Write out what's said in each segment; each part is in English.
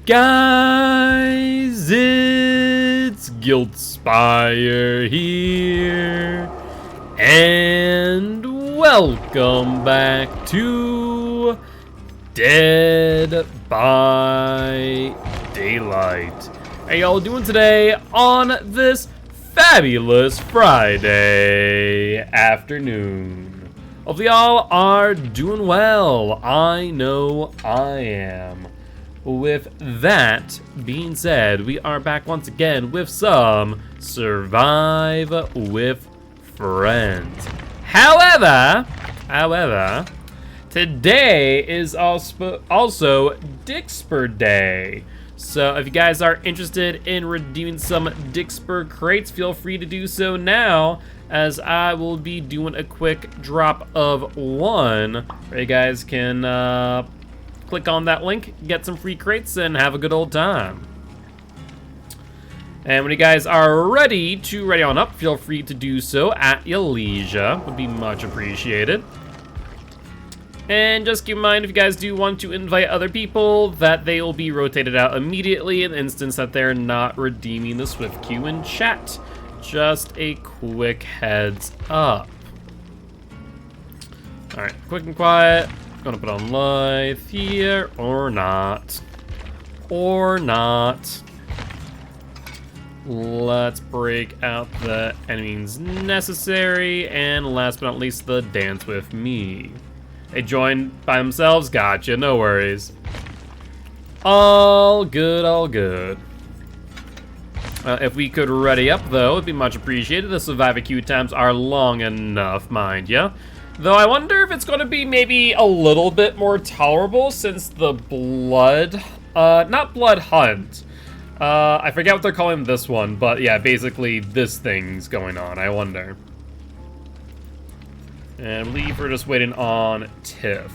Guys, it's Guiltspire here, and welcome back to Dead by Daylight. How y'all doing today on this fabulous Friday afternoon? Hopefully y'all are doing well. I know I am. With that being said, we are back once again with some Survive with Friends. However, today is also Dixper Day. So if you guys are interested in redeeming some Dixper crates, feel free to do so now, as I will be doing a quick drop of one where you guys can click on that link, get some free crates, and have a good old time. And when you guys are ready on up, feel free to do so at your leisure. Would be much appreciated. And just keep in mind, if you guys do want to invite other people, that they will be rotated out immediately in the instance that they're not redeeming the Swift queue in chat. Just a quick heads up. Alright, quick and quiet. Gonna put on live here, or not. Let's break out the enemies necessary, and last but not least, the dance with me. They joined by themselves, gotcha, no worries. All good, all good. If we could ready up, though, it'd be much appreciated. The survivor queue times are long enough, mind ya. Though I wonder if it's going to be maybe a little bit more tolerable since the not blood hunt. I forget what they're calling this one, but yeah, basically this thing's going on, I wonder. And I believe we're just waiting on Tiff.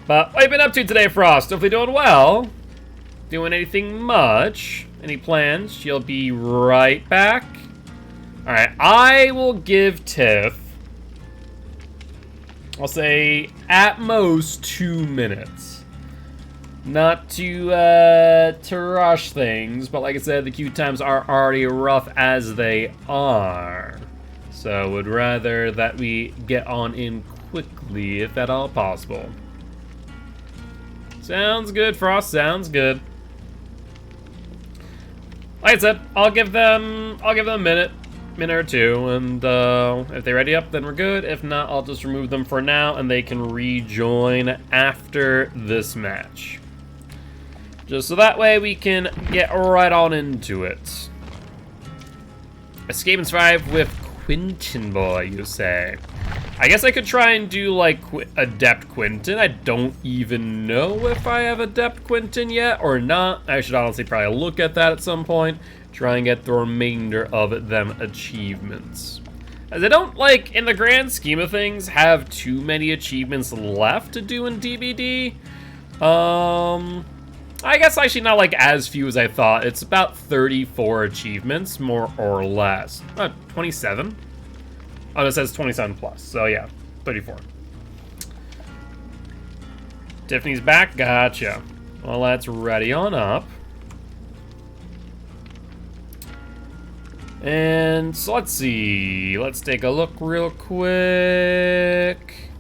But what have you been up to today, Frost? Hopefully doing well. Doing anything much? Any plans? She'll be right back. Alright, I will give Tiff, I'll say, at most 2 minutes. Not to rush things, but like I said, the queue times are already rough as they are. So would rather that we get on in quickly, if at all possible. Sounds good, Frost, sounds good. Like I said, I'll give them a minute or two, and if they ready up, then we're good. If not, I'll just remove them for now, and they can rejoin after this match. Just so that way we can get right on into it. Escape and survive with Quentin Boy, you say? I guess I could try and do, like, Adept Quentin. I don't even know if I have Adept Quentin yet or not. I should honestly probably look at that at some point. Try and get the remainder of them achievements. As I don't, like, in the grand scheme of things, have too many achievements left to do in DBD. I guess actually not, like, as few as I thought. It's about 34 achievements, more or less. 27? Oh, it says 27 plus, so yeah, 34. Tiffany's back, gotcha. Well, let's ready on up. And so let's see, let's take a look real quick.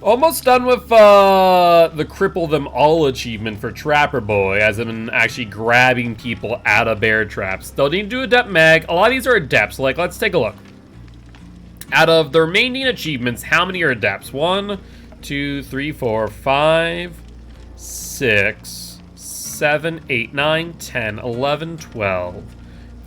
Almost done with the Cripple Them All achievement for Trapper Boy, as I've been actually grabbing people out of bear traps. They'll need to do Adept Mag. A lot of these are Adepts, like, let's take a look. Out of the remaining achievements, how many are Adepts? 1, 2, 3, 4, 5, 6, 7, 8, 9, 10, 11, 12.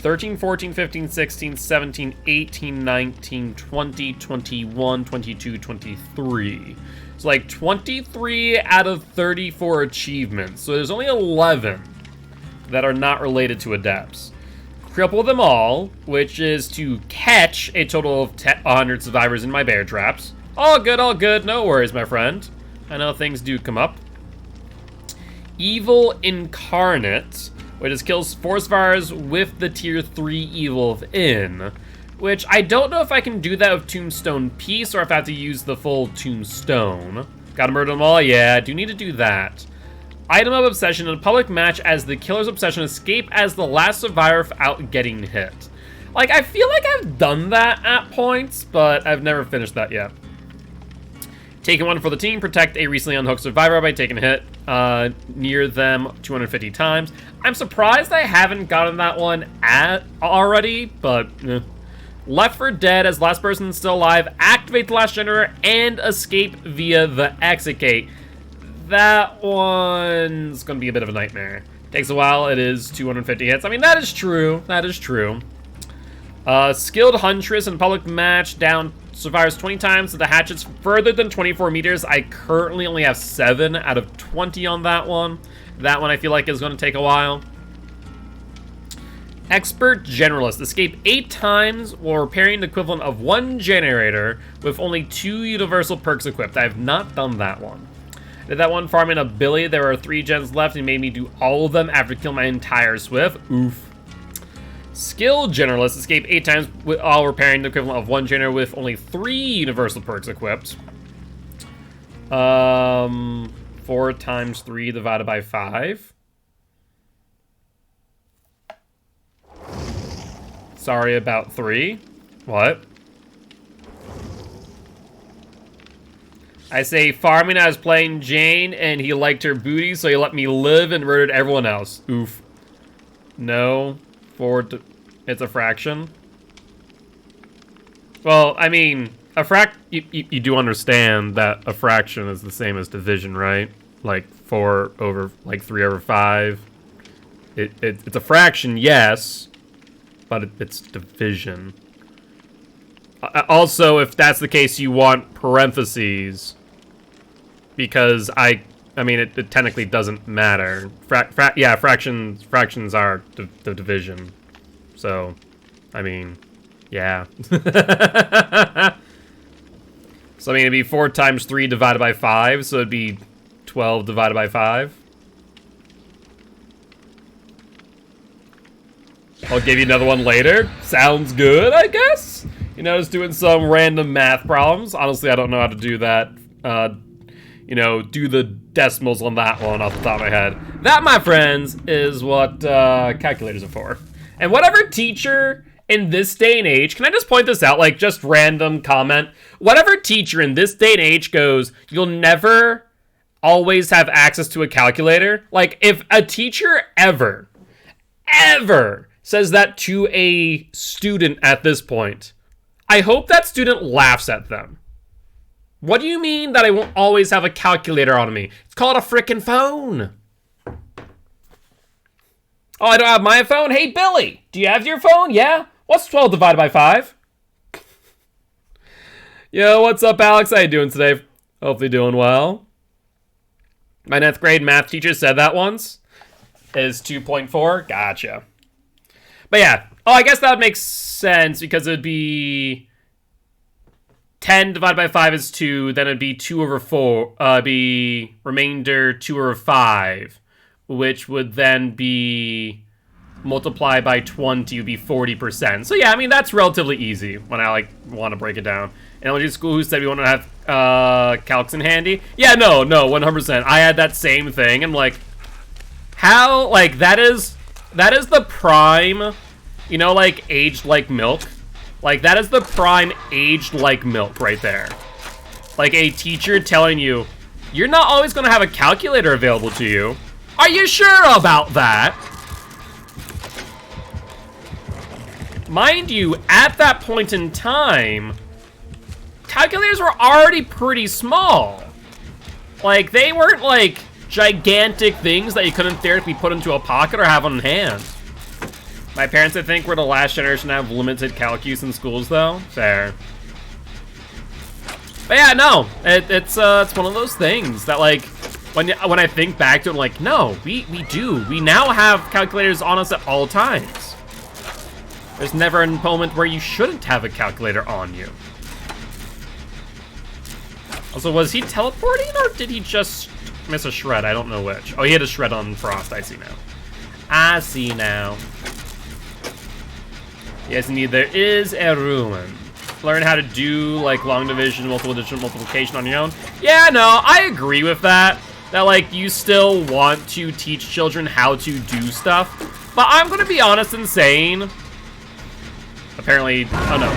13, 14, 15, 16, 17, 18, 19, 20, 21, 22, 23. It's like 23 out of 34 achievements. So there's only 11 that are not related to Adepts. Cripple Them All, which is to catch a total of 100 survivors in my bear traps. All good, no worries, my friend. I know things do come up. Evil Incarnate, which is kills forest fires with the tier 3 evil within, which I don't know if I can do that with Tombstone Piece or if I have to use the full Tombstone. Gotta murder them all? Yeah, I do need to do that. Item of Obsession. In a public match, as the killer's obsession, escape as the last survivor without getting hit. Like, I feel like I've done that at points, but I've never finished that yet. Taking one for the team. Protect a recently unhooked survivor by taking a hit near them 250 times. I'm surprised I haven't gotten that one already, but Left 4 Dead, as last person still alive, activate the last generator and escape via the exit gate. That one's gonna be a bit of a nightmare. Takes a while, it is 250 hits. I mean, that is true, that is true. Skilled Huntress in public match, down survivors 20 times to the hatchets further than 24 meters. I currently only have 7 out of 20 on that one. That one I feel like is gonna take a while. Expert Generalist, escape 8 times while repairing the equivalent of 1 generator with only 2 universal perks equipped. I have not done that one. Did that one farming ability. There are 3 gens left and made me do all of them after killing my entire Swift. Oof. Skill Generalist, escape 8 times while repairing the equivalent of 1 generator with only 3 universal perks equipped. 4 times 3 divided by 5. Sorry about 3. What? I say farming, I was playing Jane, and he liked her booty, so he let me live and murdered everyone else. Oof. No. It's a fraction. Well, I mean, you do understand that a fraction is the same as division, right? Like 3 over 5. It's a fraction, yes, but it's division. Also, if that's the case, you want parentheses, because I mean, it technically doesn't matter. Yeah, fractions are the division. So, I mean, yeah. So, I mean, it'd be 4 times 3 divided by 5, so it'd be 12 divided by 5. I'll give you another one later. Sounds good, I guess? You know, just doing some random math problems. Honestly, I don't know how to do that. You know, do the decimals on that one off the top of my head. That, my friends, is what calculators are for. And whatever teacher in this day and age, can I just point this out, like, just random comment? Whatever teacher in this day and age goes, you'll never always have access to a calculator. Like, if a teacher ever says that to a student at this point, I hope that student laughs at them. What do you mean that I won't always have a calculator on me? It's called a frickin' phone. Oh, I don't have my phone? Hey, Billy, do you have your phone? Yeah? What's 12 divided by 5? Yo, what's up, Alex? How you doing today? Hopefully doing well. My 9th grade math teacher said that once. Is 2.4. Gotcha. But yeah. Oh, I guess that would make sense because it would be 10 divided by 5 is 2. Then it'd be 2 over 4. Be remainder 2 over 5. Which would then be multiplied by 20 would be 40%. So yeah, I mean, that's relatively easy when I want to break it down. Elementary school, who said we want to have calcs in handy? Yeah, no, 100%. I had that same thing. I'm like, how, like, that is the prime, you know, like, aged like milk. Like, that is the prime aged like milk right there. Like, a teacher telling you, you're not always going to have a calculator available to you. Are you sure about that? Mind you, at that point in time, calculators were already pretty small. Like, they weren't, like, gigantic things that you couldn't theoretically put into a pocket or have on hand. My parents, I think, were the last generation to have limited calc use in schools, though. Fair. But yeah, no, it's one of those things that, like, when I think back to it, I'm like, no, we do. We now have calculators on us at all times. There's never a moment where you shouldn't have a calculator on you. Also, was he teleporting or did he just miss a shred? I don't know which. Oh, he had a shred on Frost, I see now. I see now. Yes, indeed, there is a ruin. Learn how to do, like, long division, multiple addition, multiplication on your own. Yeah, no, I agree with that. That, like, you still want to teach children how to do stuff. But I'm gonna be honest in saying... Apparently... Oh, no.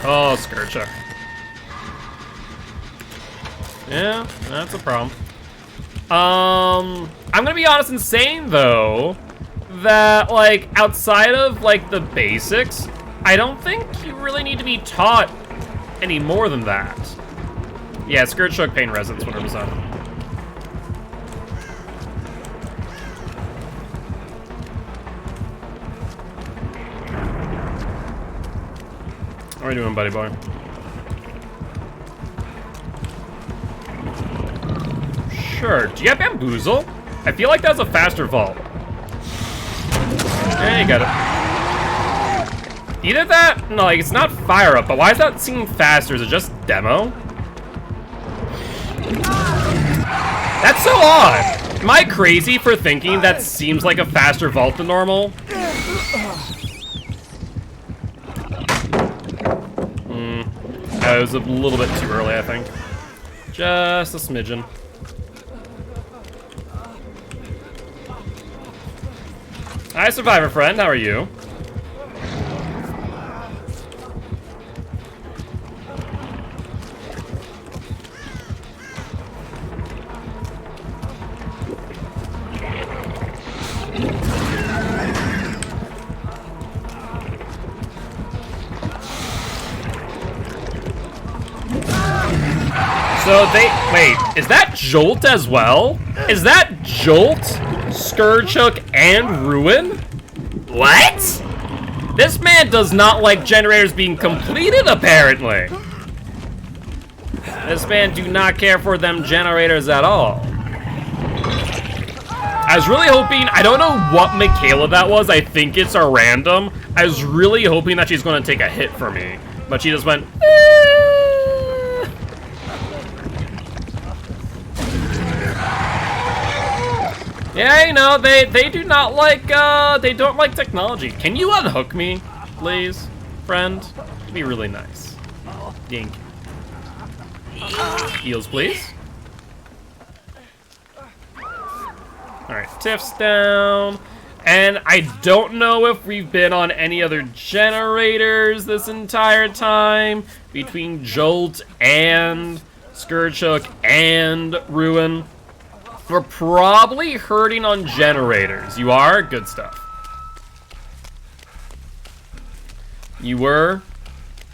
Oh, Skircha. Yeah, that's a problem. I'm gonna be honest in saying, though, that, like, outside of, like, the basics, I don't think you really need to be taught any more than that. Yeah, Skirt Shook, Pain Resonance, 100%. How are you doing, buddy boy? Sure. Do you have Bamboozle? I feel like that's a faster vault. Yeah, you got it. Either that... No, like, it's not fire up, but why is that seeming faster? Is it just demo? That's so odd. Am I crazy for thinking that seems like a faster vault than normal? That was a little bit too early, I think. Just a smidgen. Hi, Survivor friend. How are you? So wait, is that Jolt as well? Is that Jolt, Scourgehook, and Ruin? What? This man does not like generators being completed, apparently. This man do not care for them generators at all. I was really hoping, I don't know what Michaela that was, I think it's a random. I was really hoping that she's gonna take a hit for me, but she just went, Yeah, you know, they do not like, they don't like technology. Can you unhook me, please, friend? It'd be really nice. Dink. Heals, please. Alright, Tiff's down. And I don't know if we've been on any other generators this entire time between Jolt and Scourgehook and Ruin. We're probably hurting on generators. You are? Good stuff. You were?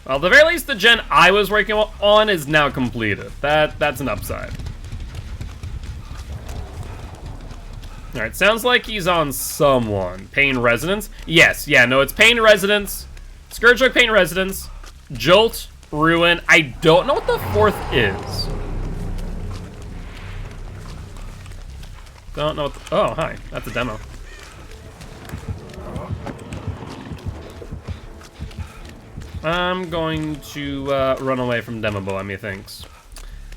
Well, at the very least, the gen I was working on is now completed. That's an upside. Alright, sounds like he's on someone. Pain Resonance? Yes, yeah, no, it's Pain Resonance. Scourgehook, Pain Resonance. Jolt, Ruin. I don't know what the fourth is. Don't know what the, oh, hi. That's a demo. I'm going to run away from Demo Boy, methinks.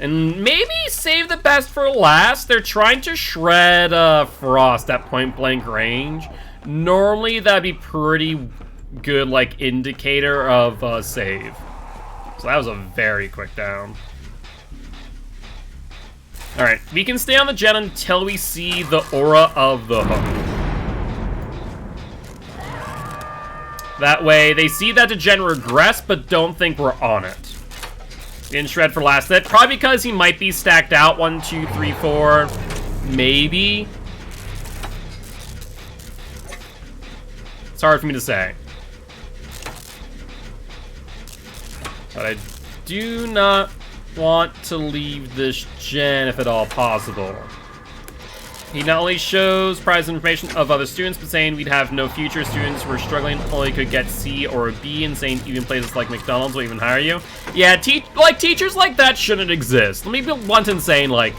And maybe save the best for last. They're trying to shred Frost at point blank range. Normally, that'd be pretty good, like, indicator of save. So that was a very quick down. Alright, we can stay on the gen until we see the aura of the hook. That way, they see that the gen regress, but don't think we're on it. In shred for last hit, probably because he might be stacked out. 1, 2, 3, 4, maybe. It's hard for me to say. But I do not want to leave this gen if at all possible. He not only shows prize information of other students, but saying we'd have no future students who are struggling, only could get C or a B, and saying even places like McDonald's will even hire you. Yeah, teachers like that shouldn't exist. Let me be blunt in saying, like,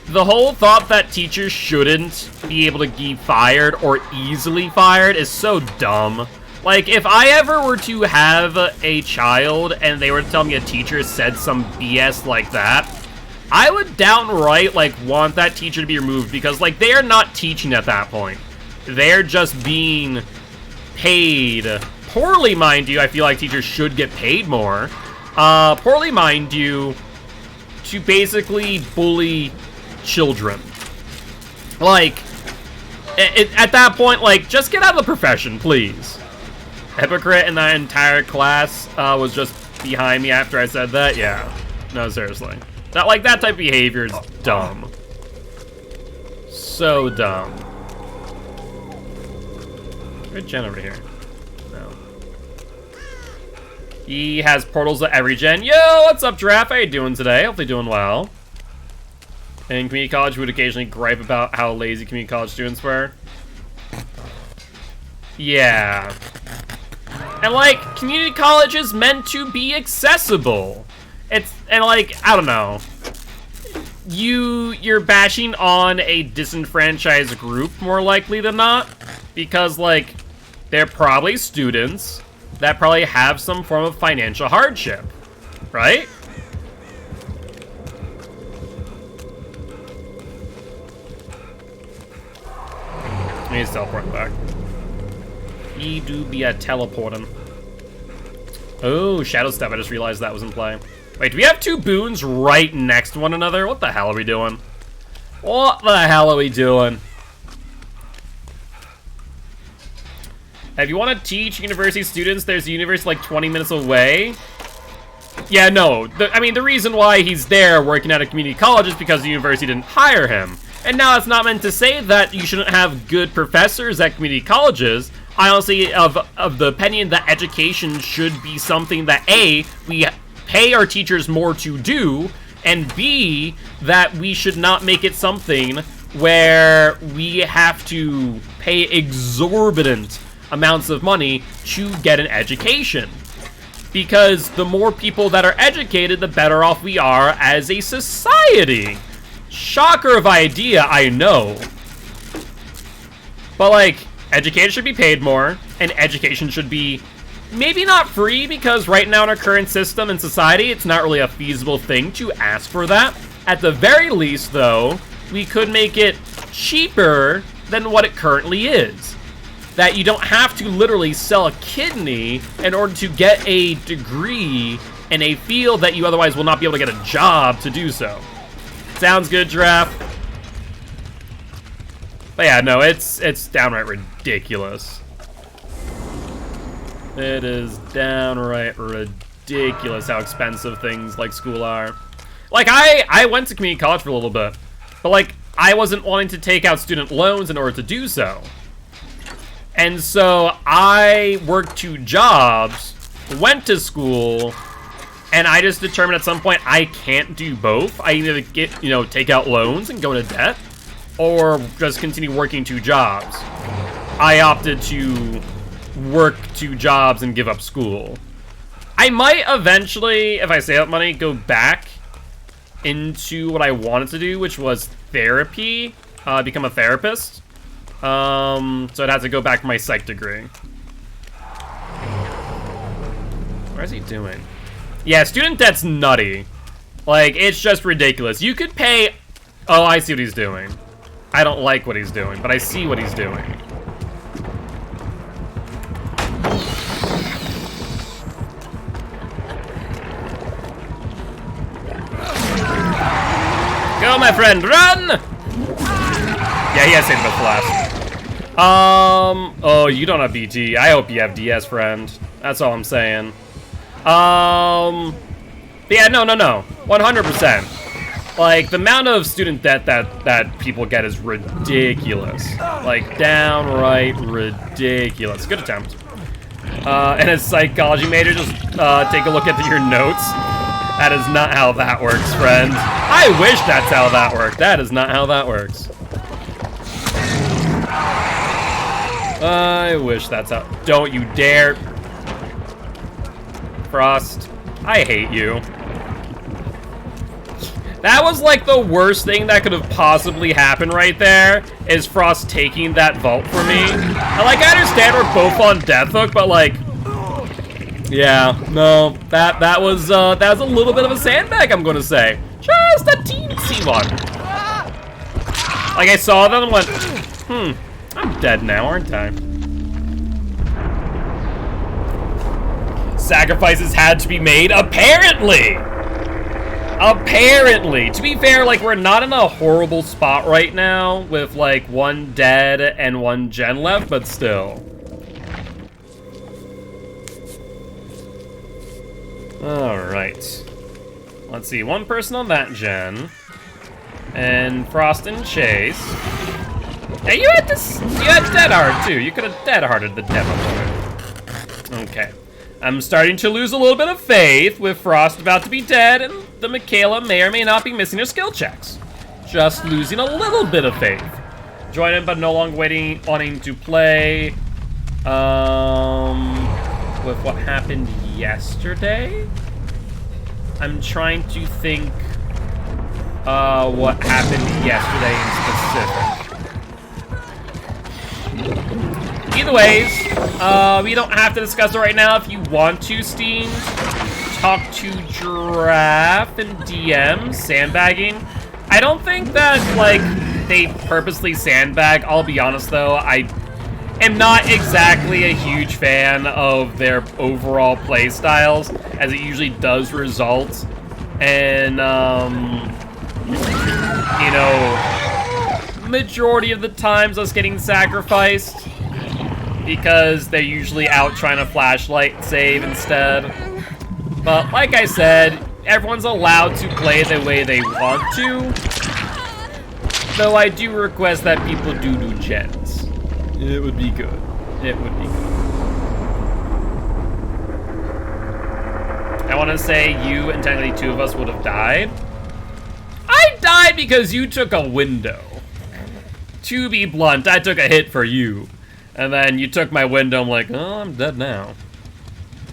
the whole thought that teachers shouldn't be able to be fired or easily fired is so dumb. Like, if I ever were to have a child and they were to tell me a teacher said some BS like that, I would downright, like, want that teacher to be removed because, like, they are not teaching at that point. they're just being paid poorly, mind you. I feel like teachers should get paid more. Poorly, mind you, to basically bully children. Like, at that point, like, just get out of the profession, please. Hypocrite and that entire class was just behind me after I said that? Yeah. No, seriously. That, like, that type of behavior is dumb. So dumb. Where's Jen over here? No. He has portals at every gen. Yo, what's up, Giraffe? How you doing today? Hopefully doing well. And community college would occasionally gripe about how lazy community college students were. Yeah. And, like, community college is meant to be accessible. And like, I don't know. You're bashing on a disenfranchised group more likely than not. Because, like, they're probably students that probably have some form of financial hardship. Right? He's teleporting back. He do be a teleporting. Oh, Shadow Step. I just realized that was in play. Wait, do we have two boons right next to one another? What the hell are we doing? What the hell are we doing? If you want to teach university students, there's a university like 20 minutes away. Yeah, no. I mean, the reason why he's there working at a community college is because the university didn't hire him. And now it's not meant to say that you shouldn't have good professors at community colleges. I honestly of the opinion that education should be something that A, we pay our teachers more to do, and B, that we should not make it something where we have to pay exorbitant amounts of money to get an education. Because the more people that are educated, the better off we are as a society. Shocker of idea, I know. But, like, education should be paid more, and education should be maybe not free, because right now in our current system and society, it's not really a feasible thing to ask for that. At the very least, though, we could make it cheaper than what it currently is. That you don't have to literally sell a kidney in order to get a degree in a field that you otherwise will not be able to get a job to do so. Sounds good, Giraffe. But yeah, no, it's downright ridiculous. It is downright ridiculous how expensive things like school are. Like, I went to community college for a little bit, but, like, I wasn't wanting to take out student loans in order to do so. And so I worked 2 jobs, went to school, and I just determined at some point I can't do both. I either get, take out loans and go into debt, or just continue working 2 jobs. I opted to work 2 jobs and give up school. I might eventually, if I save up money, go back into what I wanted to do, which was therapy, become a therapist. So I'd have to go back for my psych degree. What is he doing? Yeah, student debt's nutty. Like, it's just ridiculous. You could pay... Oh, I see what he's doing. I don't like what he's doing, but I see what he's doing. Go, my friend, run! Yeah, he has saved the flash. Oh, you don't have BT. I hope you have DS, friend. That's all I'm saying. But yeah, no. 100%. Like, the amount of student debt that people get is ridiculous. Like, downright ridiculous. Good attempt. And as psychology major, just take a look at your notes. That is not how that works, friend. I wish that's how that worked. That is not how that works. I wish that's how... Don't you dare. Frost, I hate you. That was like the worst thing that could have possibly happened right there, is Frost taking that vault for me. I understand we're both on death hook, but like... Yeah, no, that was a little bit of a sandbag, I'm gonna say. Just a teensy one. Like, I saw them and went, I'm dead now, aren't I? Sacrifices had to be made, apparently! Apparently! To be fair, like, we're not in a horrible spot right now with, like, 1 dead and 1 gen left, but still. Alright. Let's see, 1 person on that gen. And Frost and Chase. Yeah, you had Dead Hard, too. You could have Dead Hearted the demo. Okay. I'm starting to lose a little bit of faith with Frost about to be dead, and the Michaela may or may not be missing her skill checks. Just losing a little bit of faith. Joining, but no longer wanting to play. With what happened yesterday? I'm trying to think what happened yesterday in specific. Either ways, we don't have to discuss it right now. If you want to, Steam, talk to Giraffe and DM, sandbagging. I don't think that, like, they purposely sandbag. I'll be honest, though. I am not exactly a huge fan of their overall play styles, as it usually does result in, you know, majority of the times us getting sacrificed, because they're usually out trying to flashlight save instead. But like I said, everyone's allowed to play the way they want to, though I do request that people do gens. It would be good. It would be good. I want to say you and technically 2 of us would have died. I died because you took a window. To be blunt, I took a hit for you. And then you took my window, I'm like, oh, I'm dead now.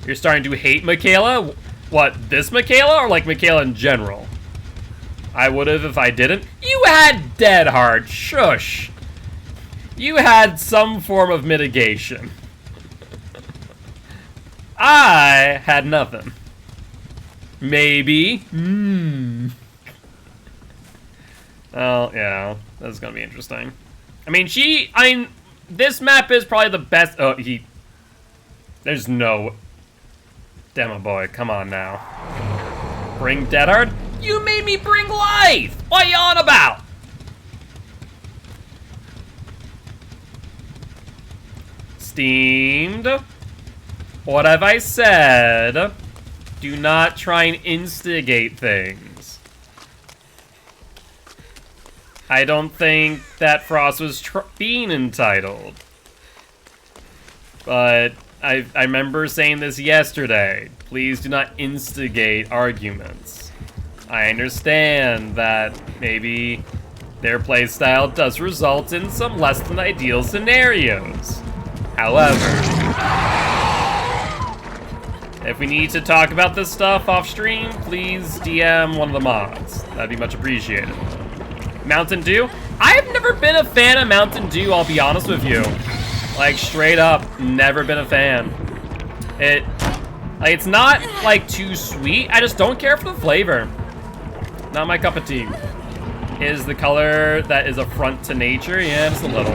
You're starting to hate Michaela? What, this Michaela or like Michaela in general? I would have if I didn't. You had Dead Hard, shush. You had some form of mitigation. I had nothing. Maybe. Oh, yeah, that's gonna be interesting. I mean, this map is probably the best. Oh, there's no demo boy. Come on now. Bring Dead Hard? You made me bring life. What are you on about? Steamed. What have I said? Do not try and instigate things. I don't think that Frost was being entitled. But I remember saying this yesterday. Please do not instigate arguments. I understand that maybe their playstyle does result in some less than ideal scenarios. However, if we need to talk about this stuff off stream, please DM one of the mods. That'd be much appreciated. Mountain Dew? I've never been a fan of Mountain Dew, I'll be honest with you. Like, straight up, never been a fan. It's not, like, too sweet. I just don't care for the flavor. Not my cup of tea. Is the color that is affront to nature? Yeah, just a little.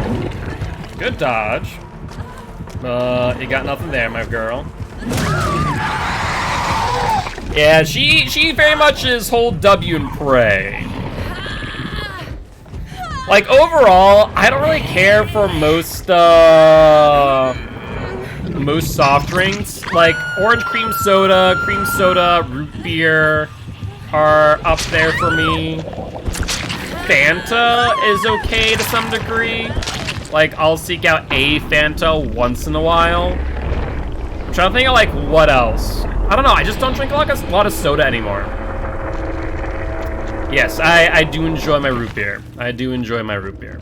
Good dodge. You got nothing there, my girl. Yeah, she very much is hold W and pray. Like, overall, I don't really care for most soft drinks. Like, orange cream soda, root beer are up there for me. Fanta is okay to some degree. Like, I'll seek out a Fanta once in a while. I'm trying to think of, like, what else. I don't know, I just don't drink a lot of soda anymore. Yes, I do enjoy my root beer. I do enjoy my root beer.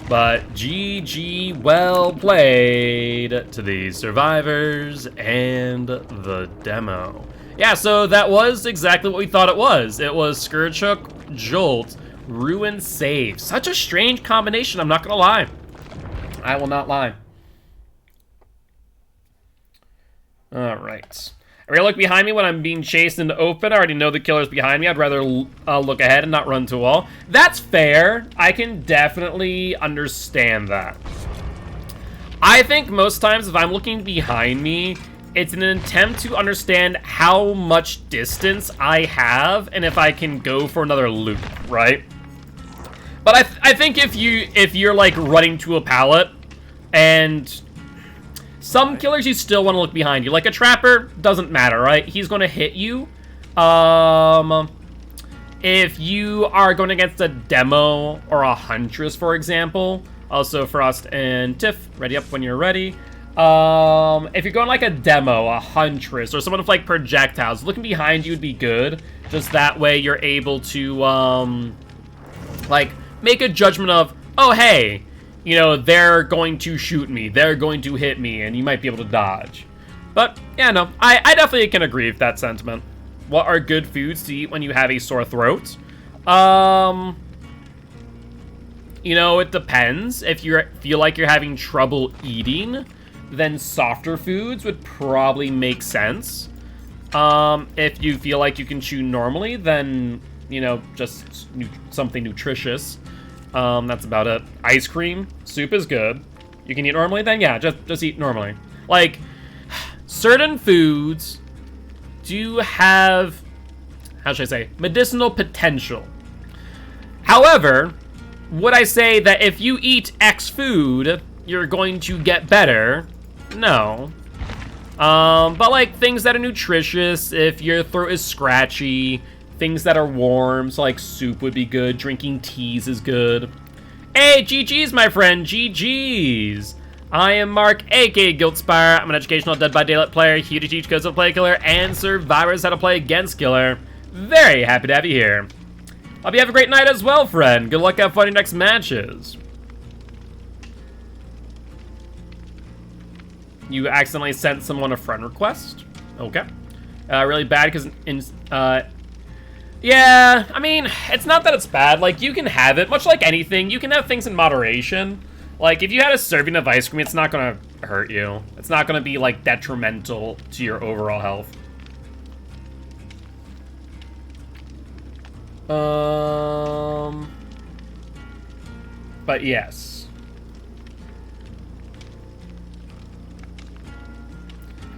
But GG, well played to the survivors and the demo. Yeah, so that was exactly what we thought it was. It was Scourge Hook, Jolt, Ruin, Save. Such a strange combination, I'm not gonna lie. I will not lie. Alright. I really look behind me when I'm being chased into open. I already know the killer's behind me. I'd rather look ahead and not run to a wall. That's fair. I can definitely understand that. I think most times if I'm looking behind me, it's an attempt to understand how much distance I have and if I can go for another loop, right? But I think if you're like running to a pallet, and some killers you still want to look behind you. Like a trapper, doesn't matter, right? He's going to hit you. If you are going against a demo or a huntress, for example, also Frost and Tiff, ready up when you're ready. If you're going like a demo, a huntress, or someone with like projectiles, looking behind you would be good. Just that way you're able to, like, make a judgment of, oh, hey, you know, they're going to shoot me, they're going to hit me, and you might be able to dodge. But, yeah, no, I definitely can agree with that sentiment. What are good foods to eat when you have a sore throat? You know, it depends. If you feel like you're having trouble eating, then softer foods would probably make sense. If you feel like you can chew normally, then, you know, just something nutritious. That's about it. Ice cream, soup is good. You can eat normally, then yeah, just eat normally. Like, certain foods do have, how should I say, medicinal potential. However, would I say that if you eat X food, you're going to get better? No. But like things that are nutritious, if your throat is scratchy, things that are warm, so like soup would be good, drinking teas is good. Hey, GG's, my friend, GG's. I am Mark, aka Giltspire. I'm an educational Dead by Daylight player, here to teach codes of play Killer and survivors how to play against Killer. Very happy to have you here. Hope you have a great night as well, friend. Good luck, have fun in your next matches. You accidentally sent someone a friend request? Okay. Really bad because yeah, I mean, it's not that it's bad. Like, you can have it, much like anything. You can have things in moderation. Like, if you had a serving of ice cream, it's not gonna hurt you. It's not gonna be, like, detrimental to your overall health. But yes.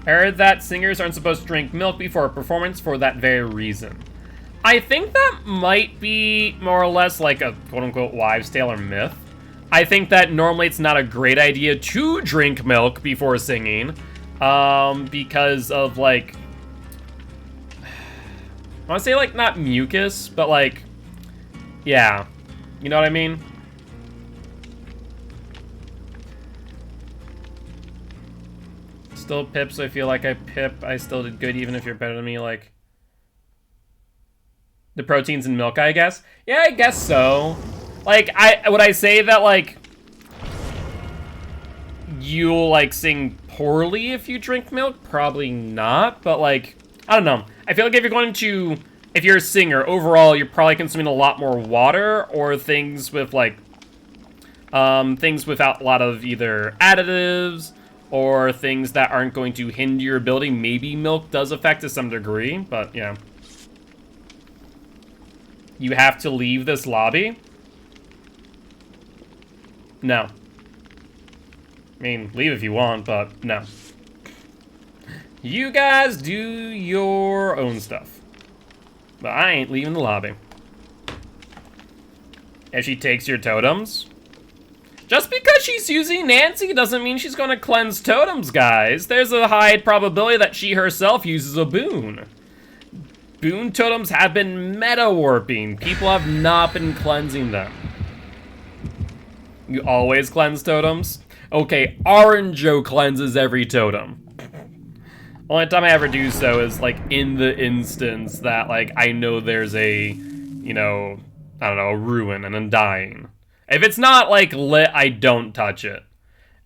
I heard that singers aren't supposed to drink milk before a performance for that very reason. I think that might be more or less like a quote-unquote wives' tale or myth. I think that normally it's not a great idea to drink milk before singing, because of, like, I want to say, like, not mucus, but, like, yeah, you know what I mean? Still pip, so I feel like I still did good even if you're better than me, like, the proteins in milk, I guess? Yeah, I guess so. Like, would I say that, like, you'll, like, sing poorly if you drink milk? Probably not, but, like, I don't know. I feel like if you're a singer, overall, you're probably consuming a lot more water or things with, like, things without a lot of either additives or things that aren't going to hinder your ability. Maybe milk does affect to some degree, but, yeah. You have to leave this lobby? No. I mean, leave if you want, but no. You guys do your own stuff. But I ain't leaving the lobby. If she takes your totems? Just because she's using Nancy doesn't mean she's gonna cleanse totems, guys. There's a high probability that she herself uses a boon. Boon totems have been meta-warping. People have not been cleansing them. You always cleanse totems? Okay, Oranjo cleanses every totem. Only time I ever do so is, like, in the instance that, like, I know there's a, you know, I don't know, a ruin and I'm dying. If it's not, like, lit, I don't touch it.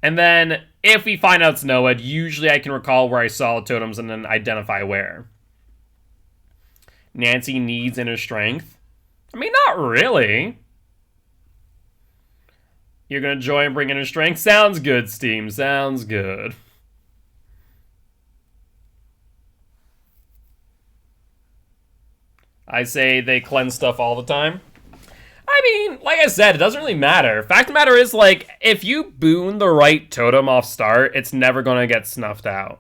And then, if we find out it's NOED, usually I can recall where I saw totems and then identify where. Nancy needs inner strength? I mean, not really. You're gonna join and bring inner strength? Sounds good, Steam. Sounds good. I say they cleanse stuff all the time. I mean, like I said, it doesn't really matter. Fact of the matter is, like, if you boon the right totem off start, it's never going to get snuffed out.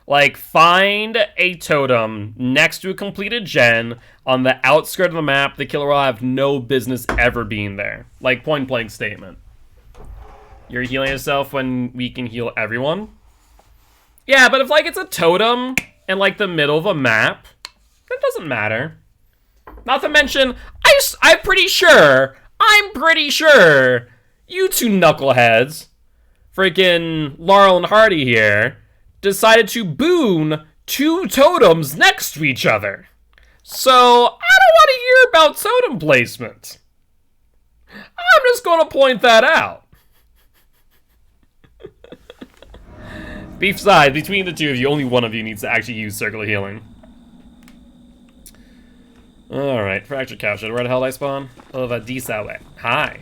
Like, find a totem next to a completed gen on the outskirt of the map. The killer will have no business ever being there. Like, point blank statement. You're healing yourself when we can heal everyone? Yeah, but if, like, it's a totem in, like, the middle of a map, that doesn't matter. Not to mention, I'm pretty sure, you two knuckleheads, freaking Laurel and Hardy here, decided to boon 2 totems next to each other. So, I don't want to hear about totem placement. I'm just going to point that out. Besides, between the two of you, only one of you needs to actually use circular healing. Alright, fractured capture. Where the hell did I spawn? Over Disawe. Hi.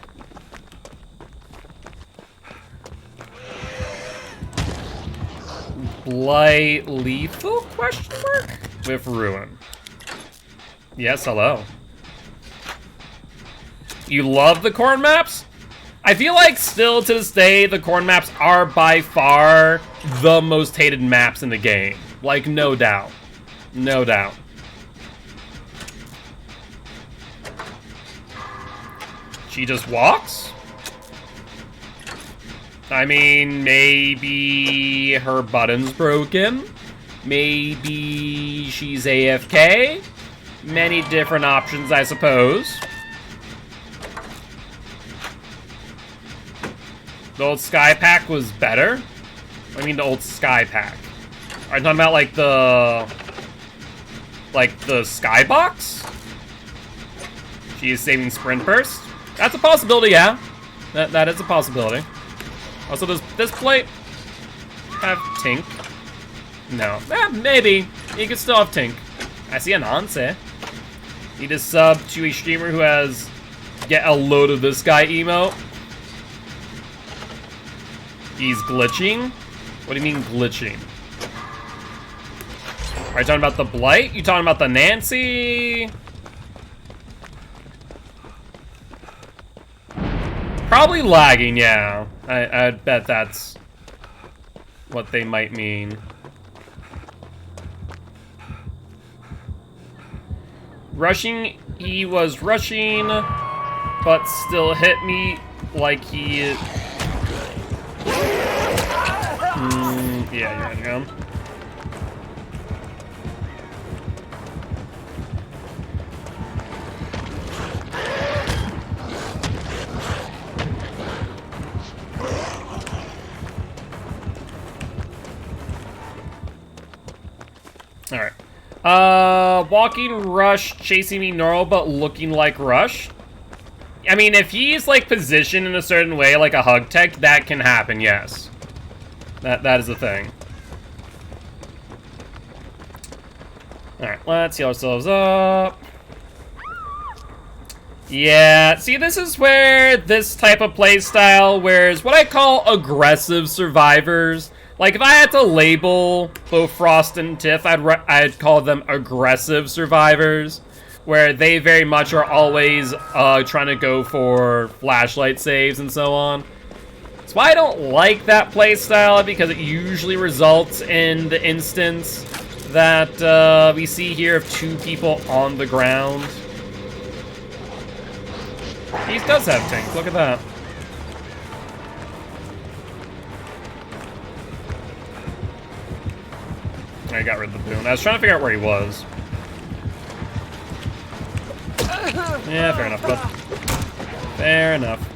Blight lethal? Question mark? With ruin. Yes, hello. You love the corn maps? I feel like still to this day, the corn maps are by far the most hated maps in the game. Like, no doubt. No doubt. She just walks? I mean, maybe her button's broken. Maybe she's AFK. Many different options, I suppose. The old Sky Pack was better? I mean the old Sky Pack. Are you talking about like the Skybox? She is saving Sprint Burst? That's a possibility, yeah. That is a possibility. Also, does this plate have Tink? No. Maybe. You could still have Tink. I see an Anse. Need to sub to a streamer who has get a load of this guy emote. He's glitching? What do you mean glitching? Are you talking about the Blight? You talking about the Nancy? Probably lagging, yeah. I'd bet that's what they might mean. Rushing, he was rushing, but still hit me like he is. Yeah, you're gonna go. Alright. Walking Rush, chasing me normal, but looking like Rush. I mean, if he's, like, positioned in a certain way, like a hug tech, that can happen, yes. That is the thing. Alright, let's heal ourselves up. Yeah, see, this is where this type of playstyle, whereas what I call aggressive survivors, like, if I had to label both Frost and Tiff, I'd call them aggressive survivors, where they very much are always trying to go for flashlight saves and so on. That's why I don't like that playstyle, because it usually results in the instance that we see here of 2 people on the ground. He does have tank, look at that. I got rid of the boon. I was trying to figure out where he was. Yeah, fair enough, bud. Fair enough.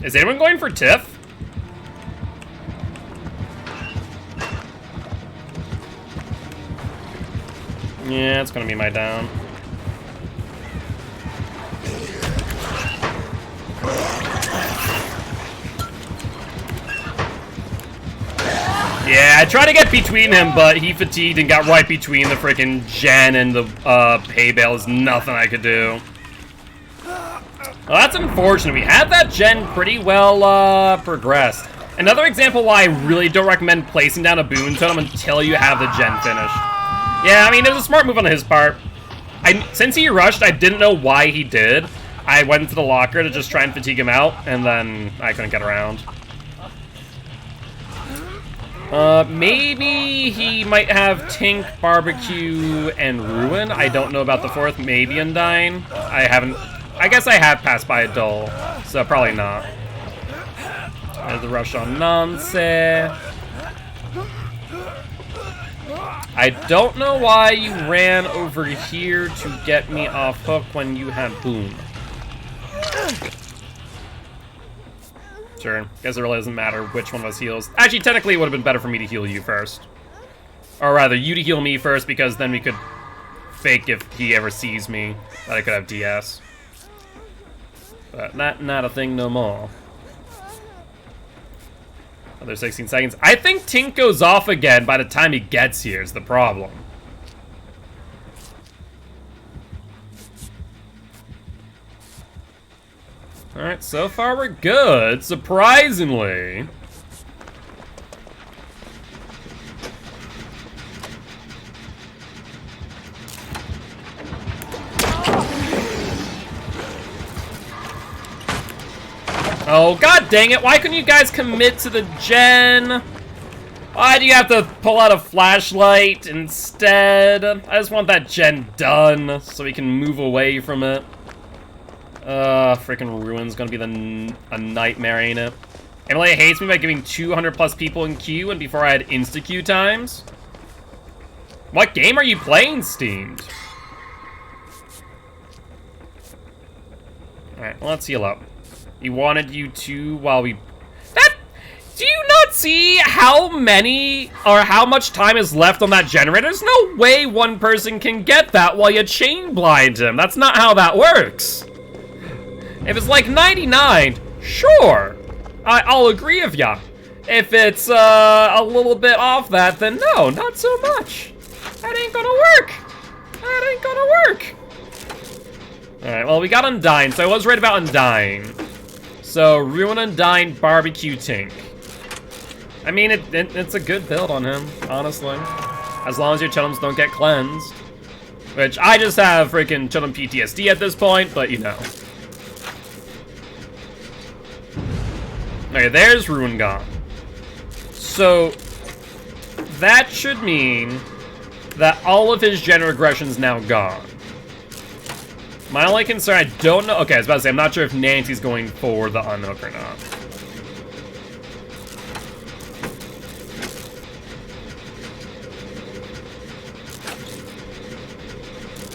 Is anyone going for Tiff? Yeah, it's gonna be my down. Yeah, I tried to get between him, but he fatigued and got right between the freaking gen and the hay bale. Is nothing I could do. Well, that's unfortunate. We had that gen pretty well progressed. Another example why I really don't recommend placing down a boon totem until you have the gen finished. Yeah, I mean, it was a smart move on his part. Since he rushed, I didn't know why he did. I went into the locker to just try and fatigue him out, and then I couldn't get around. Maybe he might have Tink, Barbecue, and Ruin. I don't know about the fourth. Maybe Undyne. I guess I have passed by a Dull, so probably not. There's the rush on Nance. I don't know why you ran over here to get me off hook when you had Boom. Sure, guess it really doesn't matter which one of us heals. Actually, technically, it would have been better for me to heal you first. Or rather, you to heal me first, because then we could fake if he ever sees me that I could have DS. But not a thing no more. Another 16 seconds. I think Tink goes off again by the time he gets here is the problem. Alright, so far we're good, surprisingly. Oh, god dang it, why couldn't you guys commit to the gen? Why do you have to pull out a flashlight instead? I just want that gen done so we can move away from it. Freaking Ruin's gonna be a nightmare, ain't it? Emily hates me by giving 200 plus people in queue and before I had insta-queue times. What game are you playing, Steamed? Alright, well, let's heal up. He wanted you to while we... Do you not see how many or how much time is left on that generator? There's no way one person can get that while you chain blind him. That's not how that works. If it's like 99, sure. I'll agree with ya. If it's a little bit off that, then no, not so much. That ain't gonna work. That ain't gonna work. Alright, well, we got Undyne, so I was right about Undyne. So, Ruin, Undyne, Barbecue, Tink. I mean, it's a good build on him, honestly. As long as your totems don't get cleansed. Which, I just have freaking totem PTSD at this point, but you know. Okay, there's Ruin gone. So, that should mean that all of his gen regression's now gone. My only concern, I don't know. Okay, I was about to say, I'm not sure if Nancy's going for the unhook or not.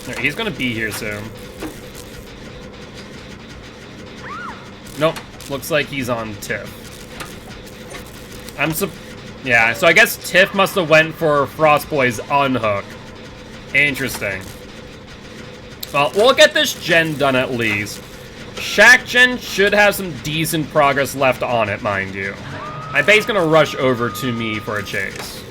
Right, he's gonna be here soon. Nope, looks like he's on Tiff. Yeah, so I guess Tiff must have went for Frostboy's unhook. Interesting. Well, we'll get this gen done at least. Shack gen should have some decent progress left on it, mind you. My base's gonna rush over to me for a chase.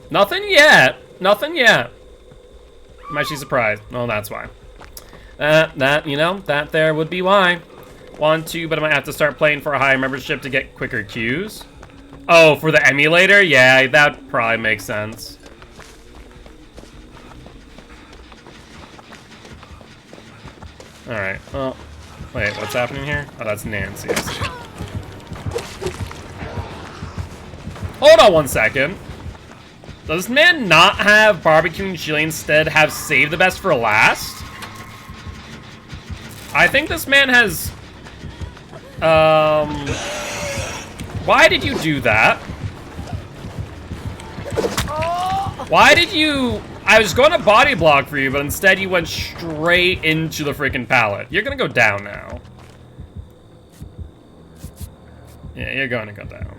Nothing yet. Nothing yet. I'm actually surprised. Oh, that's why. That there would be why. Want to, but I might have to start playing for a higher membership to get quicker queues. Oh, for the emulator? Yeah, that probably makes sense. Alright, well, wait, what's happening here? Oh, that's Nancy, I see. Hold on one second. Does this man not have Barbecue and Chili, instead have Save the Best for last? I think this man has... Why did you do that? Why did you... I was going to body block for you, but instead you went straight into the freaking pallet. You're gonna go down now. Yeah, you're going to go down.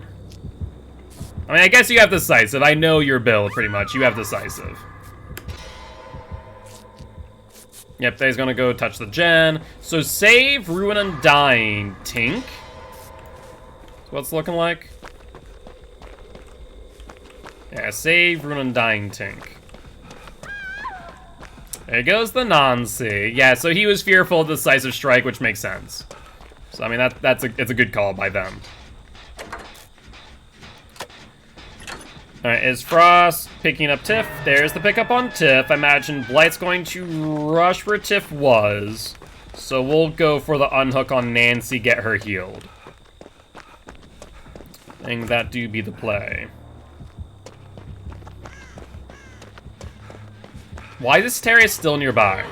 I mean, I guess you have Decisive. I know your build, pretty much. You have Decisive. Yep, they's gonna go touch the gen. So save, Ruin, Undyne, Tink. What's it looking like? Yeah, save Rune Undying Tink. There goes the Nancy. Yeah, so he was fearful of Decisive Strike, which makes sense. So, I mean, it's a good call by them. Alright, is Frost picking up Tiff? There's the pickup on Tiff. I imagine Blight's going to rush where Tiff was. So we'll go for the unhook on Nancy, get her healed. I think that do be the play. Why is this Terry still nearby?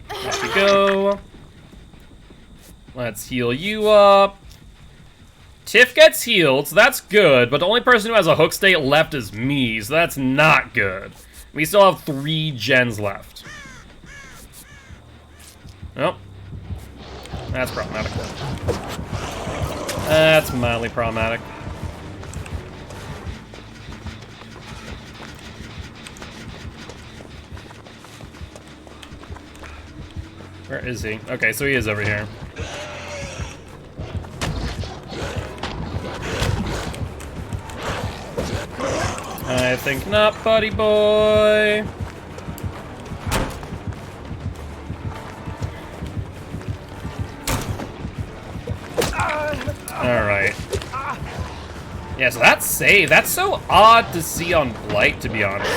There we go. Let's heal you up. Tiff gets healed, so that's good, but the only person who has a hook state left is me, so that's not good. We still have 3 gens left. Oh. That's problematic. That's mildly problematic. Where is he? Okay, so he is over here. I think not, buddy boy. Alright. Yeah, so that's safe. That's so odd to see on Blight, to be honest.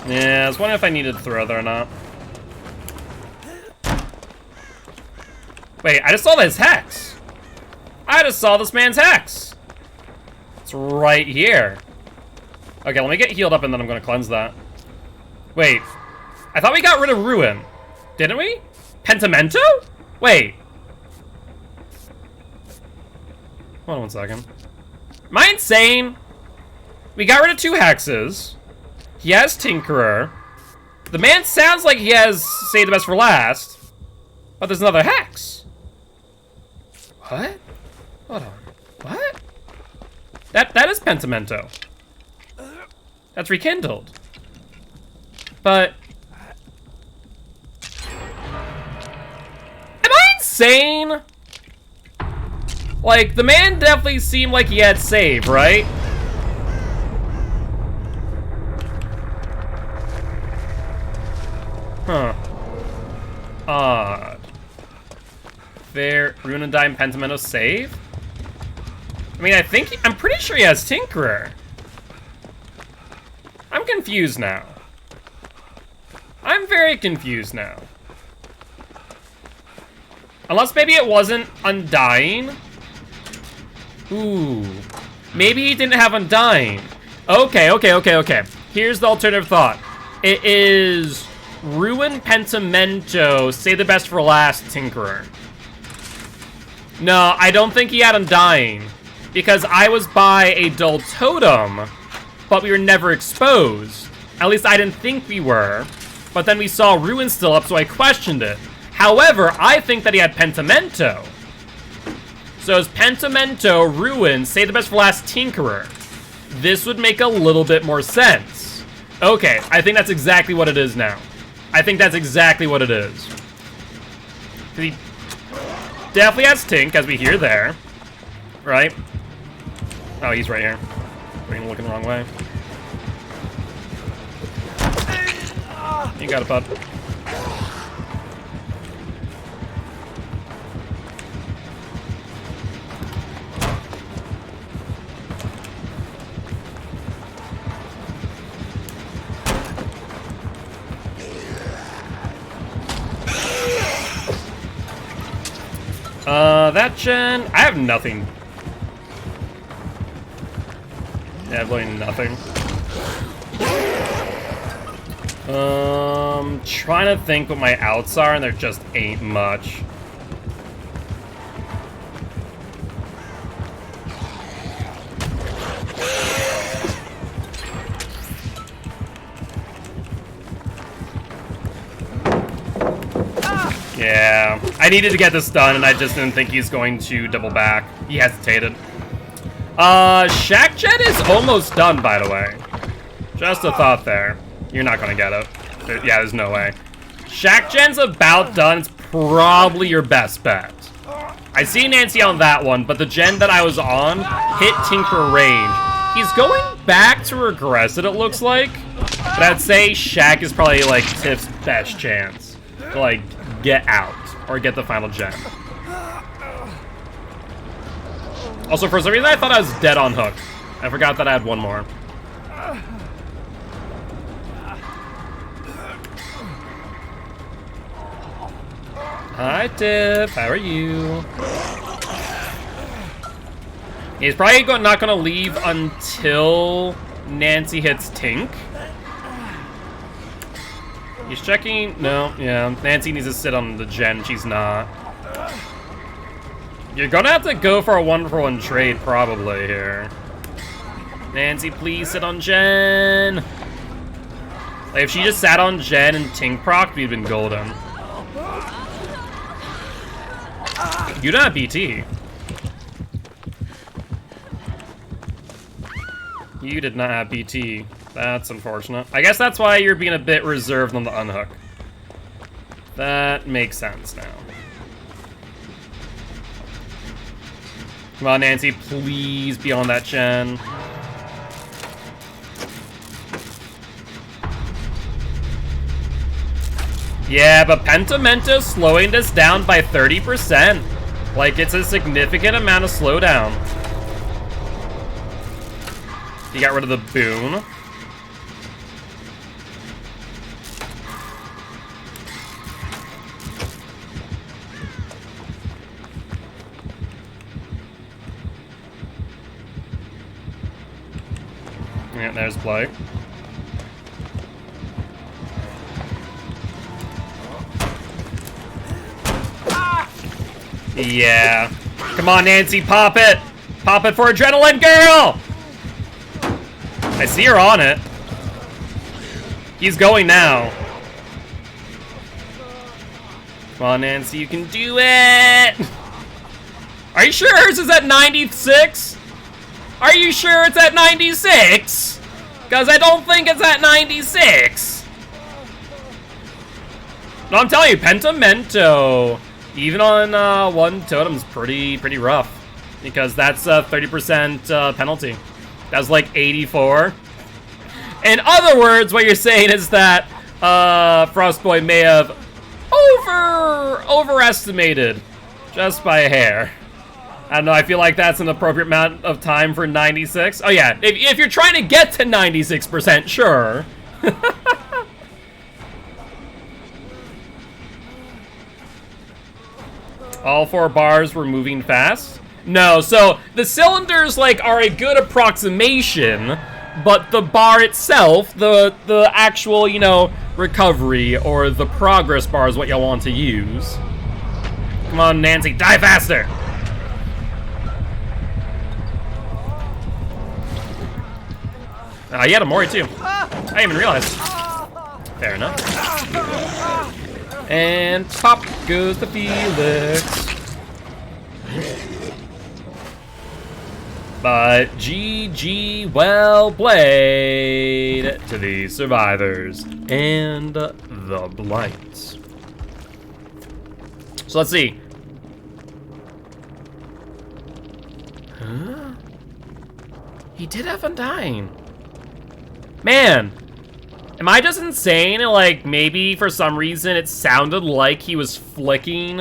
Yeah, I was wondering if I needed to throw there or not. Wait, I just saw this hex. I just saw this man's hex. It's right here. Okay, let me get healed up and then I'm gonna cleanse that. Wait, I thought we got rid of Ruin. Didn't we? Pentimento? Wait. Hold on 1 second. Am I insane? We got rid of 2 hexes. He has Tinkerer. The man sounds like he has Save the Best for Last. But there's another hex. What? Hold on. What? That is Pentimento. That's rekindled. But am I insane? Like, the man definitely seemed like he had save, right? Huh. Odd. Fair, Rune and Dime, Pentimento save? I mean, I'm pretty sure he has Tinkerer. I'm confused now. I'm very confused now. Unless maybe it wasn't Undying. Ooh. Maybe he didn't have Undying. Okay. Here's the alternative thought. It is Ruin, Pentimento, Save the Best for Last, Tinkerer. No, I don't think he had Undying. Because I was by a dull totem, but we were never exposed. At least I didn't think we were. But then we saw Ruin still up, so I questioned it. However, I think that he had Pentimento. So it's Pentimento, Ruin, Save the Best for Last, Tinkerer. This would make a little bit more sense. Okay, I think that's exactly what it is now. I think that's exactly what it is. He definitely has Tink, as we hear there. Right? Oh, he's right here. We're looking the wrong way. You got it, bud. That gen, I have nothing. Yeah, really nothing. Trying to think what my outs are, and there just ain't much. Yeah, I needed to get this done, and I just didn't think he's going to double back. He hesitated. Shack Jet is almost done, by the way. Just a thought there. You're not gonna get it. Yeah, there's no way. Shack Gen's about done. It's probably your best bet. I see Nancy on that one, but the gen that I was on hit Tink for range. He's going back to regress it looks like. But I'd say Shaq is probably, like, Tiff's best chance to, like, get out or get the final gen. Also, for some reason, I thought I was dead on Hook. I forgot that I had one more. Hi, Tiff. How are you? He's probably not going to leave until Nancy hits Tink. He's checking. No, yeah. Nancy needs to sit on the gen. She's not. You're going to have to go for a 1-for-1 trade probably here. Nancy, please sit on gen. Like, if she just sat on gen and Tink proc, we'd been golden. You don't have BT. You did not have BT. That's unfortunate. I guess that's why you're being a bit reserved on the unhook. That makes sense now. Come on, Nancy, please be on that gen. Yeah, but Pentamento's slowing this down by 30%. Like, it's a significant amount of slowdown. You got rid of the boon. Yeah, there's play. Yeah. Come on, Nancy, pop it! Pop it for adrenaline, girl! I see her on it. He's going now. Come on, Nancy, you can do it! Are you sure hers is at 96? Are you sure it's at 96? Because I don't think it's at 96. No, I'm telling you, Pentamento, even on one totem, is pretty rough. Because that's a 30% penalty. That's like 84. In other words, what you're saying is that Frostboy may have overestimated just by a hair. I don't know, I feel like that's an appropriate amount of time for 96. Oh yeah, if you're trying to get to 96%, sure. All 4 bars were moving fast? No, so the cylinders, like, are a good approximation, but the bar itself, the actual, you know, recovery or the progress bar is what y'all want to use. Come on, Nancy, die faster! He had a Mori too. I didn't even realize. Fair enough. And pop goes the Felix. But GG, well played to the survivors and the Blights. So let's see. Huh? He did have Undying. Man, am I just insane? Like, maybe for some reason it sounded like he was flicking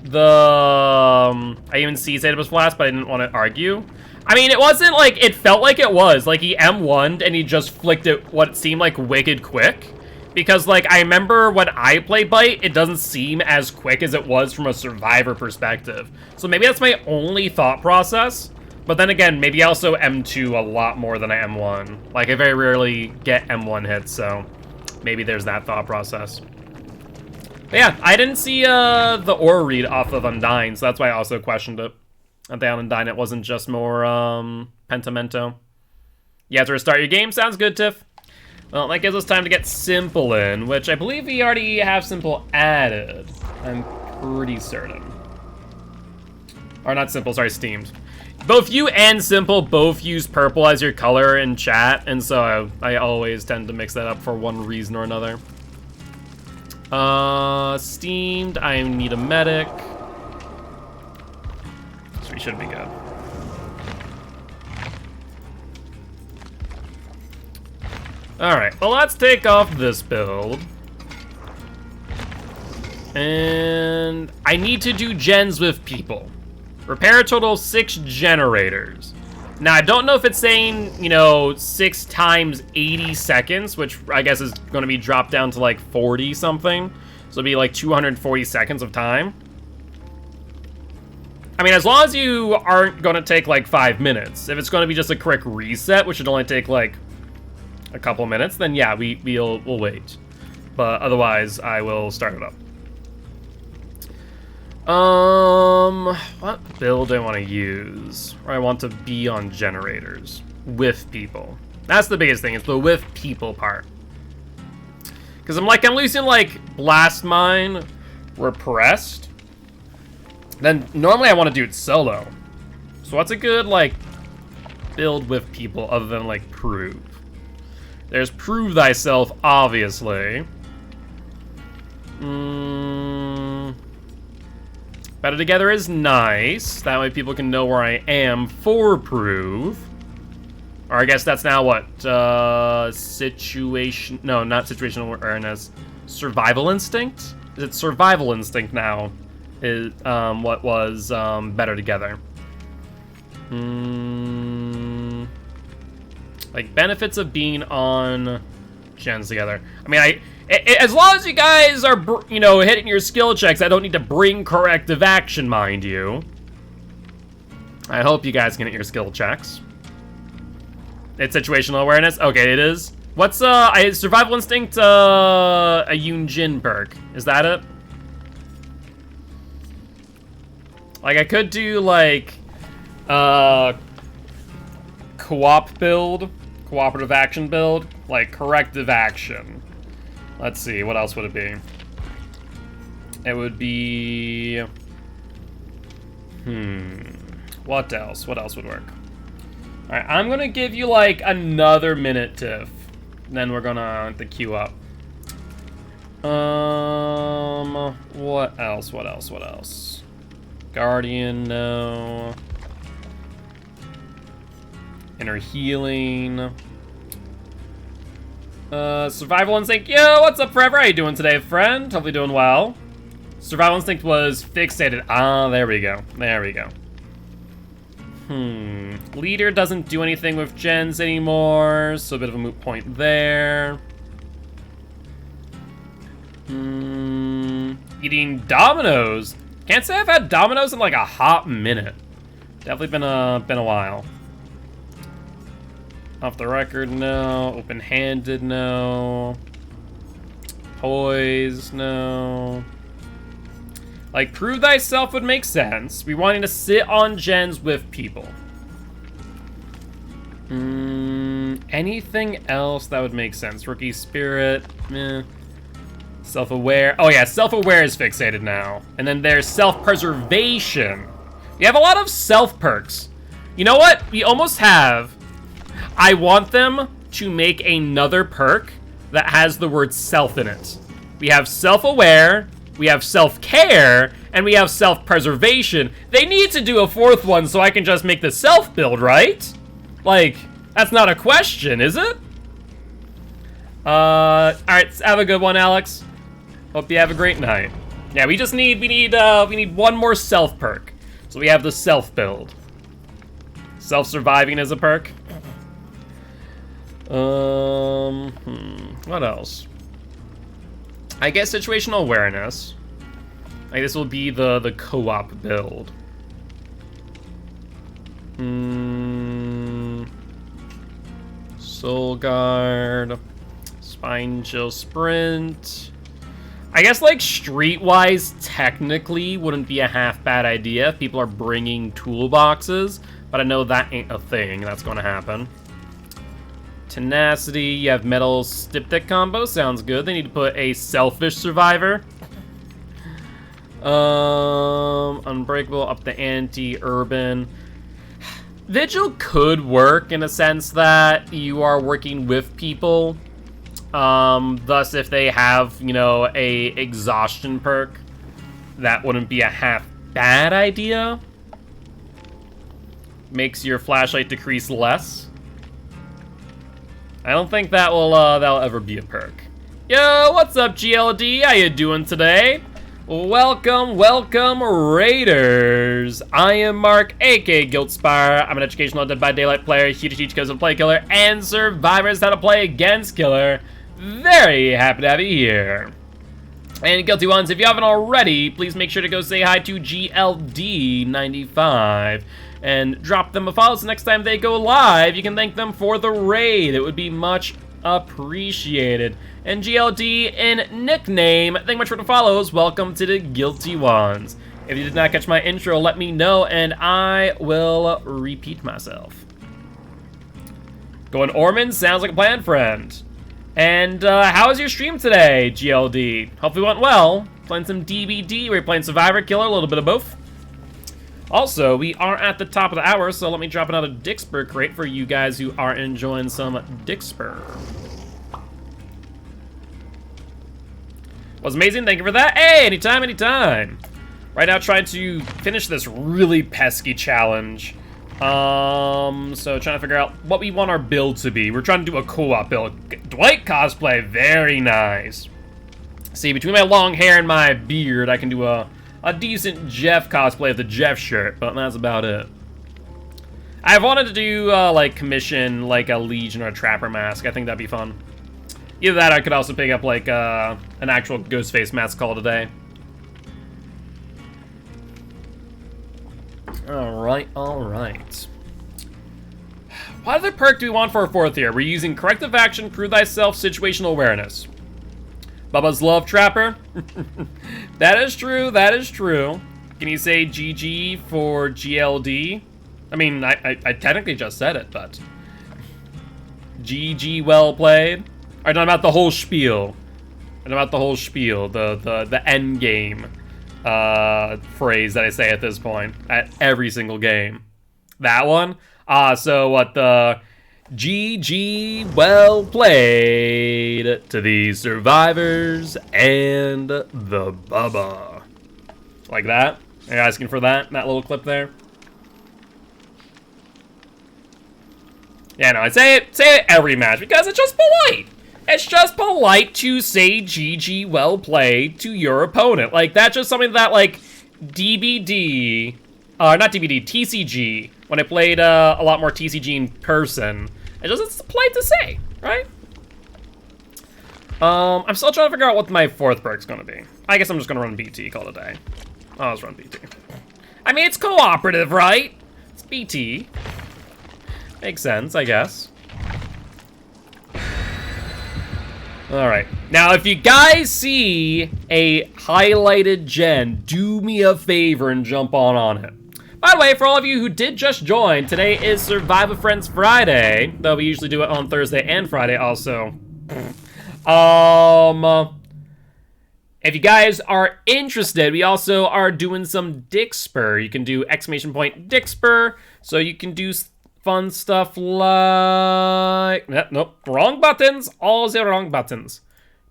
the... I even see Satabus Blast, but I didn't want to argue. I mean, it wasn't like... It felt like it was. Like, he M1'd and he just flicked it what seemed like wicked quick. Because, like, I remember when I play Bite, it doesn't seem as quick as it was from a survivor perspective. So maybe that's my only thought process. But then again, maybe I also M2 a lot more than I M1. Like, I very rarely get M1 hits, so maybe there's that thought process. But yeah, I didn't see the aura read off of Undying, so that's why I also questioned it. I think on Undying it wasn't just more Pentamento. You have to restart your game? Sounds good, Tiff. Well, that gives us time to get Simple in, which I believe we already have Simple added. I'm pretty certain. Or not Simple, sorry, Steamed. Both you and Simple both use purple as your color in chat, and so I always tend to mix that up for one reason or another. Steamed, I need a medic. should be good. Alright, well, let's take off this build. And I need to do gens with people. Repair a total of 6 generators. Now, I don't know if it's saying, you know, 6 times 80 seconds, which I guess is going to be dropped down to like 40 something. So it'll be like 240 seconds of time. I mean, as long as you aren't going to take like 5 minutes. If it's going to be just a quick reset, which should only take like a couple minutes, then yeah, we'll wait. But otherwise, I will start it up. What build do I want to use? Or I want to be on generators with people. That's the biggest thing, is the with people part. Because I'm losing like blast mine, repressed. Then normally I want to do it solo. So what's a good like build with people other than like prove? There's prove thyself, obviously. Better together is nice. That way people can know where I am for prove. Or I guess that's now what? Situation... No, not situational awareness. Survival instinct? Is it survival instinct now? Is what was better together. Like benefits of being on gens together. I mean, as long as you guys are, you know, hitting your skill checks, I don't need to bring corrective action, mind you. I hope you guys can hit your skill checks. It's situational awareness? Okay, it is. What's, survival instinct, a Yunjin perk. Is that it? Like, I could do, like, co-op build. Cooperative action build. Like, corrective action. Let's see, what else would it be? It would be... What else? What else would work? Alright, I'm gonna give you, like, another minute, Tiff. Then we're gonna queue up. What else? What else? What else? Guardian, no. Inner healing. Survival instinct. Yo, what's up, Forever? How you doing today, friend? Hopefully doing well. Survival instinct was fixated. Ah, there we go. There we go. Leader doesn't do anything with gens anymore, so a bit of a moot point there. Eating Dominoes. Can't say I've had Dominoes in like a hot minute. Definitely been a while. Off the record, no. Open-handed, no. Poise, no. Like, prove thyself would make sense. We wanting to sit on gens with people. Anything else that would make sense? Rookie spirit, meh. Self-aware. Oh yeah, self-aware is fixated now. And then there's self-preservation. You have a lot of self-perks. You know what? We almost have... I want them to make another perk that has the word self in it. We have self-aware, we have self-care, and we have self-preservation. They need to do a 4th one so I can just make the self build, right? Like, that's not a question, is it? Alright, have a good one, Alex. Hope you have a great night. Yeah, we need one more self perk. So we have the self build. Self-surviving is a perk. What else? I guess situational awareness. Like, this will be the co-op build. Soul Guard. Spine Chill Sprint. I guess, like, streetwise, technically wouldn't be a half bad idea if people are bringing toolboxes, but I know that ain't a thing that's going to happen. Tenacity, you have metal styptic combo, sounds good. They need to put a selfish survivor. Unbreakable, up the ante, urban. Vigil could work in a sense that you are working with people. Thus, if they have, you know, a exhaustion perk, that wouldn't be a half bad idea. makes your flashlight decrease less. I don't think that'll ever be a perk. Yo, what's up, GLD? How you doing today? Welcome, welcome, Raiders. I am Mark, aka Giltspire. I'm an educational Dead by Daylight player here to teach kids how to play Killer and survivors how to play against Killer. Very happy to have you here. And Guilty Ones, if you haven't already, please make sure to go say hi to GLD95 and drop them a follow so next time they go live, you can thank them for the raid. It would be much appreciated. And GLD in nickname, thank you much for the follows. Welcome to the Guilty Ones. If you did not catch my intro, let me know and I will repeat myself. Going Ormond, sounds like a plan, friend. And how was your stream today, GLD? Hopefully it went well. Playing some DBD, we're playing Survivor, Killer, a little bit of both. Also, we are at the top of the hour, so let me drop another Dixper crate for you guys who are enjoying some Dixper. Was amazing, thank you for that. Hey, anytime, anytime. Right now, trying to finish this really pesky challenge. So trying to figure out what we want our build to be. We're trying to do a co-op build. Dwight cosplay, very nice. See, between my long hair and my beard, I can do a decent Jeff cosplay of the Jeff shirt, but that's about it. I've wanted to do, like, commission, like, a Legion or a Trapper mask. I think that'd be fun. Either that, I could also pick up, like, an actual Ghostface mask call today. Alright, alright. What other perk do we want for our fourth here? We're using Corrective Action, Prove Thyself, Situational Awareness. Bubba's Love Trapper. That is true, that is true. Can you say GG for GLD? I mean, I technically just said it, but... GG, well played. Alright, not about the whole spiel. Not about the whole spiel, the end game phrase that I say at this point. At every single game. That one? So what, the... GG, well played to the survivors and the Bubba. Like that? Are you asking for that little clip there? Yeah, no, I say it every match because it's just polite. It's just polite to say GG, well played to your opponent. Like, that's just something that, like, DBD, not DBD, TCG, when I played a lot more TCG in person, it's polite to say, right? I'm still trying to figure out what my fourth perk's gonna be. I guess I'm just gonna run BT, call it a day. I'll just run BT. I mean, it's cooperative, right? It's BT. Makes sense, I guess. Alright. Now, if you guys see a highlighted gen, do me a favor and jump on it. By the way, for all of you who did just join, today is Survive with Friends Friday, though we usually do it on Thursday and Friday also. If you guys are interested, we also are doing some Dixper. You can do exclamation point Dixper, so you can do fun stuff like... Nope, wrong buttons, all the wrong buttons.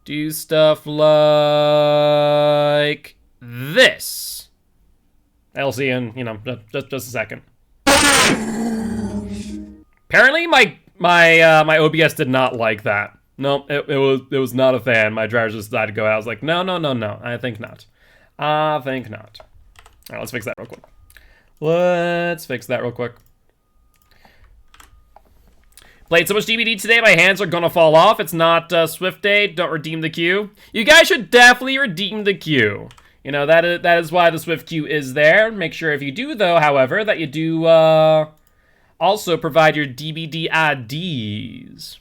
Do stuff like this. I'll see in, you know, just a second. Apparently, my OBS did not like that. No, it was not a fan. My driver just decided to go out. I was like, no, I think not. I think not. All right, let's fix that real quick. Let's fix that real quick. Played so much DBD today, my hands are gonna fall off. It's not Swift Day. Don't redeem the queue. You guys should definitely redeem the queue. You know, that is why the Swift queue is there. Make sure if you do, though, however, that you do also provide your DBD IDs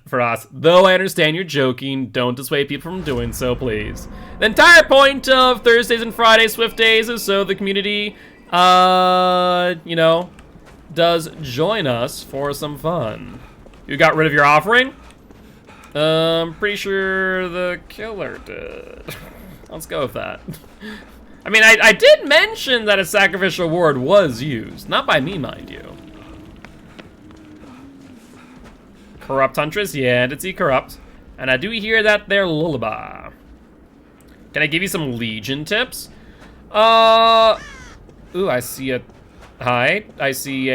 for us. Though I understand you're joking, don't dissuade people from doing so, please. The entire point of Thursdays and Fridays Swift Days is so the community, you know, does join us for some fun. You got rid of your offering? Pretty sure the killer did. Let's go with that. I mean, I did mention that a sacrificial ward was used. Not by me, mind you. Corrupt Huntress? Yeah, I did see Corrupt. And I do hear that they're Lullaby. Can I give you some Legion tips? Ooh, I see a Hi. I see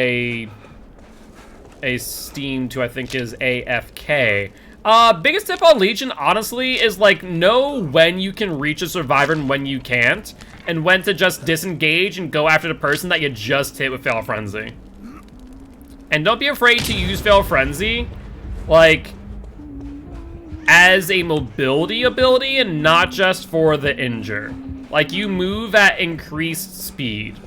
a steam to I think is AFK. Biggest tip on Legion, honestly, is like know when you can reach a survivor and when you can't, and when to just disengage and go after the person that you just hit with Fail Frenzy. And don't be afraid to use Fail Frenzy, like, as a mobility ability and not just for the injure. Like, you move at increased speed.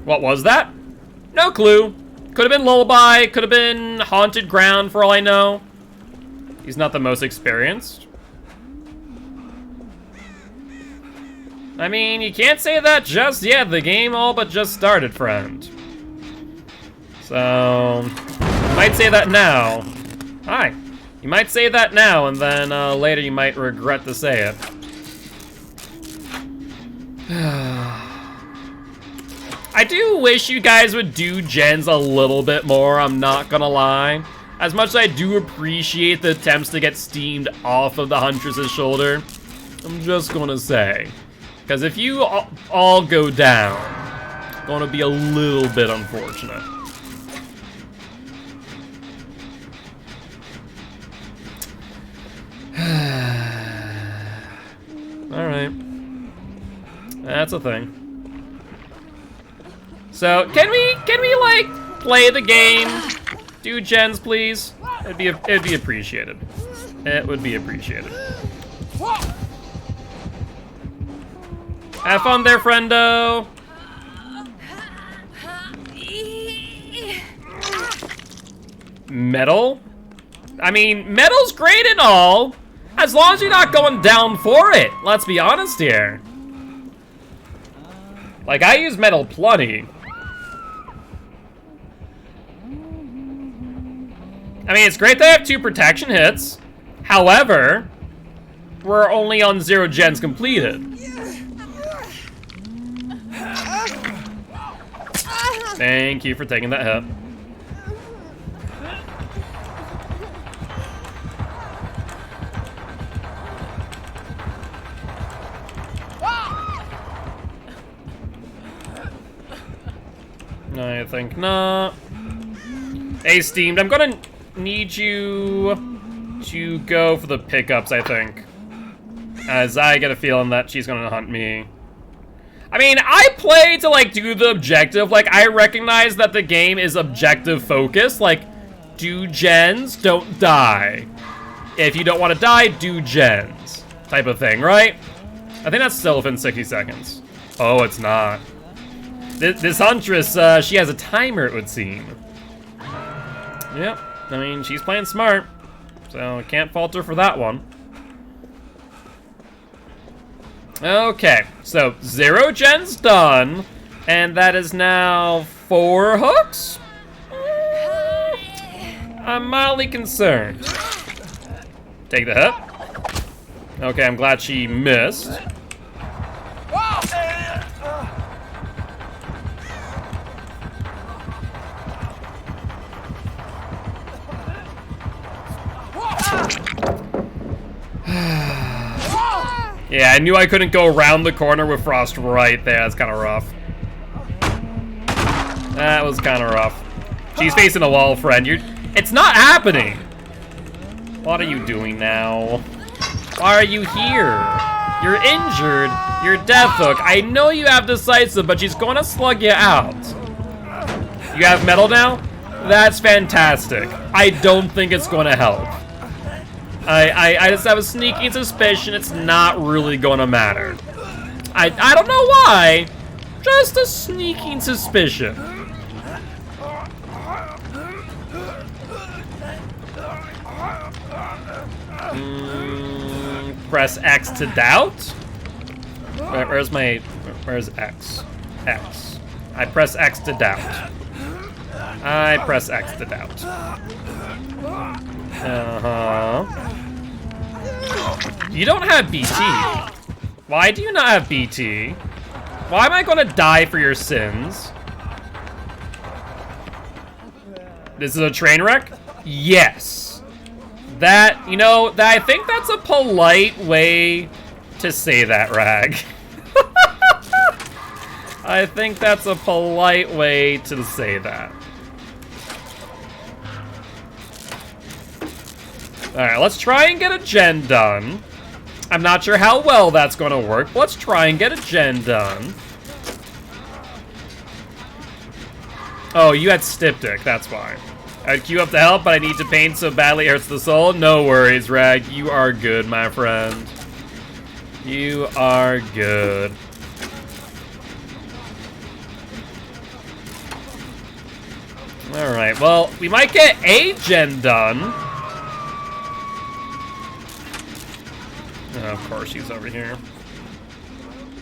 What was that? No clue. Could have been Lullaby, could have been Haunted Ground for all I know. He's not the most experienced. I mean, you can't say that just yet. The game all but just started, friend. So, you might say that now. Hi. You might say that now, and then later you might regret to say it. I do wish you guys would do gens a little bit more, I'm not gonna lie. As much as I do appreciate the attempts to get steamed off of the Huntress's shoulder, I'm just gonna say. Because if you all go down, it's gonna be a little bit unfortunate. Alright. That's a thing. So, can we like play the game? Do gens, please? It'd be appreciated. It would be appreciated. Have fun there, friendo. Metal? I mean, metal's great and all, as long as you're not going down for it. Let's be honest here. Like, I use metal plenty. I mean, it's great that I have 2 protection hits. However, we're only on 0 gens completed. Thank you for taking that hit. I think not. Hey, Steamed, I'm gonna need you to go for the pickups, I think. As I get a feeling that she's gonna hunt me. I mean, I play to, like, do the objective. Like, I recognize that the game is objective focused. Like, do gens, don't die. If you don't want to die, do gens. Type of thing, right? I think that's still within 60 seconds. Oh, it's not. This Huntress, she has a timer, it would seem. Yep, I mean, she's playing smart. So, can't fault her for that one. Okay, so 0 gens done, and that is now 4 hooks? I'm mildly concerned. Take the hit. Okay, I'm glad she missed. Yeah, I knew I couldn't go around the corner with Frost right there. That's kind of rough. That was kind of rough. She's facing a wall, friend. It's not happening. What are you doing now? Why are you here? You're injured. You're Death Hook. I know you have Decisive, but she's going to slug you out. You have Metal now? That's fantastic. I don't think it's going to help. I just have a sneaking suspicion it's not really gonna matter. I don't know why, just a sneaking suspicion. Press X to doubt? Where's X? X. I press X to doubt. I press X to doubt. Uh-huh. You don't have BT. Why do you not have BT? Why am I gonna die for your sins? This is a train wreck? Yes. That, you know, I think that's a polite way to say that, Rag. I think that's a polite way to say that. Alright, let's try and get a gen done. I'm not sure how well that's gonna work, but let's try and get a gen done. Oh, you had Styptic, that's why. I'd queue up to help, but I need to paint so badly it hurts the soul. No worries, Rag. You are good, my friend. You are good. Alright, well, we might get a gen done. Oh, of course, she's over here.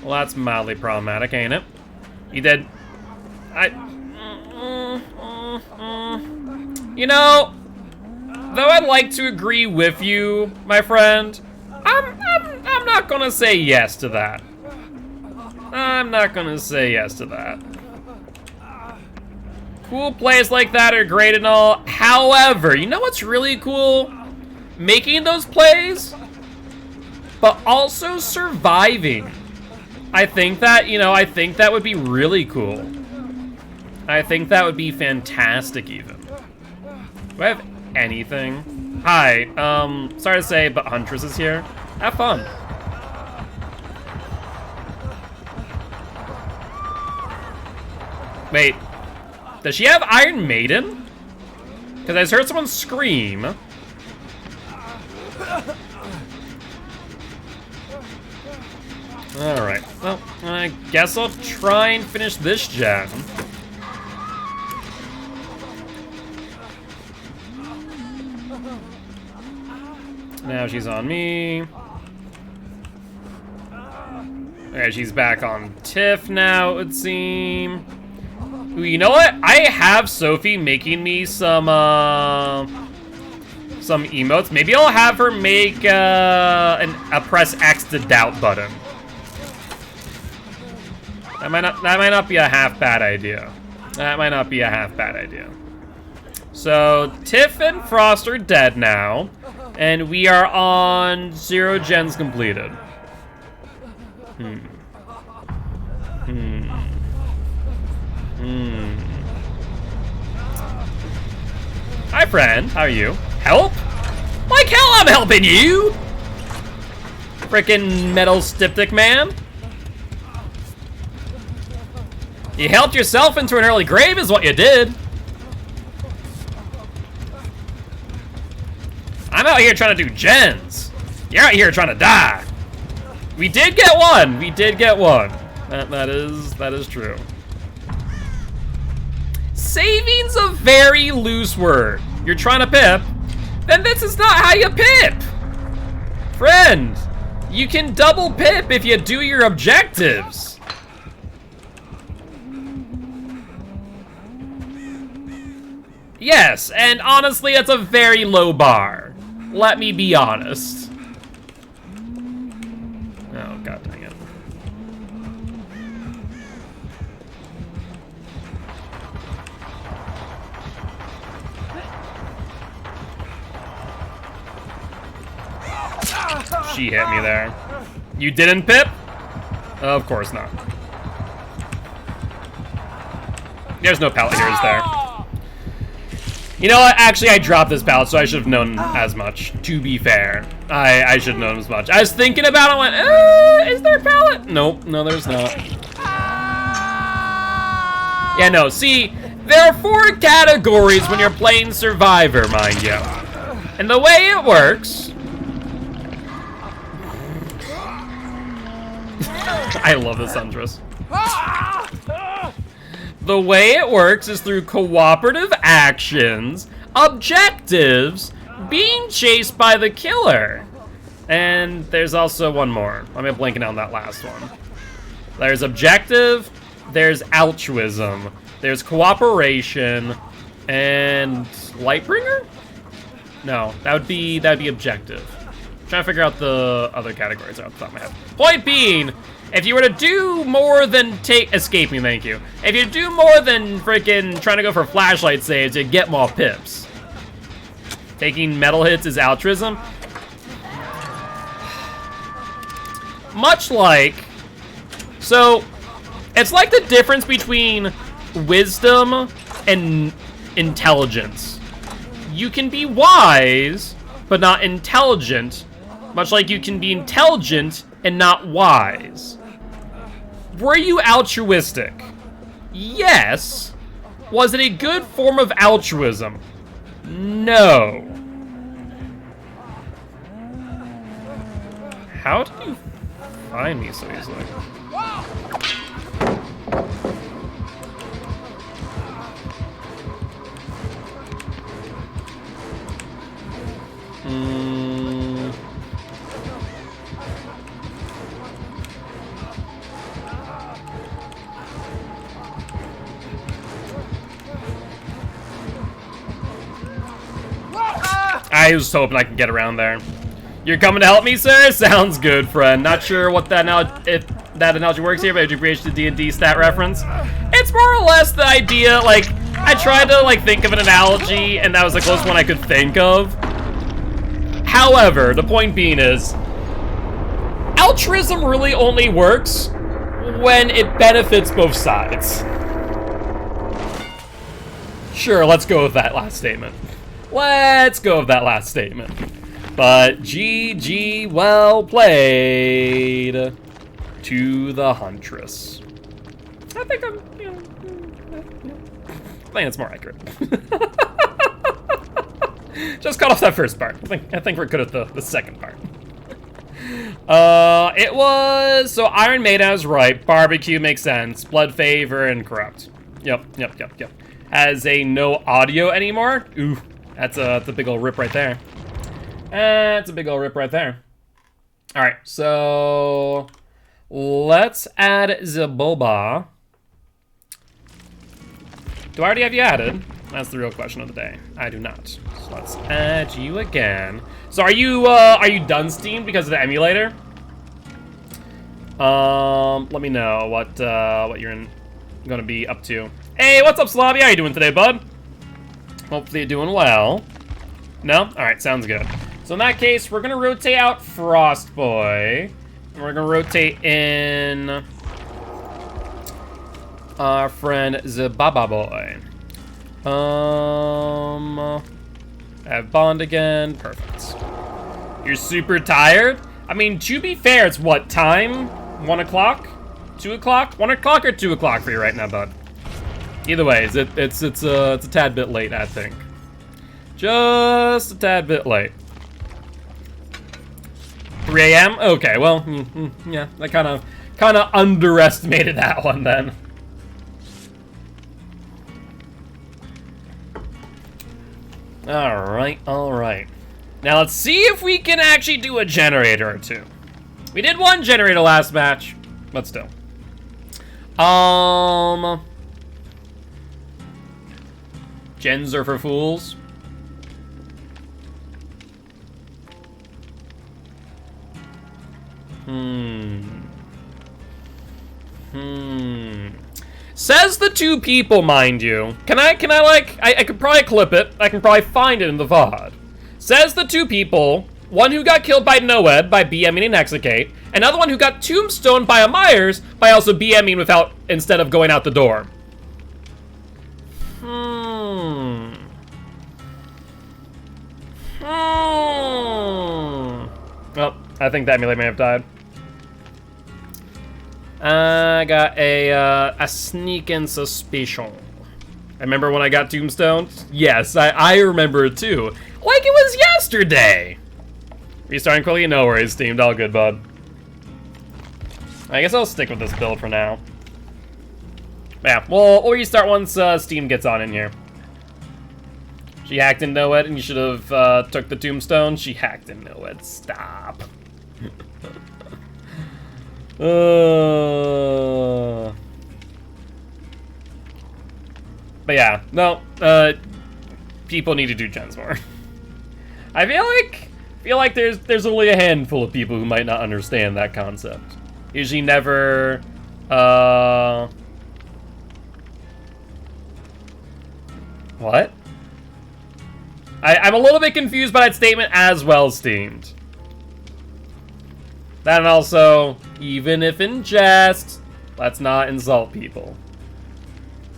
Well, that's mildly problematic, ain't it? You did... You know, though I'd like to agree with you, my friend, I'm not gonna say yes to that. I'm not gonna say yes to that. Cool plays like that are great and all. However, you know what's really cool? Making those plays, but also surviving. I think that, you know, I think that would be really cool. I think that would be fantastic even. Do I have anything? Hi, sorry to say, but Huntress is here. Have fun. Wait, does she have Iron Maiden? Because I just heard someone scream. Alright, well, I guess I'll try and finish this gen. Now she's on me. Okay, she's back on Tiff now, it would seem. Ooh, you know what? I have Sophie making me some emotes. Maybe I'll have her make a press X to doubt button. That might not be a half bad idea. That might not be a half bad idea. So Tiff and Frost are dead now, and we are on 0 gens completed. Hi, friend. How are you? Help? Like hell, I'm helping you. Frickin' metal styptic man. You helped yourself into an early grave is what you did. I'm out here trying to do gens. You're out here trying to die. We did get one. We did get one. That is true. Saving's a very loose word. You're trying to pip, then this is not how you pip. Friend, you can double pip if you do your objectives. Yes, and honestly, that's a very low bar. Let me be honest. Oh, god dang it. She hit me there. You didn't, Pip? Of course not. There's no pallet here, is there? You know what? Actually, I dropped this pallet, so I should have known as much. To be fair, I should have known as much. I was thinking about it, I went, is there a pallet? Nope, no, there's not. Yeah, no, see, there are 4 categories when you're playing Survivor, mind you. And the way it works... I love this Huntress. The way it works is through cooperative actions, objectives, being chased by the killer. And there's also one more. I'm blanking on that last one. There's objective, there's altruism, there's cooperation, and Lightbringer? No, that would be objective. I'm trying to figure out the other categories off the top of my head. Point being, if you were to do more than escape me, thank you. If you do more than freaking trying to go for flashlight saves, you get more pips. Taking metal hits is altruism. Much like, so It's like the difference between wisdom and intelligence. You can be wise, but not intelligent, much like you can be intelligent and not wise. Were you altruistic? Yes. Was it a good form of altruism? No. How did you find me so easily? I was hoping I could get around there. You're coming to help me, sir? Sounds good, friend. Not sure what that if that analogy works here, but if you appreciate the D&D stat reference, it's more or less the idea. Like, I tried to like think of an analogy, and that was the closest one I could think of. However, the point being is, altruism really only works when it benefits both sides. Sure, let's go with that last statement. Let's go with that last statement. But GG, well played to the Huntress. I think I'm, I think it's more accurate. Just cut off that first part. I think we're good at the second part. It was, so Iron Maiden is right. Barbecue makes sense. Blood Favor and Corrupt. Yep. Has a no audio anymore. Ooh, that's a big old rip right there. That's a big old rip right there. All right, so let's add the boba. Do I already have you added? That's the real question of the day. I do not. So let's add you again. So are you done Steam because of the emulator? Let me know what you're gonna be up to. Hey, what's up, Slobby? How you doing today, bud? Hopefully you're doing well. No? All right, sounds good. So in that case, we're gonna rotate out Frost Boy, and we're gonna rotate in our friend Zababa Boy. Have Bond again. Perfect. You're super tired? I mean, to be fair, it's what time? 1 o'clock? 2 o'clock? 1 o'clock or 2 o'clock for you right now, bud? Either way, it's a tad bit late, I think. Just a tad bit late. 3 a.m. Okay, well, yeah, I kind of underestimated that one then. All right. Now let's see if we can actually do a generator or two. We did one generator last match, but still. Gens are for fools. Says the two people, mind you. Can I could probably clip it. I can probably find it in the VOD. Says the two people, one who got killed by Noed by BMing and Execate, another one who got tombstoned by a Myers by also BMing instead of going out the door. Well, I think that emulator may have died. I got a sneaking suspicion. I remember when I got tombstoned? Yes, I remember it too. Like it was yesterday! Restarting quickly? No worries, Steamed. All good, bud. I guess I'll stick with this build for now. Yeah, we'll restart once Steam gets on in here. She hacked in Noed and you should have took the tombstone. She hacked in Noed. Stop. But yeah, no, people need to do gens more. I feel like there's only a handful of people who might not understand that concept. Usually never, what? I'm a little bit confused by that statement as well, Steamed. That and also, even if in jest, Let's not insult people.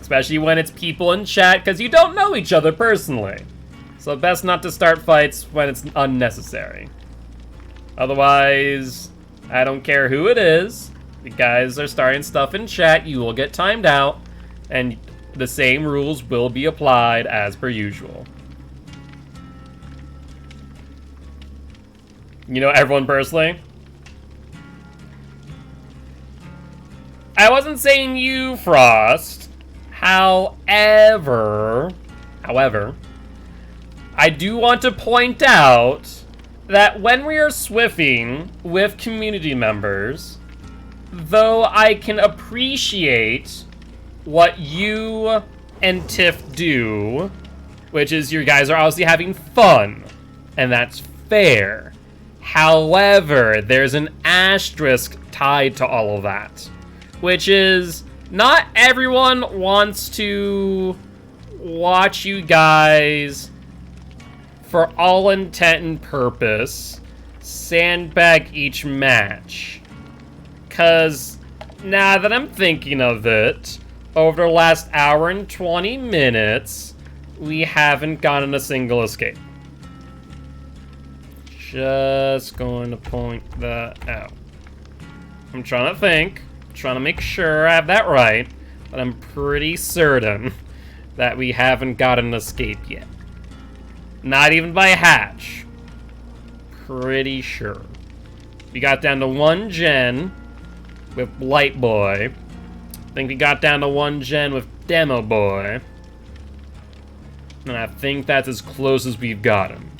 Especially when it's people in chat, because you don't know each other personally. So best not to start fights when it's unnecessary. Otherwise, I don't care who it is. You guys are starting stuff in chat, you will get timed out, and the same rules will be applied as per usual. You know everyone personally? I wasn't saying you, Frost. However, I do want to point out that when we are swiffing with community members, though I can appreciate what you and Tiff do, which is you guys are obviously having fun, and that's fair. However, there's an asterisk tied to all of that, which is not everyone wants to watch you guys, for all intent and purpose, sandbag each match. Because now that I'm thinking of it, over the last hour and 20 minutes, we haven't gotten a single escape. Just going to point that out. I'm trying to think, trying to make sure I have that right, but I'm pretty certain that we haven't got an escape yet. Not even by hatch. Pretty sure. We got down to 1 gen with Blight Boy. I think we got down to 1 gen with Demo Boy. And I think that's as close as we've gotten.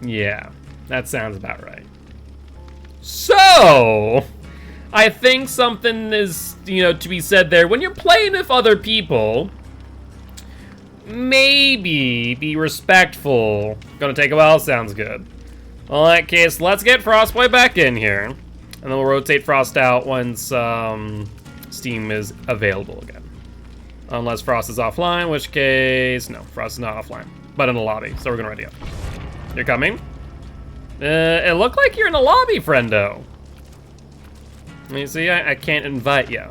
Yeah, that sounds about right. So, I think something is, to be said there. When you're playing with other people, maybe be respectful. Gonna take a while, sounds good. Well, in that case, let's get Frostboy back in here. And then we'll rotate Frost out once Steam is available again. Unless Frost is offline, in which case, no, Frost is not offline. But in the lobby, so we're gonna ready up. You're coming? It looked like you're in the lobby, friendo. Let me see, I can't invite you.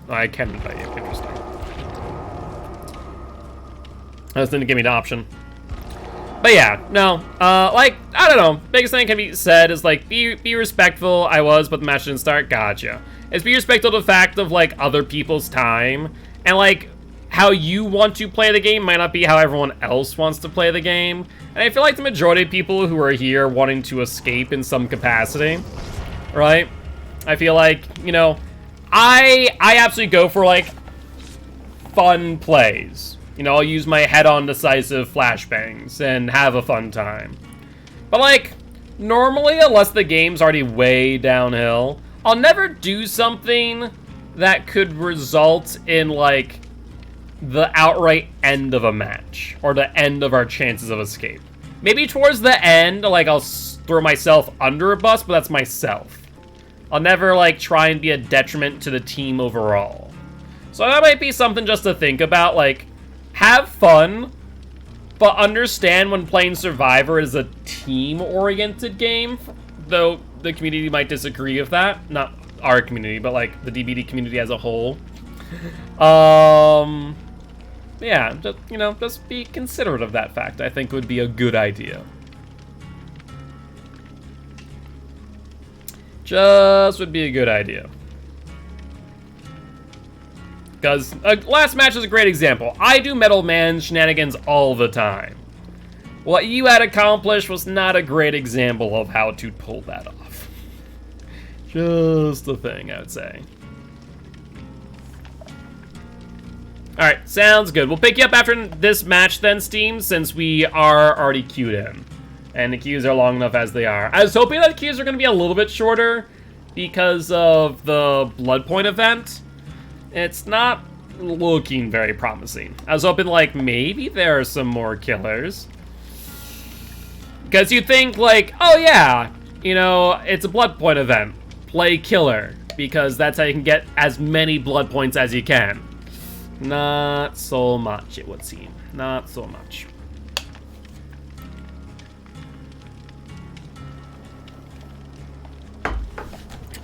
Oh, I can invite you, interesting. I was going to give me the option. But yeah, no, I don't know. Biggest thing can be said is, be respectful. I was, but the match didn't start. Gotcha. Is be respectful of the fact of, other people's time. And, how you want to play the game might not be how everyone else wants to play the game. And I feel like the majority of people who are here wanting to escape in some capacity, right? I feel like, I absolutely go for, fun plays. I'll use my head-on decisive flashbangs and have a fun time. But, normally, unless the game's already way downhill, I'll never do something that could result in, the outright end of a match. Or the end of our chances of escape. Maybe towards the end, I'll throw myself under a bus, but that's myself. I'll never, try and be a detriment to the team overall. So that might be something just to think about, have fun, but understand when playing Survivor is a team-oriented game, though the community might disagree with that. Not our community, but, the DBD community as a whole. Yeah, just be considerate of that fact, I think would be a good idea. Just would be a good idea. Because last match is a great example. I do Metal Man shenanigans all the time. What you had accomplished was not a great example of how to pull that off. Just a thing, I would say. Alright, sounds good. We'll pick you up after this match then, Steam, since we are already queued in. And the queues are long enough as they are. I was hoping that the queues are going to be a little bit shorter because of the Blood Point event. It's not looking very promising. I was hoping, maybe there are some more killers. Because you think, oh yeah, it's a Blood Point event. Play killer. Because that's how you can get as many blood points as you can. Not so much, it would seem. Not so much.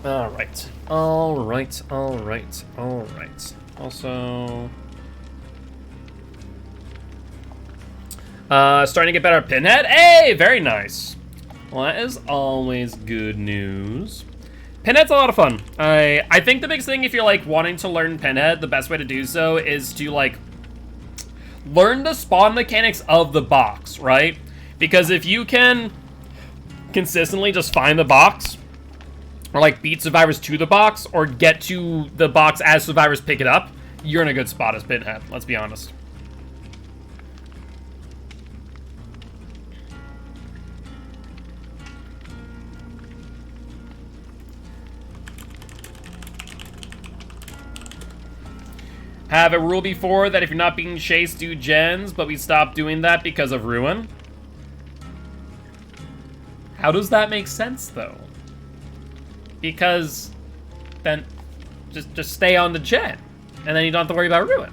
Alright. Alright, alright, alright. Also... starting to get better at Pinhead? Hey, very nice. Well, that is always good news. Pinhead's a lot of fun. I think the biggest thing if you're, like, wanting to learn Pinhead, the best way to do so is to, like, learn the spawn mechanics of the box, right? Because if you can consistently just find the box, or, like, beat survivors to the box, or get to the box as survivors pick it up, you're in a good spot as Pinhead, let's be honest. Have a rule before that if you're not being chased, do gens, but we stopped doing that because of Ruin. How does that make sense, though? Because then just stay on the gen, and then you don't have to worry about Ruin.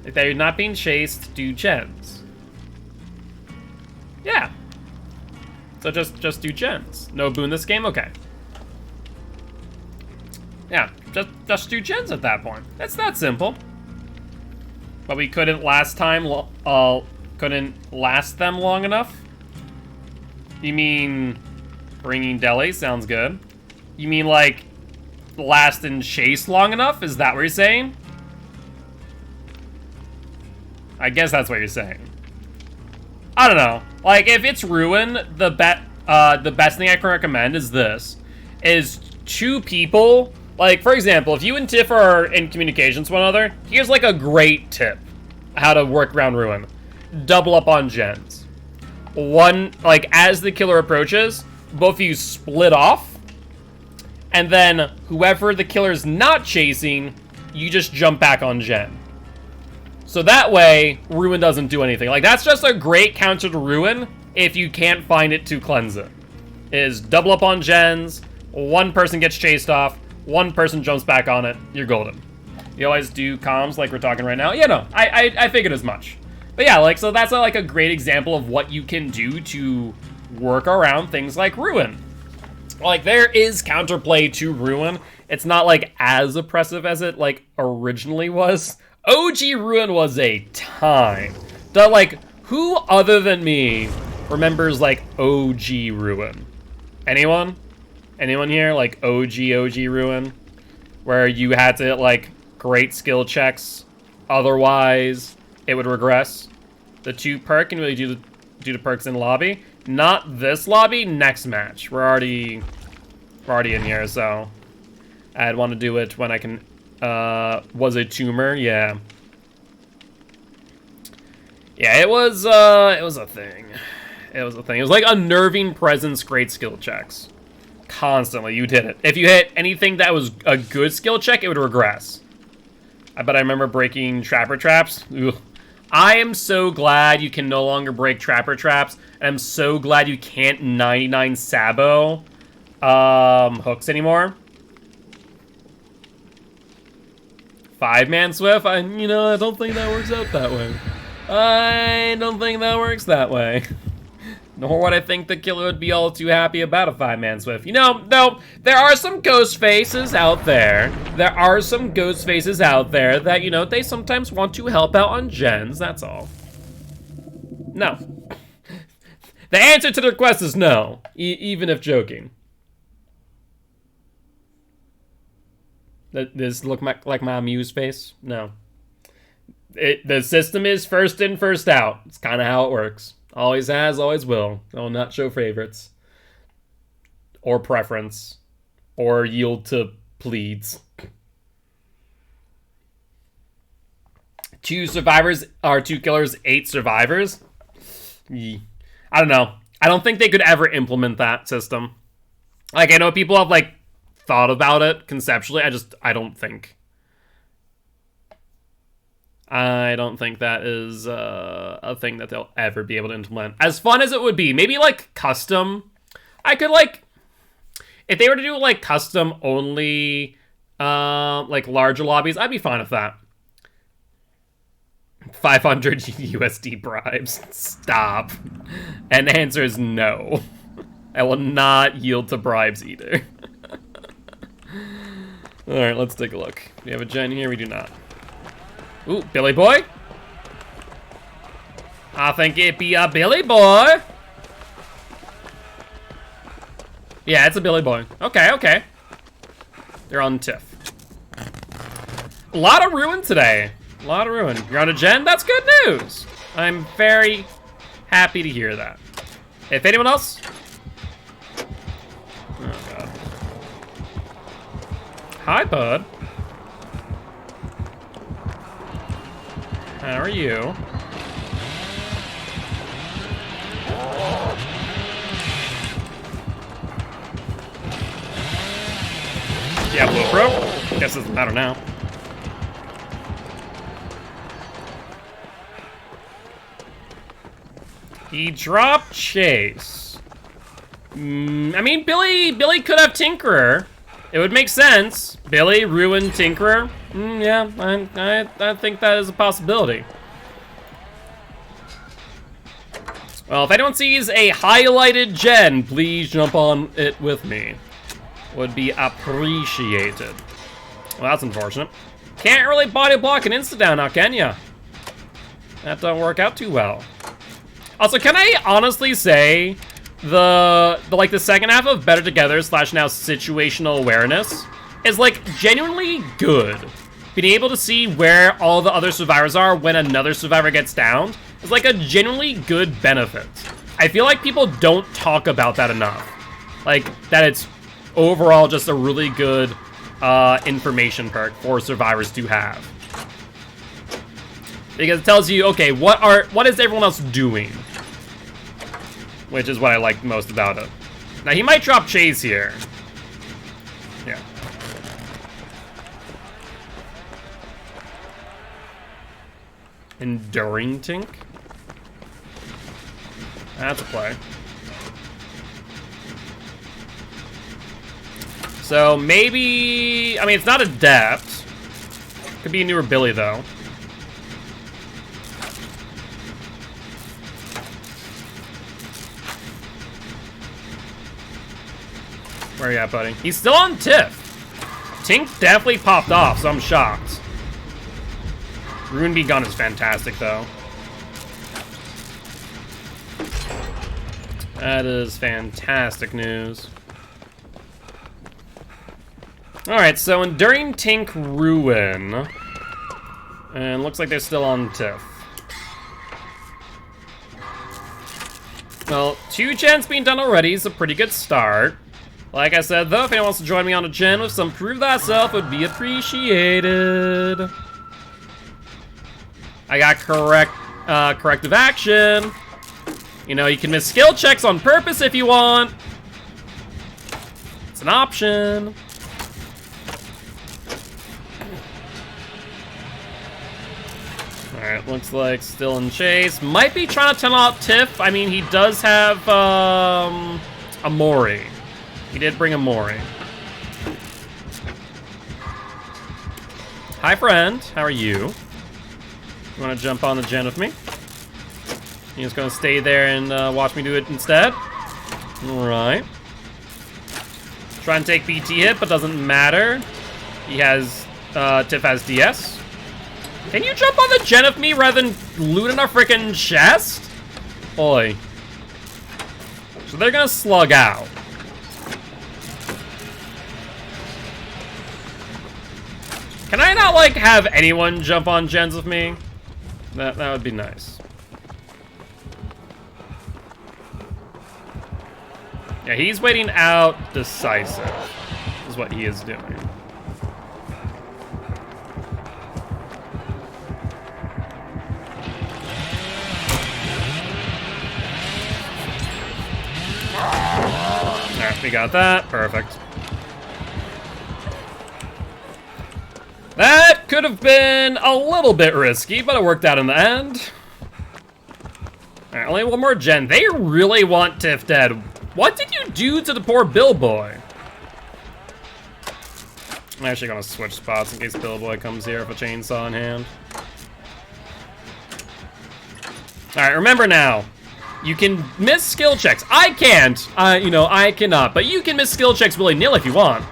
If they're not being chased, do gens. Yeah. So just do gens. No boon this game? Okay. Yeah, just do gens at that point. It's that simple. But we couldn't last them long enough? You mean bringing Deli? Sounds good. You mean like last and chase long enough? Is that what you're saying? I guess that's what you're saying. I don't know. Like if it's Ruin, the best thing I can recommend is this: is two people. Like, for example, if you and Tiff are in communications with one another, here's, like, a great tip how to work around Ruin. Double up on gens. One, like, as the killer approaches, both of you split off, and then whoever the killer's not chasing, you just jump back on gen. So that way, Ruin doesn't do anything. Like, that's just a great counter to Ruin if you can't find it to cleanse it. Is double up on gens, one person gets chased off, one person jumps back on it, you're golden. You always do comms like we're talking right now? Yeah, no, I figured as much. But yeah, like, so that's like a great example of what you can do to work around things like Ruin. Like, there is counterplay to Ruin. It's not, like, as oppressive as it, like, originally was. OG Ruin was a time. Like, who other than me remembers, like, OG Ruin? Anyone? Anyone here? Like, OG Ruin? Where you had to, like, great skill checks. Otherwise, it would regress. The 2 perk, can really do the perks in lobby. Not this lobby, next match. We're already in here, so I'd want to do it when I can. Was a tumor? Yeah. Yeah, it was a thing. It was a thing. It was like unnerving presence, great skill checks. Constantly, you did it. If you hit anything that was a good skill check, it would regress. I bet I remember breaking trapper traps. Ugh. I am so glad you can no longer break trapper traps. And I'm so glad you can't 99 Sabo hooks anymore. 5-man Swift? I don't think that works out that way. I don't think that works that way. Nor would I think the killer would be all too happy about a 5-man Swift. No, there are some ghost faces out there. There are some ghost faces out there that, they sometimes want to help out on gens, that's all. No. The answer to the request is no, even if joking. Does this look like my Muse face? No. The system is first in, first out. It's kind of how it works. Always has, always will. I'll not show favorites. Or preference. Or yield to pleads. 2 survivors, or 2 killers, 8 survivors? I don't know. I don't think they could ever implement that system. Like, I know people have, like, thought about it conceptually. I don't think. I don't think that is a thing that they'll ever be able to implement. As fun as it would be, maybe like custom. I could like, if they were to do like custom only, like larger lobbies, I'd be fine with that. 500 USD bribes. Stop. And the answer is no. I will not yield to bribes either. Alright, let's take a look. Do we have a gen here? We do not. Ooh, Billy Boy? I think it be a Billy Boy. Yeah, it's a Billy Boy. Okay, okay. They're on Tiff. A lot of ruin today. A lot of ruin. You're on a gen? That's good news. I'm very happy to hear that. If anyone else? Oh, God. Hi, bud. How are you? Yeah, Blue Pro. Guess it doesn't matter now. He dropped Chase. I mean, Billy could have Tinkerer. It would make sense. Billy, Ruin, Tinkerer. Yeah, I think that is a possibility. Well, if anyone sees a highlighted gen, please jump on it with me. Would be appreciated. Well, that's unfortunate. Can't really body block an insta-down now, can ya? That don't work out too well. Also, can I honestly say the second half of Better Together / now Situational Awareness is like genuinely good. Being able to see where all the other survivors are when another survivor gets downed is like a genuinely good benefit. I feel like people don't talk about that enough. Like, that it's overall just a really good information perk for survivors to have. Because it tells you, okay, what is everyone else doing? Which is what I like most about it. Now, he might drop Chase here. Yeah. Enduring Tink? That's a play. So, maybe... I mean, it's not Adept. Could be a newer Billy, though. Where are you at, buddy? He's still on Tiff. Tink definitely popped off, so I'm shocked. Ruin Be Gone is fantastic, though. That is fantastic news. Alright, so Enduring Tink Ruin. And looks like they're still on Tiff. Well, 2 gens being done already is a pretty good start. Like I said, though, if anyone wants to join me on a gen with some Prove Thyself, it would be appreciated. I got corrective action. You know, you can miss skill checks on purpose if you want. It's an option. Alright, looks like still in Chase. Might be trying to tunnel out Tiff. I mean, he does have Amori. He did bring Amori. Hi, friend. How are you? You want to jump on the gen with me? You're just going to stay there and watch me do it instead? Alright. Try and take BT hit, but doesn't matter. He has, Tiff has DS. Can you jump on the gen with me rather than looting our freaking chest? Oi. So they're going to slug out. Can I not, like, have anyone jump on gens with me? That would be nice. Yeah, he's waiting out decisive, is what he is doing. Alright, we got that. Perfect. That could have been a little bit risky, but it worked out in the end. Alright, only one more gen. They really want Tiff dead. What did you do to the poor Bill Boy? I'm actually gonna switch spots in case Bill Boy comes here with a chainsaw in hand. Alright, remember now. You can miss skill checks. I can't. You know, I cannot. But you can miss skill checks willy-nilly if you want.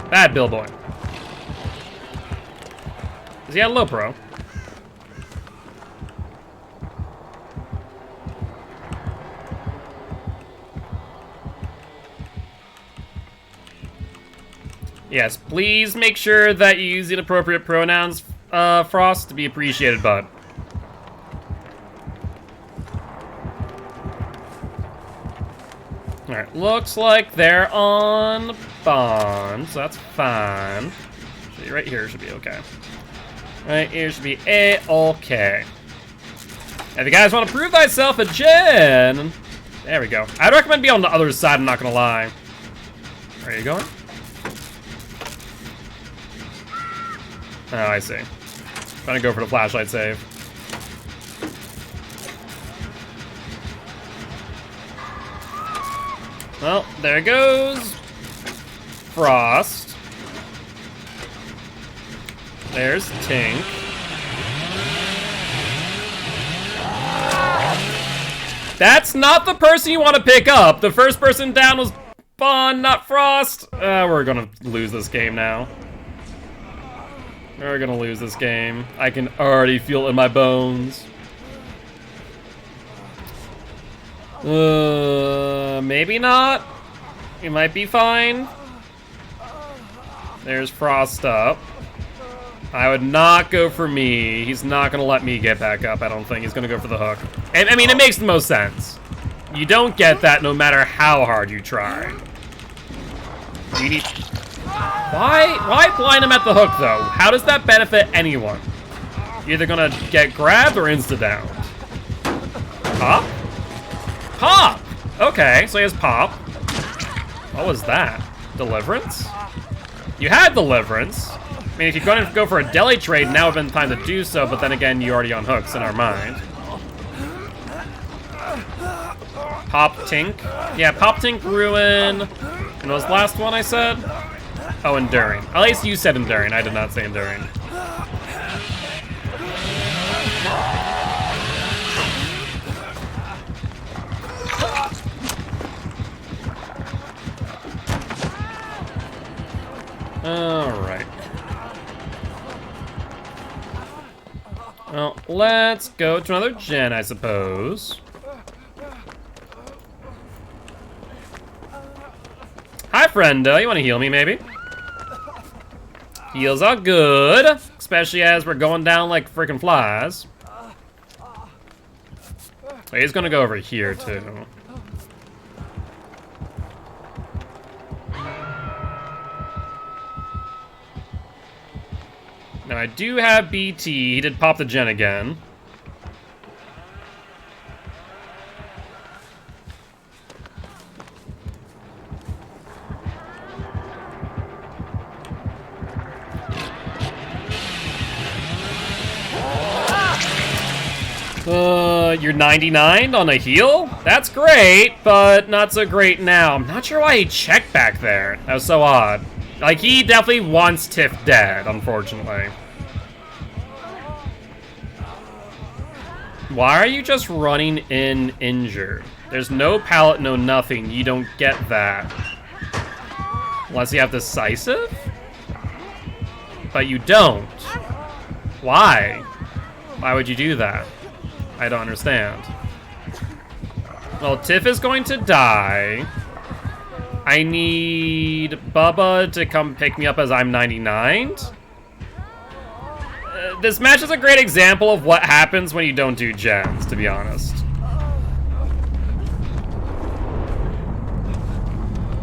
Bad Bill Boy. Is he at low pro? Yes, please make sure that you use the appropriate pronouns, Frost, to be appreciated, bud. Alright, looks like they're on bond, so that's fine. Should be right here should be okay. Right here should be A-okay. If you guys want to prove thyself a gen, there we go. I'd recommend being on the other side, I'm not gonna lie. Where are you going? Oh, I see. Trying to go for the flashlight save. Well, there goes Frost. There's Tink. That's not the person you want to pick up. The first person down was Bond, not Frost. We're gonna lose this game now. We're gonna lose this game. I can already feel it in my bones. Maybe not. It might be fine. There's Frost up. I would not go for me. He's not gonna let me get back up, I don't think. He's gonna go for the hook. And, I mean, it makes the most sense. You don't get that no matter how hard you try. You need... Why blind him at the hook, though? How does that benefit anyone? You're either gonna get grabbed or insta-downed. Pop? Pop! Okay, so he has pop. What was that? Deliverance? You had deliverance. I mean, if you're going to go for a deli trade, now would have been time to do so, but then again, you're already on hooks in our mind. Pop Tink. Yeah, Pop Tink, Ruin. And what was the last one I said? Oh, Enduring. At least you said Enduring. I did not say Enduring. Alright. Well, let's go to another gen, I suppose. Hi, friendo. You want to heal me, maybe? Heals are good, especially as we're going down like freaking flies. So he's gonna go over here, too. Now, I do have BT. He did pop the gen again. You're 99 on a heal? That's great, but not so great now. I'm not sure why he checked back there. That was so odd. Like, he definitely wants Tiff dead, unfortunately. Why are you just running in injured? There's no pallet, no nothing. You don't get that. Unless you have decisive? But you don't. Why? Why would you do that? I don't understand. Well, Tiff is going to die. I need Bubba to come pick me up as I'm 99. This match is a great example of what happens when you don't do gens, to be honest.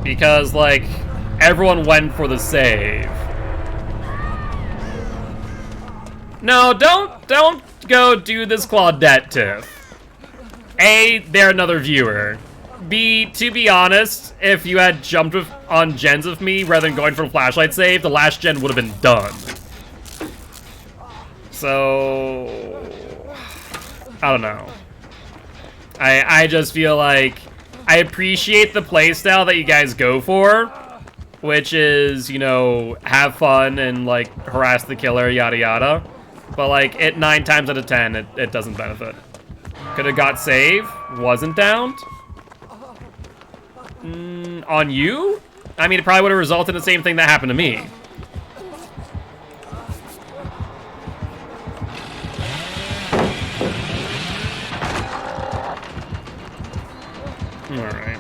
Because, like, everyone went for the save. No, don't go do this Claudette, Tiff. A, they're another viewer. B, to be honest, if you had jumped on gens with me rather than going for a flashlight save, the last gen would have been done. So, I don't know. I just feel like I appreciate the playstyle that you guys go for, which is, you know, have fun and, like, harass the killer, yada yada. But like, it 9 times out of 10, it doesn't benefit. Could have got save, wasn't downed. On you? I mean, it probably would have resulted in the same thing that happened to me. Alright.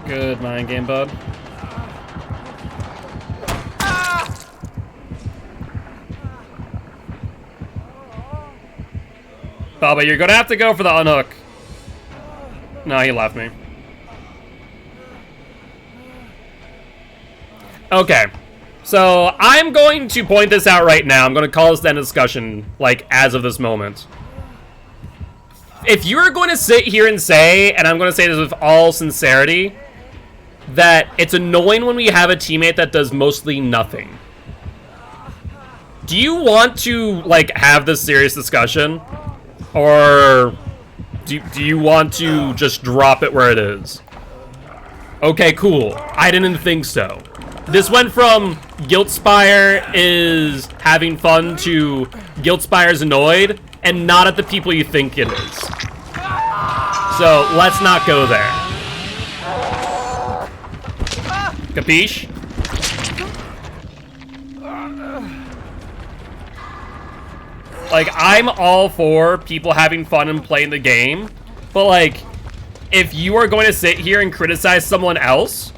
Good mind game, bud. Bubba, you're gonna have to go for the unhook. No, he left me. Okay. So, I'm going to point this out right now. I'm going to call this the end of discussion, like, as of this moment. If you're going to sit here and say, and I'm going to say this with all sincerity, that it's annoying when we have a teammate that does mostly nothing. Do you want to, like, have this serious discussion? Or do you want to just drop it where it is? Okay, cool. I didn't think so. This went from Guiltspire is having fun to Guiltspire's annoyed, and not at the people you think it is. So, let's not go there. Capiche? Like, I'm all for people having fun and playing the game, but like, if you are going to sit here and criticize someone else,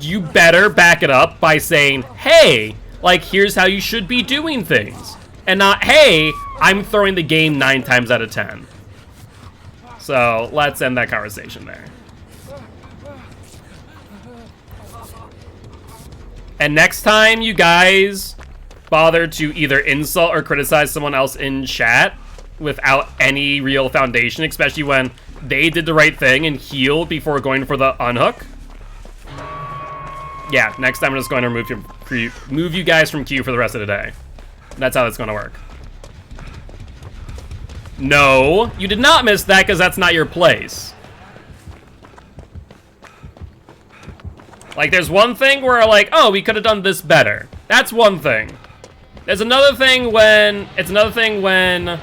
you better back it up by saying, hey, like, here's how you should be doing things. And not, hey, I'm throwing the game 9 times out of 10. So, let's end that conversation there. And next time you guys bother to either insult or criticize someone else in chat without any real foundation, especially when they did the right thing and healed before going for the unhook. Yeah, next time I'm just going to move you guys from queue for the rest of the day. That's how that's going to work. No, you did not miss that because that's not your place. Like, there's one thing where, like, oh, we could have done this better. That's one thing. There's another thing when... It's another thing when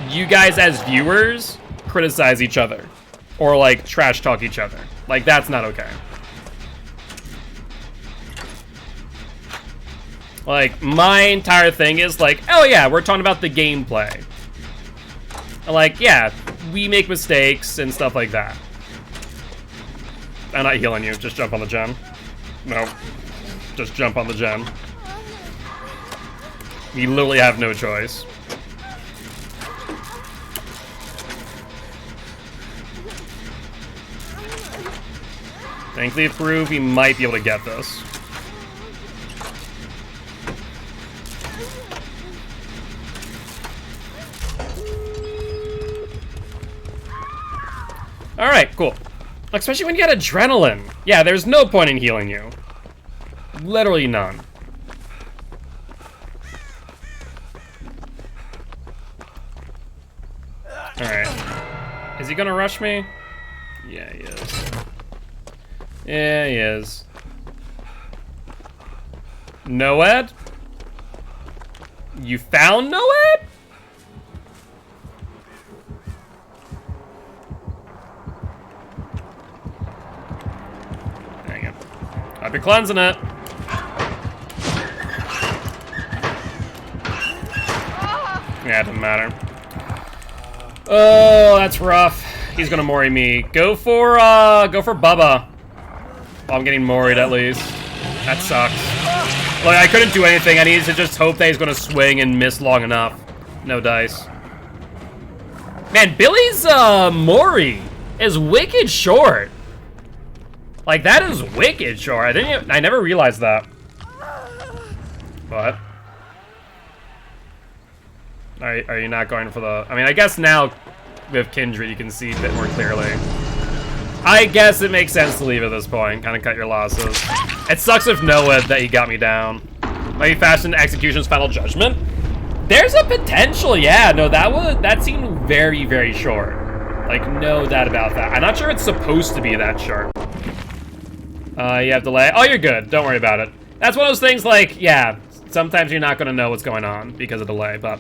you guys as viewers criticize each other. Or, like, trash talk each other. Like, that's not okay. Like, my entire thing is like, oh yeah, we're talking about the gameplay. And like, yeah, we make mistakes and stuff like that. I'm not healing you, just jump on the gem. No, just jump on the gem. We literally have no choice. Thankfully, prove we might be able to get this. Alright, cool. Especially when you got adrenaline. Yeah, there's no point in healing you. Literally none. Alright. Is he gonna rush me? Yeah, he is. Yeah, he is. Noed? You found Noed? I've been cleansing it. Yeah, it doesn't matter. Oh, that's rough. He's gonna mori me. Go for Bubba. Well, I'm getting moried at least. That sucks. Like, I couldn't do anything. I needed to just hope that he's gonna swing and miss long enough. No dice. Man, Billy's mori is wicked short. Like, that is wicked short. I never realized that. What? Are you not going for the... I mean, I guess now with Kindred you can see a bit more clearly. I guess it makes sense to leave at this point. Kind of cut your losses. It sucks with Noah that he got me down. Might be faster than Execution's Final Judgment. There's a potential, yeah. No, that seemed very, very short. Like, no doubt about that. I'm not sure it's supposed to be that sharp. You have delay. Oh, you're good. Don't worry about it. That's one of those things like, yeah, sometimes you're not going to know what's going on because of delay, but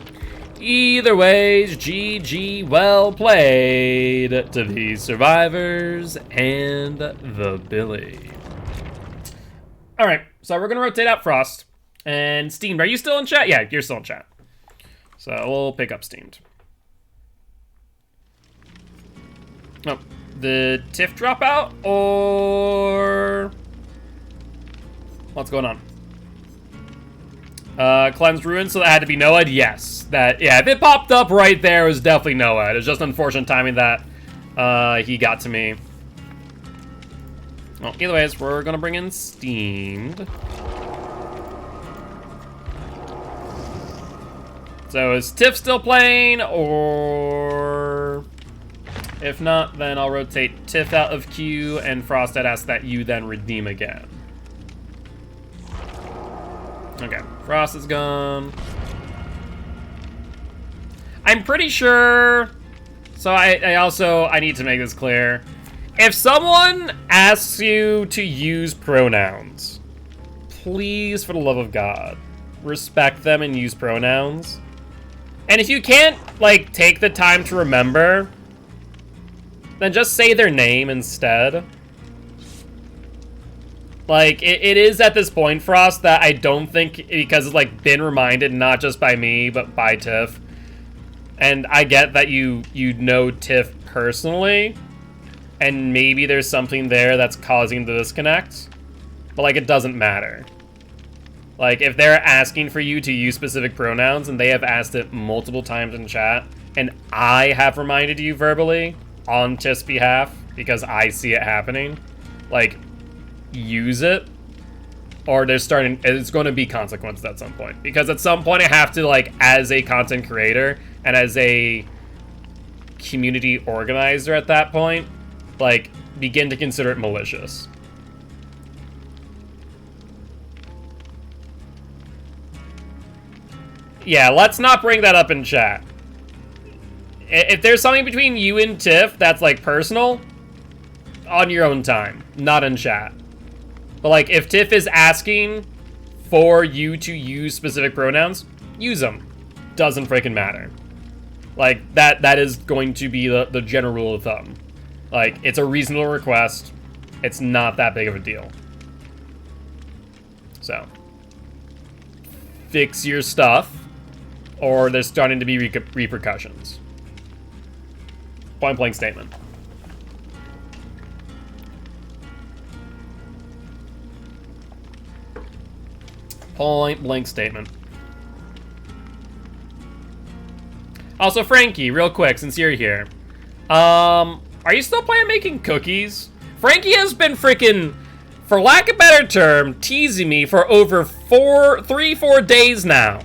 either ways, GG, well played to the survivors and the Billy. All right, so we're going to rotate out Frost. And Steamed, are you still in chat? Yeah, you're still in chat. So we'll pick up Steamed. Oh, the Tiff drop out, or what's going on? Cleanse Ruin, so that had to be Noah? Yes. Yeah, if it popped up right there, it was definitely Noah. It was just unfortunate timing that he got to me. Well, either ways, we're gonna bring in Steamed. So is Tiff still playing, or if not, then I'll rotate Tiff out of queue and Frost, I'd ask that you then redeem again. Okay, Frost is gone. I'm pretty sure, so I need to make this clear. If someone asks you to use pronouns, please, for the love of God, respect them and use pronouns. And if you can't, like, take the time to remember, then just say their name instead. Like, it is at this point, Frost, that I don't think, because it's, like, been reminded, not just by me, but by Tiff. And I get that you know Tiff personally, and maybe there's something there that's causing the disconnect, but, like, it doesn't matter. Like, if they're asking for you to use specific pronouns, and they have asked it multiple times in chat, and I have reminded you verbally on Tiff's behalf, because I see it happening, like, use it, or it's going to be consequences at some point. Because at some point I have to, like, as a content creator, and as a community organizer at that point, like, begin to consider it malicious. Yeah, let's not bring that up in chat. If there's something between you and Tiff that's, like, personal, on your own time, not in chat. But, like, if Tiff is asking for you to use specific pronouns, use them. Doesn't freaking matter. Like, that is going to be the general rule of thumb. Like, it's a reasonable request. It's not that big of a deal. So, fix your stuff, or there's starting to be repercussions. Point blank statement. Point blank statement. Also, Frankie, real quick, since you're here. Are you still planning on making cookies? Frankie has been freaking, for lack of a better term, teasing me for over 4 days now.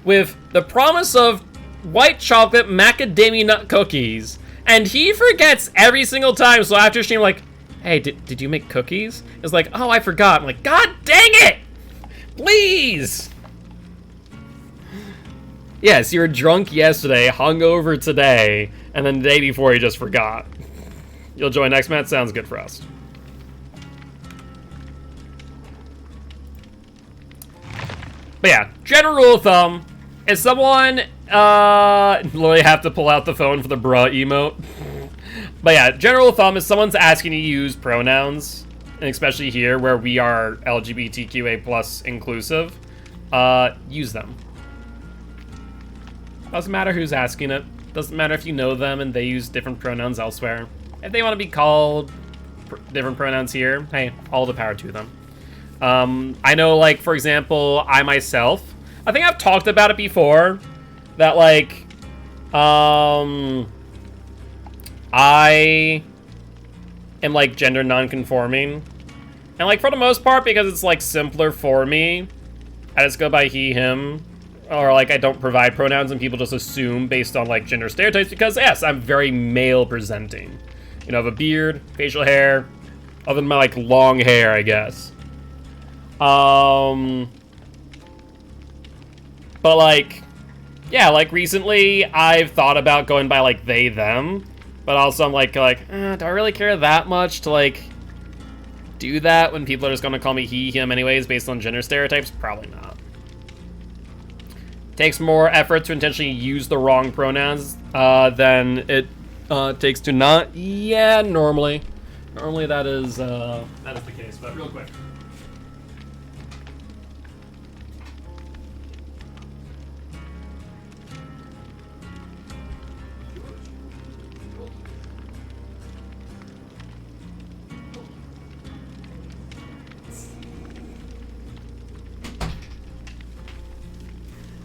With the promise of white chocolate macadamia nut cookies. And he forgets every single time, so after stream, like, hey, did you make cookies? It's like, oh, I forgot. I'm like, God dang it! Please! Yes, you were drunk yesterday, hungover today, and then the day before you just forgot. You'll join next match? Sounds good for us. But yeah, general rule of thumb, if someone, literally have to pull out the phone for the bruh emote. But yeah, general rule of thumb, if someone's asking you to use pronouns, and especially here where we are LGBTQA+ inclusive, use them. Doesn't matter who's asking it. Doesn't matter if you know them and they use different pronouns elsewhere. If they want to be called different pronouns here, hey, all the power to them. I know, like, for example, I myself, I think I've talked about it before, that, like, I am, like, gender non-conforming. And, like, for the most part, because it's, like, simpler for me, I just go by he, him. Or, like, I don't provide pronouns and people just assume based on, like, gender stereotypes. Because, yes, I'm very male-presenting. You know, I have a beard, facial hair, other than my, like, long hair, I guess. But, like, yeah, like, recently, I've thought about going by, like, they, them. But also I'm like, do I really care that much to like do that when people are just gonna call me he, him anyways based on gender stereotypes? Probably not. Takes more effort to intentionally use the wrong pronouns than it takes to not. Yeah, normally that is the case. But real quick.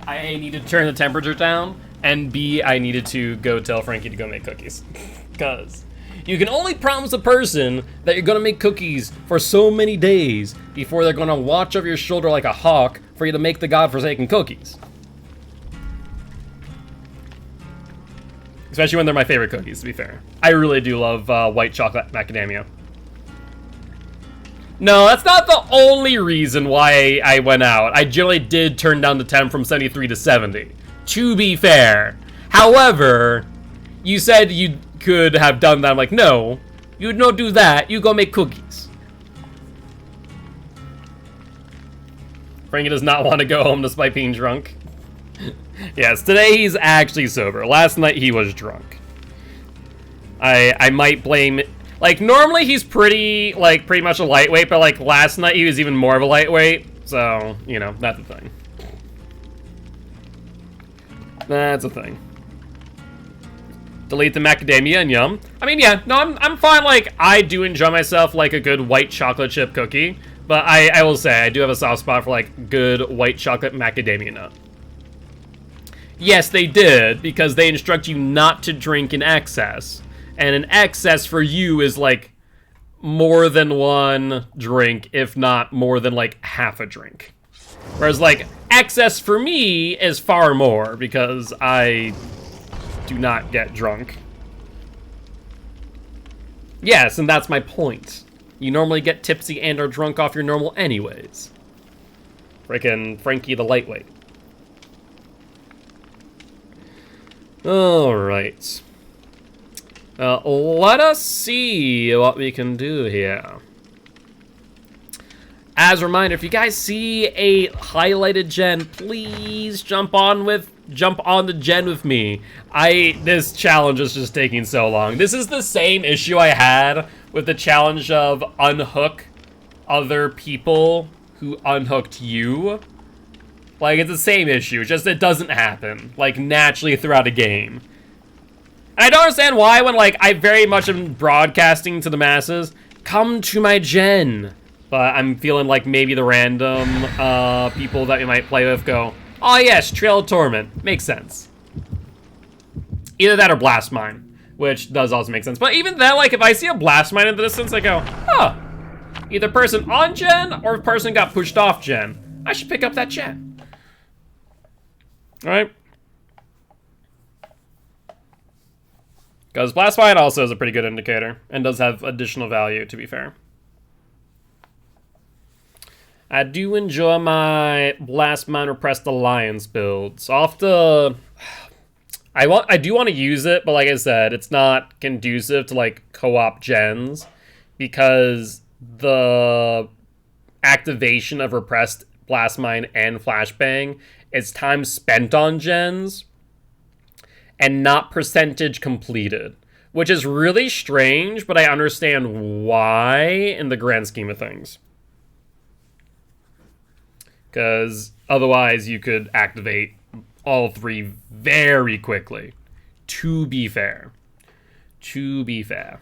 I needed to turn the temperature down, and B, I needed to go tell Frankie to go make cookies. Because you can only promise a person that you're gonna make cookies for so many days before they're gonna watch over your shoulder like a hawk for you to make the godforsaken cookies. Especially when they're my favorite cookies, to be fair. I really do love white chocolate macadamia. No, that's not the only reason why I went out. I generally did turn down the temp from 73 to 70, to be fair. However, you said you could have done that. I'm like, no, you don't do that. You go make cookies. Frankie does not want to go home despite being drunk. Yes, today he's actually sober. Last night he was drunk. I might blame... Like, normally he's pretty much a lightweight, but, like, last night he was even more of a lightweight. So, you know, that's a thing. That's a thing. Delete the macadamia and yum. I mean, yeah, no, I'm fine. Like, I do enjoy myself, like, a good white chocolate chip cookie. But I will say, I do have a soft spot for, like, good white chocolate macadamia nut. Yes, they did, because they instruct you not to drink in excess. And an excess for you is like more than one drink, if not more than like half a drink. Whereas like excess for me is far more because I do not get drunk. Yes, and that's my point. You normally get tipsy and are drunk off your normal anyways. Frickin' Frankie the lightweight. Alright. Let us see what we can do here. As a reminder, if you guys see a highlighted gen, please jump on the gen with me. This challenge is just taking so long. This is the same issue I had with the challenge of unhook other people who unhooked you. Like, it's the same issue, just it doesn't happen, like, naturally throughout a game. And I don't understand why when, like, I very much am broadcasting to the masses, come to my gen. But I'm feeling like maybe the random people that we might play with go, oh yes, Trail of Torment. Makes sense. Either that or Blast Mine, which does also make sense. But even then, like, if I see a Blast Mine in the distance, I go, huh. Either person on gen or person got pushed off gen. I should pick up that gen. Alright. Because Blast Mine also is a pretty good indicator, and does have additional value, to be fair. I do enjoy my Blast Mine Repressed Alliance builds. I'll have to... I do want to use it, but like I said, it's not conducive to, like, co-op gens, because the activation of Repressed Blast Mine and Flashbang is time spent on gens, and not percentage completed, which is really strange, but I understand why in the grand scheme of things. Because otherwise you could activate all three very quickly, to be fair. To be fair.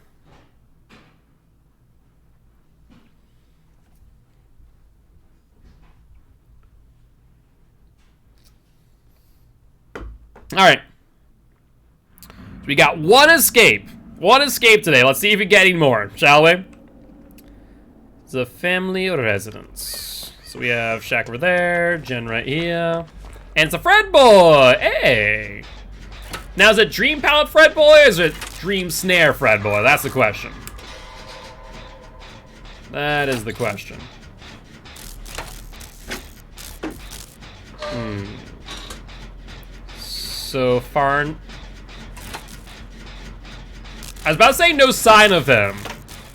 All right. We got one escape. One escape today. Let's see if we get any more, shall we? It's a family residence. So we have Shack over there, Jen right here. And it's a Fred boy! Hey! Now, is it Dream Palette Fred boy or is it Dream Snare Fred boy? That's the question. That is the question. So far... I was about to say no sign of him,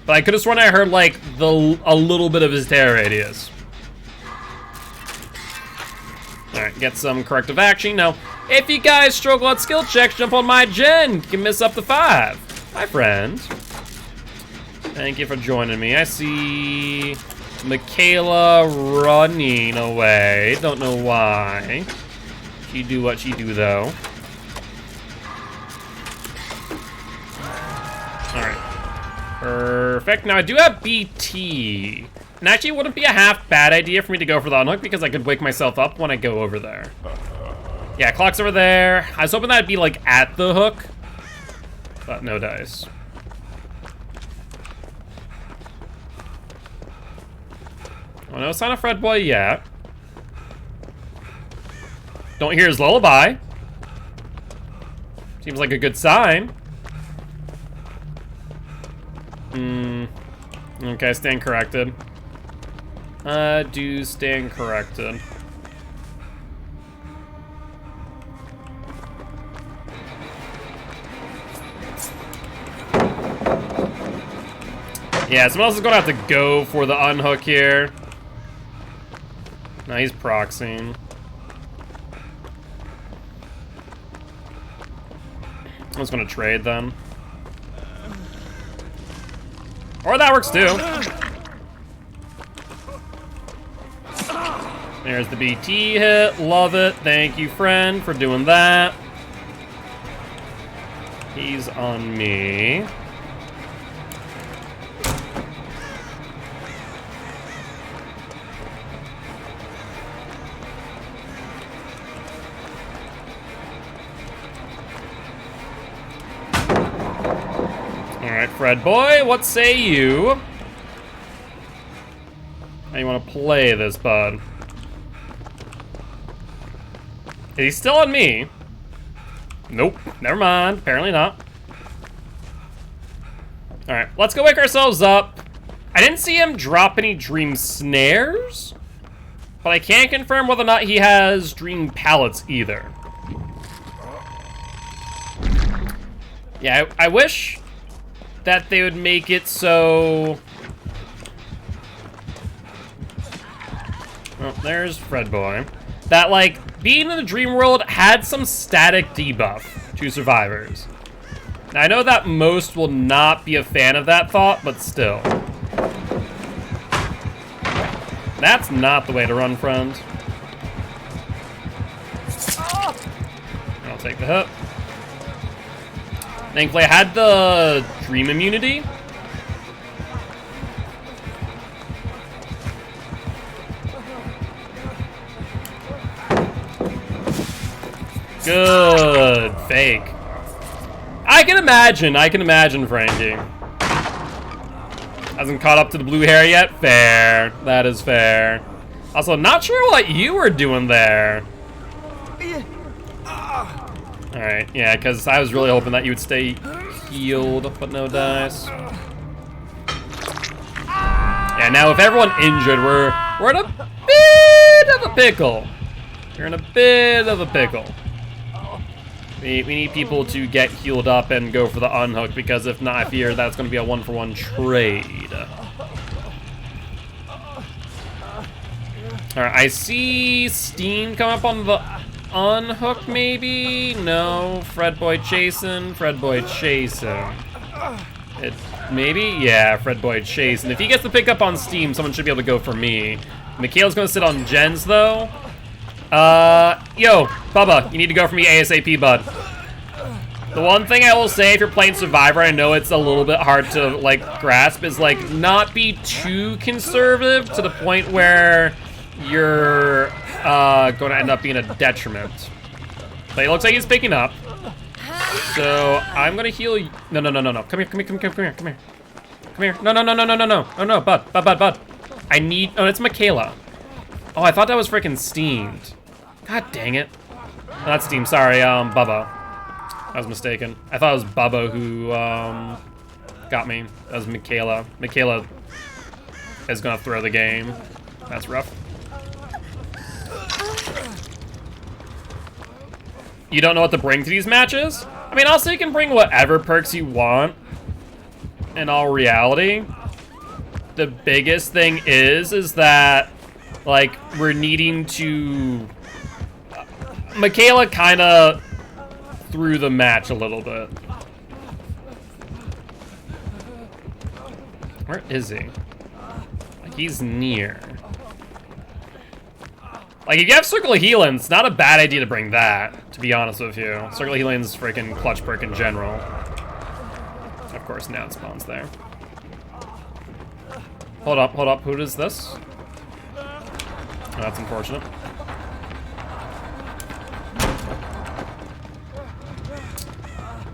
but I could have sworn I heard like a little bit of his terror radius. All right, get some corrective action. Now, if you guys struggle at skill checks, jump on my gen. You can miss up to 5. Hi, friend. Thank you for joining me. I see Michaela running away. Don't know why. She do what she do, though. All right. Perfect. Now, I do have BT. And actually, it wouldn't be a half bad idea for me to go for the unhook because I could wake myself up when I go over there. Yeah, clock's over there. I was hoping that'd be like at the hook, but no dice. Oh, no sign of Fred Boy yet. Don't hear his lullaby. Seems like a good sign. Okay, stand corrected. Do stand corrected. Yeah, someone else is gonna have to go for the unhook here. No, he's proxying. I'm just gonna trade them. Or that works too. There's the BT hit. Love it. Thank you, friend, for doing that. He's on me. Alright, Fred boy, what say you? How you want to play this, bud? Is he still on me? Nope, never mind. Apparently not. Alright, let's go wake ourselves up. I didn't see him drop any dream snares, but I can't confirm whether or not he has dream pallets either. Yeah, I wish that they would make it so... Oh, there's Fred boy. That, like, being in the dream world had some static debuff to survivors. Now, I know that most will not be a fan of that thought, but still. That's not the way to run, friend. I'll take the hit. Thankfully, I had the dream immunity. Good fake. I can imagine Frankie. Hasn't caught up to the blue hair yet? Fair. That is fair. Also, not sure what you were doing there. Alright, yeah, because I was really hoping that you would stay healed, but no dice. Yeah, now with everyone injured, we're in a bit of a pickle. We're in a bit of a pickle. We need people to get healed up and go for the unhook, because if not, I fear that's going to be a 1-for-1 trade. Alright, I see Steam come up on the unhook, maybe? No, Fred boy chasing, Fred boy chasing. Maybe? Yeah, Fred boy chasing. If he gets the pick up on Steam, someone should be able to go for me. Mikhail's going to sit on gens, though. Yo, Bubba, you need to go for me ASAP, bud. The one thing I will say if you're playing Survivor, I know it's a little bit hard to, like, grasp, is, like, not be too conservative to the point where you're, going to end up being a detriment. But it looks like he's picking up. So, I'm gonna heal you. No. Come here. Come here. No. Oh, no, bud. I need, oh, it's Michaela. Oh, I thought that was freaking Steamed. God dang it. Oh, that's Steam, sorry, Bubba. I was mistaken. I thought it was Bubba who, got me. That was Michaela. Michaela is gonna throw the game. That's rough. You don't know what to bring to these matches? I mean, also you can bring whatever perks you want. In all reality, the biggest thing is that, like, we're needing to... Michaela kind of threw the match a little bit. Where is he? Like, he's near. Like, if you have Circle of Healing, it's not a bad idea to bring that, to be honest with you. Circle of Healing's freaking clutch perk in general. Of course, now it spawns there. Hold up, hold up. Who is this? Oh, that's unfortunate.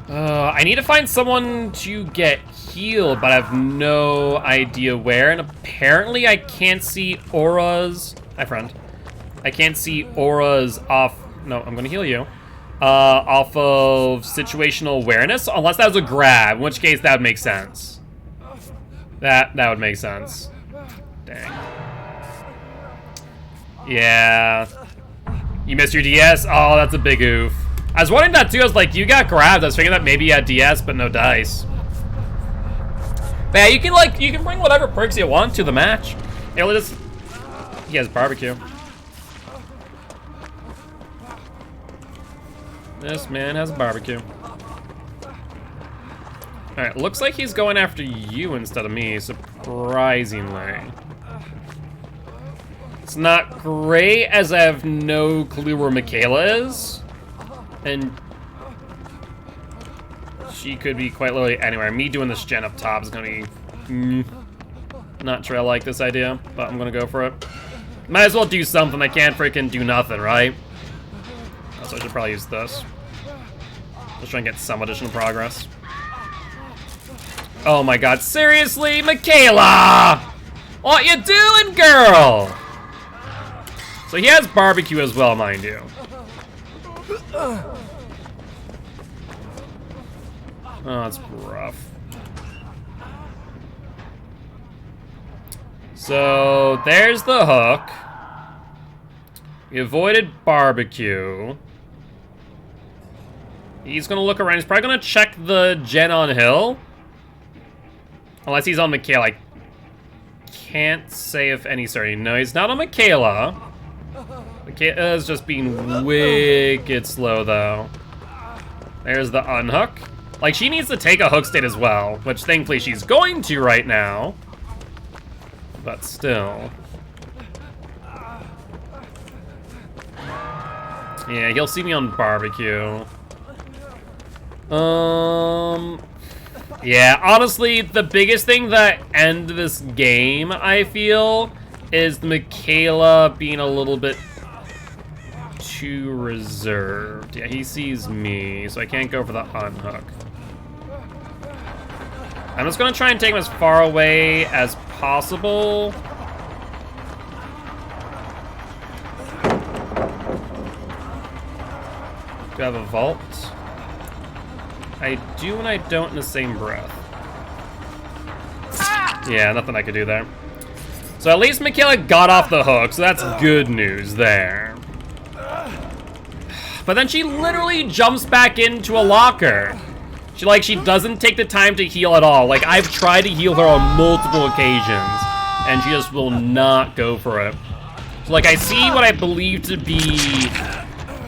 I need to find someone to get healed, but I have no idea where. And apparently I can't see auras. Hi, friend. I can't see auras off... No, I'm going to heal you. Off of situational awareness, unless that was a grab, in which case that would make sense. That would make sense. Dang. Yeah. You missed your DS? Oh, that's a big oof. I was wondering that too. I was like, you got grabbed. I was thinking that maybe you had DS, but no dice. But yeah, you can bring whatever perks you want to the match. Hey, let's... He has barbecue. This man has a barbecue. Alright, looks like he's going after you instead of me, surprisingly. It's not great, as I have no clue where Michaela is. And she could be quite literally anywhere. Me doing this gen up top is gonna be... Not sure I like this idea, but I'm gonna go for it. Might as well do something. I can't freaking do nothing, right? So I should probably use this. Just try and get some additional progress. Oh my god, seriously? Michaela! What you doing, girl? So he has barbecue as well, mind you. Oh, that's rough. So, there's the hook. We avoided barbecue. He's gonna look around. He's probably gonna check the gen on hill. Unless he's on Michaela. I can't say if any certain. No, he's not on Michaela. Michaela's just being wicked slow, though. There's the unhook. Like, she needs to take a hook state as well, which thankfully she's going to right now. But still. Yeah, he'll see me on barbecue. Yeah, honestly, the biggest thing that ends this game, I feel, is Michaela being a little bit too reserved. Yeah, he sees me, so I can't go for the unhook. I'm just gonna try and take him as far away as possible. Do I have a vault? I do and I don't in the same breath. Yeah, nothing I could do there. So at least Michaela got off the hook, so that's good news there. But then she literally jumps back into a locker. She doesn't take the time to heal at all. Like, I've tried to heal her on multiple occasions, and she just will not go for it. So, like, I see what I believe to be,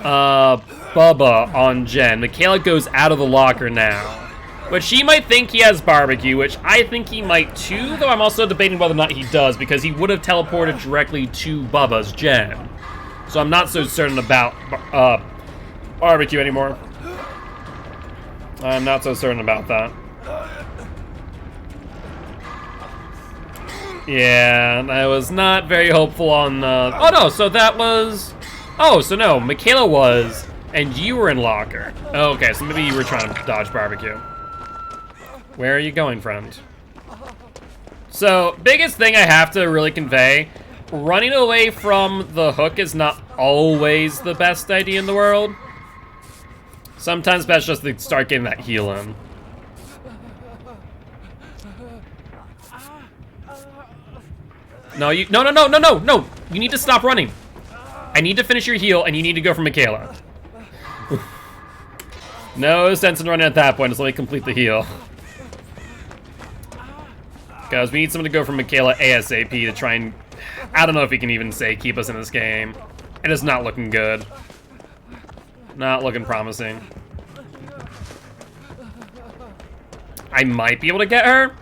Bubba on Jen. Michaela goes out of the locker now. But she might think he has barbecue, which I think he might too, though I'm also debating whether or not he does, because he would have teleported directly to Bubba's Jen. So I'm not so certain about, barbecue anymore. I'm not so certain about that. Yeah, I was not very hopeful on, oh no, so that was... Oh, so no, Michaela was, and you were in locker. Okay, so maybe you were trying to dodge barbecue. Where are you going, friend? So, biggest thing I have to really convey, running away from the hook is not always the best idea in the world. Sometimes best just to start getting that heal in. No, you, no. You need to stop running. I need to finish your heal, and you need to go for Michaela. No sense in running at that point. Just let me complete the heal. Guys, we need someone to go for Michaela ASAP to try and... I don't know if he can even say keep us in this game. It is not looking good. Not looking promising. I might be able to get her.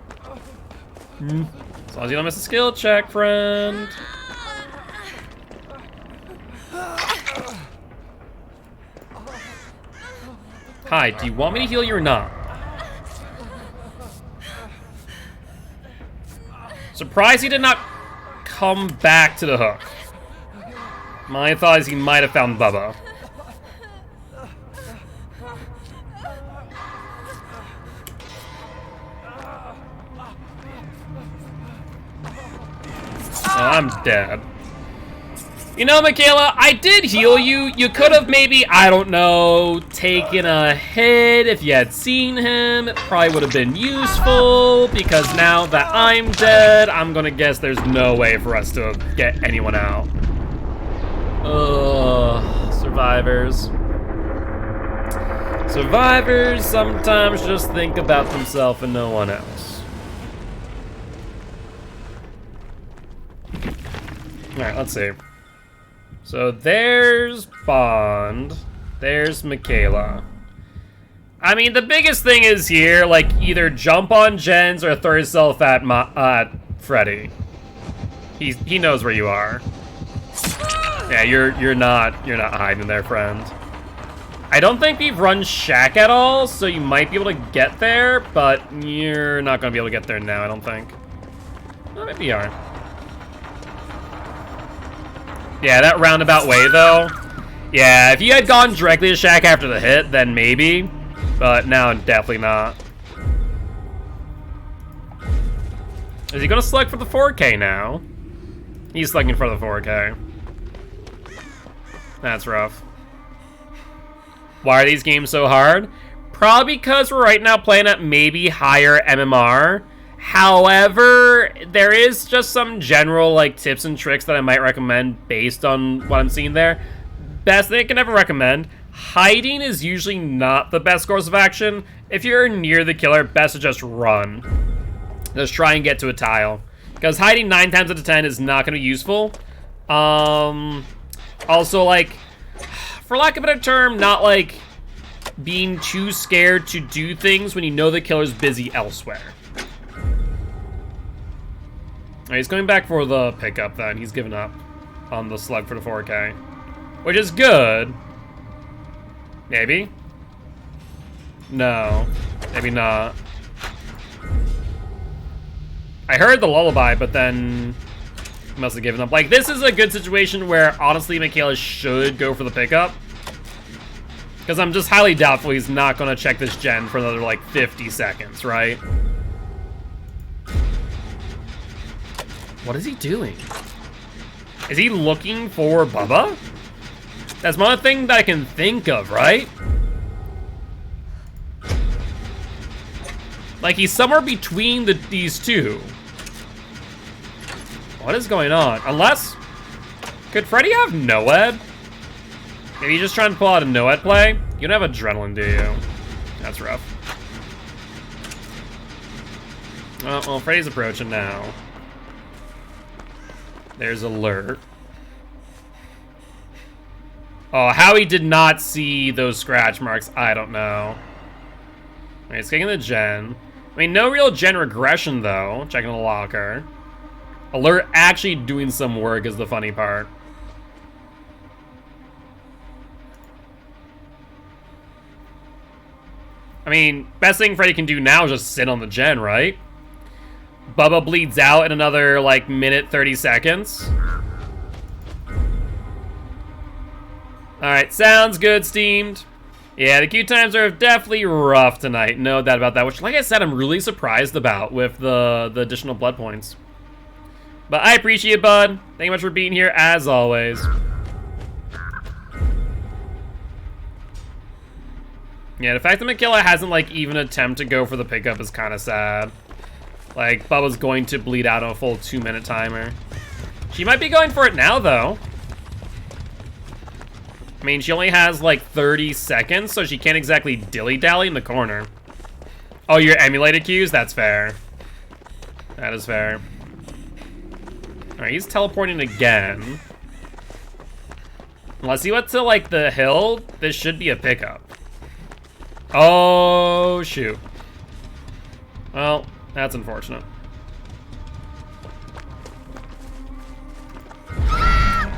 As long as you don't miss a skill check, friend. Hi, do you want me to heal you or not? Surprised he did not come back to the hook. My thought is he might have found Bubba. Oh, I'm dead. You know, Michaela, I did heal you. You could have maybe, I don't know, taken a hit if you had seen him. It probably would have been useful, because now that I'm dead, I'm gonna guess there's no way for us to get anyone out. Ugh, survivors. Survivors sometimes just think about themselves and no one else. Alright, let's see. So there's Bond, there's Michaela. I mean, the biggest thing is here, like, either jump on Jens or throw yourself at Freddy. He knows where you are. Yeah, you're not hiding there, friend. I don't think we've run Shack at all, so you might be able to get there, but you're not gonna be able to get there now, I don't think. Oh, maybe you are. Yeah, that roundabout way, though. Yeah, if you had gone directly to Shack after the hit, then maybe. But now, definitely not. Is he gonna select for the 4K now? He's selecting for the 4K. That's rough. Why are these games so hard? Probably because we're right now playing at maybe higher MMR. However, there is just some general like tips and tricks that I might recommend based on what I'm seeing there. Best thing I can ever recommend, hiding is usually not the best course of action. If you're near the killer, best to just run. Just try and get to a tile. Because hiding 9 times out of 10 is not going to be useful. Also, like, for lack of a better term, not like being too scared to do things when you know the killer's busy elsewhere. Alright, he's going back for the pickup then. He's given up on the slug for the 4K. Which is good. Maybe? No. Maybe not. I heard the lullaby, but then he must have given up. Like, this is a good situation where, honestly, Michaela should go for the pickup. Because I'm just highly doubtful he's not going to check this gen for another, like, 50 seconds, right? What is he doing? Is he looking for Bubba? That's one thing that I can think of, right? Like, he's somewhere between these two. What is going on? Unless... Could Freddy have Noed? Maybe he's just trying to pull out a Noed play? You don't have adrenaline, do you? That's rough. Oh, well, Freddy's approaching now. There's alert. Oh, how he did not see those scratch marks, I don't know. Alright, he's kicking the gen. I mean, no real gen regression, though. Checking the locker. Alert actually doing some work is the funny part. I mean, best thing Freddy can do now is just sit on the gen, right? Bubba bleeds out in another, like, minute 30 seconds. Alright, sounds good, Steamed. Yeah, the queue times are definitely rough tonight, no doubt about that, which, like I said, I'm really surprised about with the additional blood points. But I appreciate it, bud. Thank you much for being here, as always. Yeah, the fact that Michaela hasn't, like, even attempted to go for the pickup is kind of sad. Like, Bubba's going to bleed out on a full 2-minute timer. She might be going for it now, though. I mean, she only has like 30 seconds, so she can't exactly dilly-dally in the corner. Oh, you're emulated cues? That's fair. That is fair. Alright, he's teleporting again. Unless he went to, like, the hill, this should be a pickup. Oh, shoot. Well, that's unfortunate.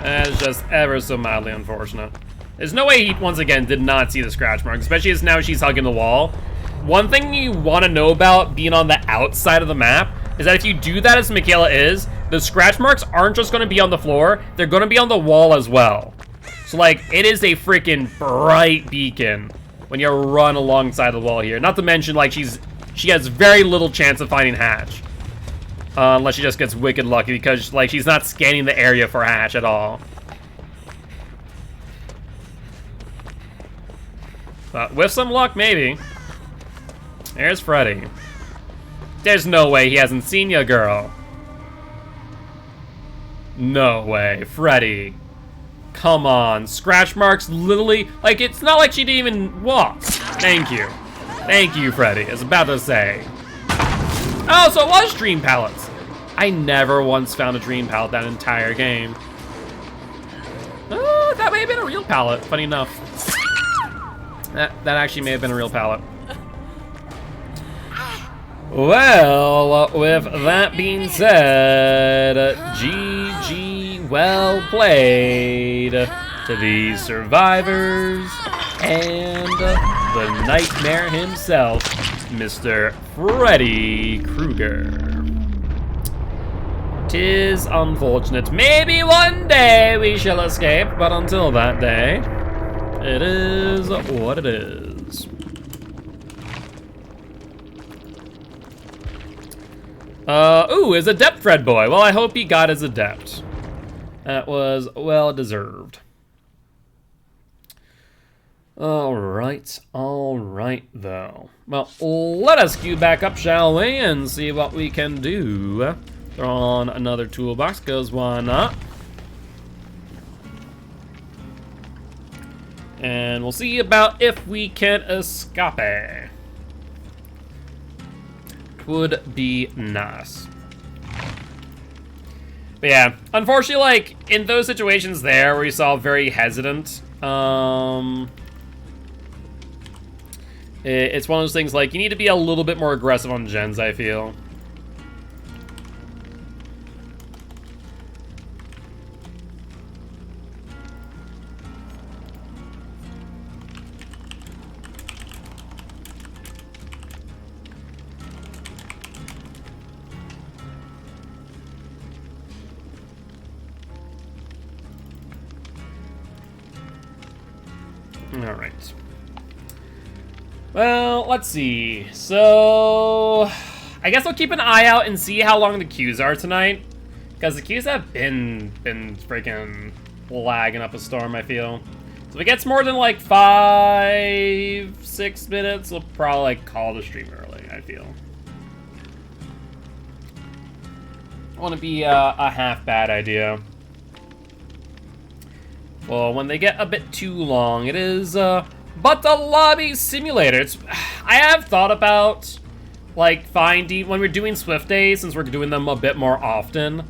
That is just ever so mildly unfortunate. There's no way he, once again, did not see the scratch mark, especially as now she's hugging the wall. One thing you want to know about being on the outside of the map is that if you do that as Michaela is, the scratch marks aren't just going to be on the floor, they're going to be on the wall as well. So, like, it is a freaking bright beacon when you run alongside the wall here. Not to mention, like, she has very little chance of finding Hatch. Unless she just gets wicked lucky because, like, she's not scanning the area for Hatch at all. But with some luck, maybe. There's Freddy. There's no way he hasn't seen you, girl. No way. Freddy. Come on. Scratch marks literally... Like, it's not like she didn't even walk. Thank you. Thank you, Freddy. I was about to say. Oh, so it was dream pallets. I never once found a dream pallet that entire game. Oh, that may have been a real pallet, funny enough. That actually may have been a real pallet. Well, with that being said, GG, well played to these survivors and the nightmare himself, Mr. Freddy Krueger. 'Tis unfortunate. Maybe one day we shall escape, but until that day, it is what it is. Ooh, his adept Fred boy. Well, I hope he got his adept. That was well deserved. Alright though. Well, let us queue back up, shall we, and see what we can do. Throw on another toolbox, cause why not? And we'll see about if we can escape. Would be nice. But yeah, unfortunately, like, in those situations there where you saw very hesitant, it's one of those things, like, you need to be a little bit more aggressive on gens, I feel. All right. Well, let's see. So, I guess I'll keep an eye out and see how long the queues are tonight, because the queues have been freaking lagging up a storm, I feel. So if it gets more than like 5-6 minutes, we'll probably like call the stream early, I feel. I want to be a half bad idea. Well, when they get a bit too long, it is, but the lobby simulator. I have thought about, like, finding, when we're doing Swift Days, since we're doing them a bit more often,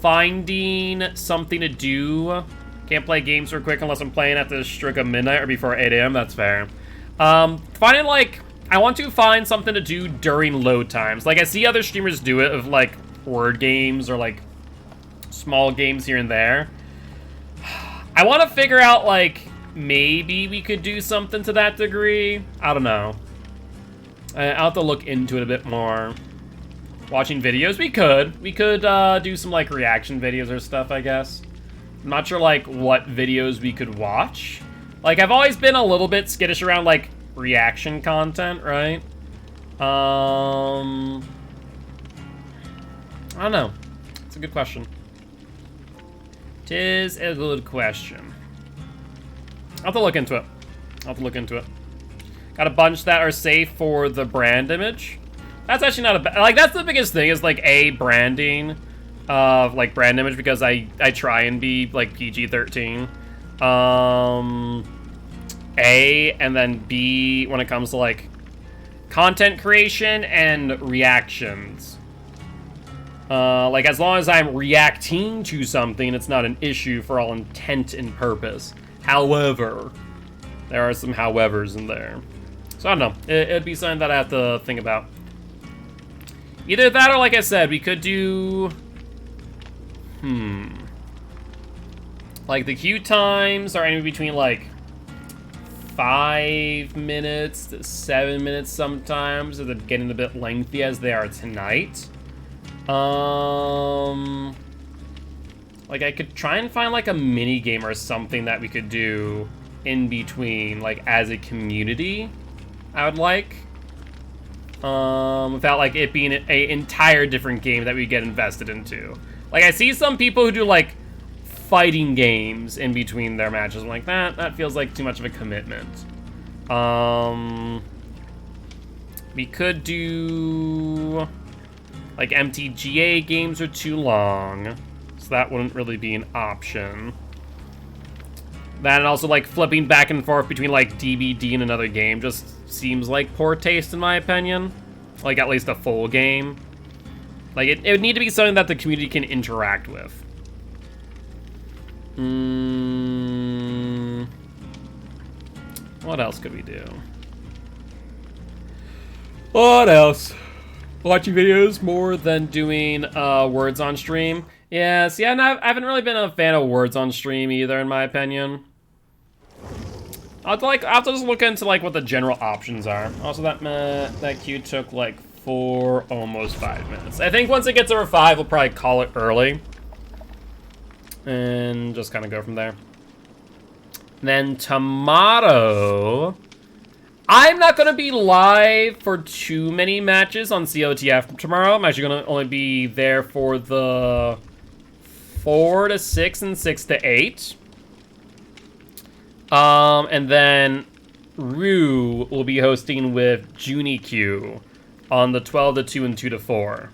finding something to do. Can't play games real quick unless I'm playing at the stroke of midnight or before 8 a.m., that's fair. Finding, like, I want to find something to do during load times. Like, I see other streamers do it of, like, word games or, like, small games here and there. I want to figure out, like, maybe we could do something to that degree. I don't know. I'll have to look into it a bit more. Watching videos, we could. We could do some, like, reaction videos or stuff, I guess. I'm not sure, like, what videos we could watch. Like, I've always been a little bit skittish around, like, reaction content, right? I don't know. It's a good question. 'Tis a good question. I'll have to look into it. Got a bunch that are safe for the brand image. That's actually not a bad... Like, that's the biggest thing is, like, branding of, like, brand image, because I try and be, like, PG-13. A, and then B when it comes to like content creation and reactions. Like as long as I'm reacting to something, it's not an issue for all intent and purpose. However, there are some howevers in there. So I don't know. It'd be something that I have to think about. Either that or, like I said, we could do... Like, the queue times are anywhere between, like, 5 minutes to 7 minutes sometimes. So they're getting a bit lengthy as they are tonight. Like, I could try and find, like, a mini game or something that we could do in between, like, as a community, I would like. Without, like, it being an entire different game that we get invested into. Like, I see some people who do, like, fighting games in between their matches. I'm like, that feels like too much of a commitment. We could do... Like, MTGA games are too long, so that wouldn't really be an option. That and also, like, flipping back and forth between, like, DBD and another game just seems like poor taste, in my opinion. Like, at least a full game. Like, it would need to be something that the community can interact with. What else could we do? What else? Watching videos more than doing words on stream. Yeah, see, I haven't really been a fan of words on stream either, in my opinion. I'll have to just look into like what the general options are. Also, that queue took like almost 5 minutes. I think once it gets over 5, we'll probably call it early, and just kind of go from there. Then tomorrow, I'm not going to be live for too many matches on COTF tomorrow. I'm actually going to only be there for the 4 to 6 and 6 to 8. And then Rue will be hosting with JuniQ on the 12 to 2 and 2 to 4.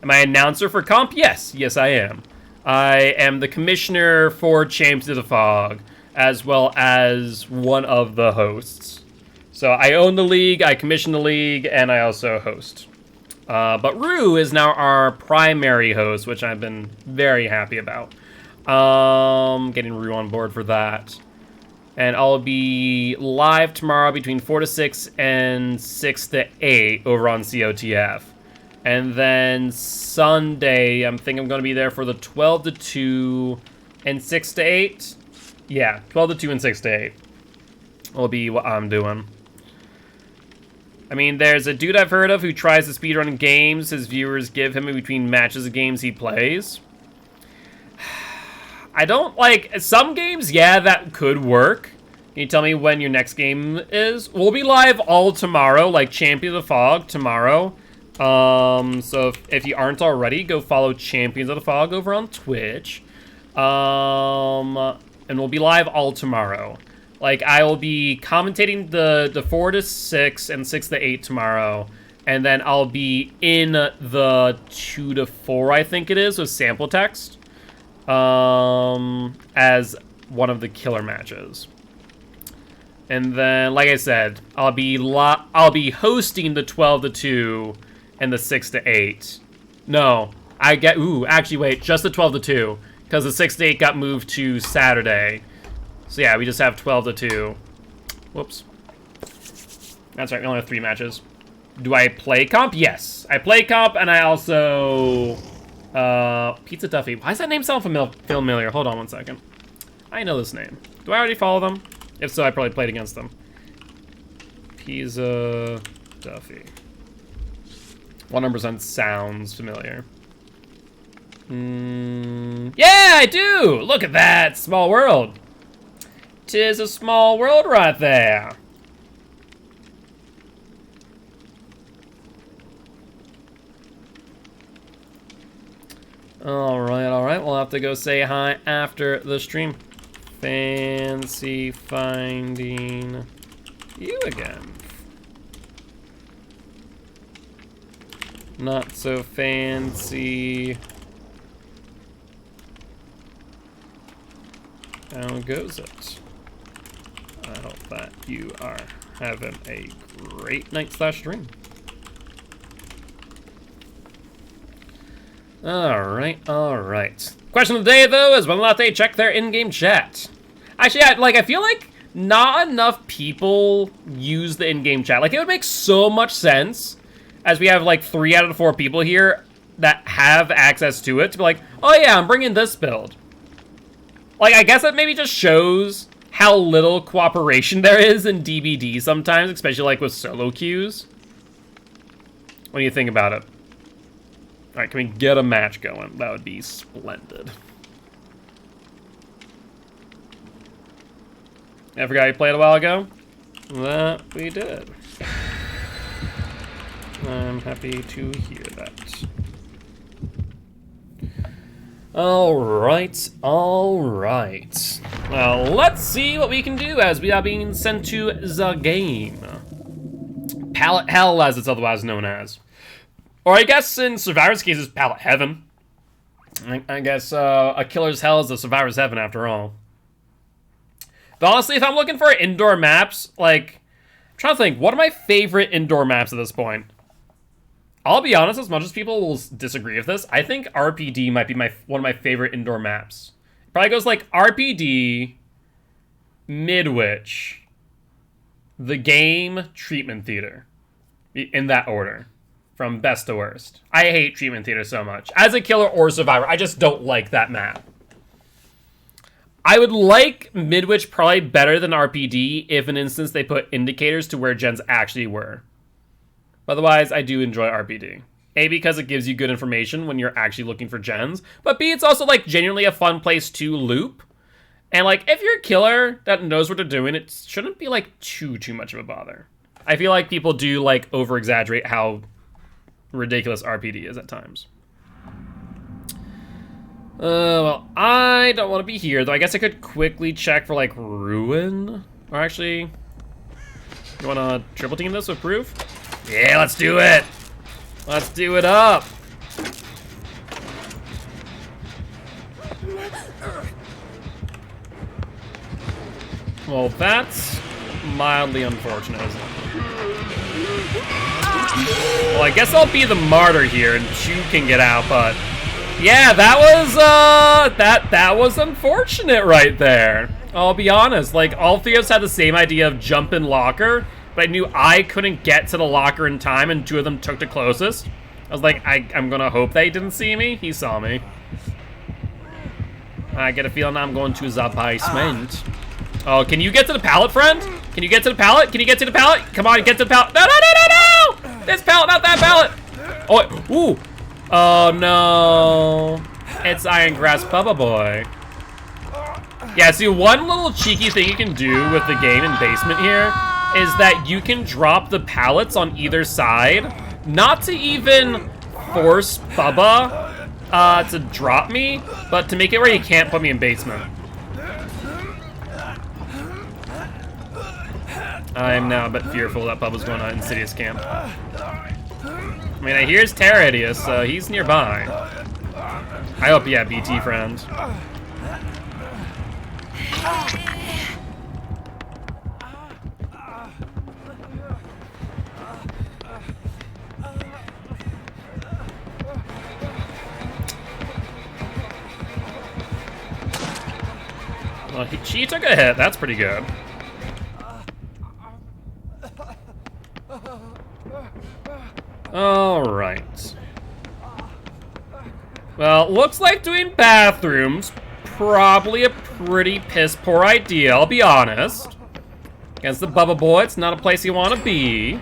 Am I announcer for comp? Yes, I am. I am the commissioner for Champions of the Fog, as well as one of the hosts. So I own the league, I commission the league, and I also host. But Rue is now our primary host, which I've been very happy about. Getting Rue on board for that. And I'll be live tomorrow between 4 to 6 and 6 to 8 over on COTF. And then Sunday, I'm thinking I'm going to be there for the 12 to 2 and 6 to 8. Yeah, 12 to 2 and 6 to 8 will be what I'm doing. I mean, there's a dude I've heard of who tries to speedrun games his viewers give him in between matches of games he plays. I don't like some games. Yeah, that could work. Can you tell me when your next game is? We'll be live all tomorrow, like Champions of the Fog tomorrow. So if you aren't already, go follow Champions of the Fog over on Twitch. And we'll be live all tomorrow. Like, I will be commentating the 4 to 6 and 6 to 8 tomorrow. And then I'll be in the 2 to 4, I think it is, with sample text. As one of the killer matches. And then, like I said, I'll be hosting the 12 to 2 and the 6 to 8. No, actually wait, just the 12 to 2, because the 6 to 8 got moved to Saturday. So yeah, we just have 12 to 2. Whoops. That's right, we only have 3 matches. Do I play comp? Yes, I play comp, and I also... Pizza Duffy. Why does that name sound familiar? Hold on one second. I know this name. Do I already follow them? If so, I probably played against them. Pizza Duffy. 100% sounds familiar. Yeah, I do! Look at that! Small world. 'Tis a small world right there. Alright, we'll have to go say hi after the stream. Fancy finding you again. Not so fancy How goes it? I hope that you are having a great night/dream. Alright. Question of the day, though, is whether or not they check their in-game chat. Actually, I feel like not enough people use the in-game chat. Like, it would make so much sense, as we have, like, 3 out of 4 people here that have access to it, to be like, oh yeah, I'm bringing this build. Like, I guess that maybe just shows how little cooperation there is in DBD sometimes, especially, like, with solo queues. What do you think about it? Alright, can we get a match going? That would be splendid. I forgot you played a while ago? That we did. I'm happy to hear that. Alright. Well, let's see what we can do as we are being sent to the game. Pallet Hell, as it's otherwise known as. Or I guess in Survivor's case, it's Pallet Heaven. I guess a killer's hell is a survivor's heaven after all. But honestly, if I'm looking for indoor maps, like, I'm trying to think, what are my favorite indoor maps at this point? I'll be honest, as much as people will disagree with this, I think RPD might be one of my favorite indoor maps. It probably goes like RPD, Midwich, the game, Treatment Theater. In that order. From best to worst. I hate Treatment Theater so much. As a killer or survivor, I just don't like that map. I would like Midwich probably better than RPD if, in instance, they put indicators to where gens actually were. Otherwise, I do enjoy RPD. A, because it gives you good information when you're actually looking for gens, but B, it's also, like, genuinely a fun place to loop. And, like, if you're a killer that knows what they're doing, it shouldn't be, like, too much of a bother. I feel like people do, like, over-exaggerate how ridiculous RPD is at times. Well, I don't want to be here, though. I guess I could quickly check for, like, Ruin. Or actually, you want to triple team this with proof? Yeah, let's do it! Let's do it up! Well, that's mildly unfortunate, isn't it? Well, I guess I'll be the martyr here, and Chu can get out, but yeah, that was that was unfortunate right there. I'll be honest, like, all 3 of us had the same idea of jump in locker, but I knew I couldn't get to the locker in time, and 2 of them took the closest. I was like, I'm gonna hope that he didn't see me. He saw me. I get a feeling I'm going to the basement. Oh, can you get to the pallet, friend? Can you get to the pallet? Can you get to the pallet? Come on, get to the pallet. No, no, no, no, no! This pallet, not that pallet! Oh, ooh. Oh, no. It's Iron Grass Bubba Boy. Yeah, see, one little cheeky thing you can do with the game in basement here is that you can drop the pallets on either side, not to even force Bubba to drop me, but to make it where he can't put me in basement. I'm now a bit fearful that Bubba's going on Insidious camp. I mean, I hear his Terradius, so he's nearby. I hope, yeah, BT friend. Well, she took a hit. That's pretty good. Alright. Well, looks like doing bathrooms probably a pretty piss-poor idea, I'll be honest. Against the Bubba Boy, it's not a place you want to be.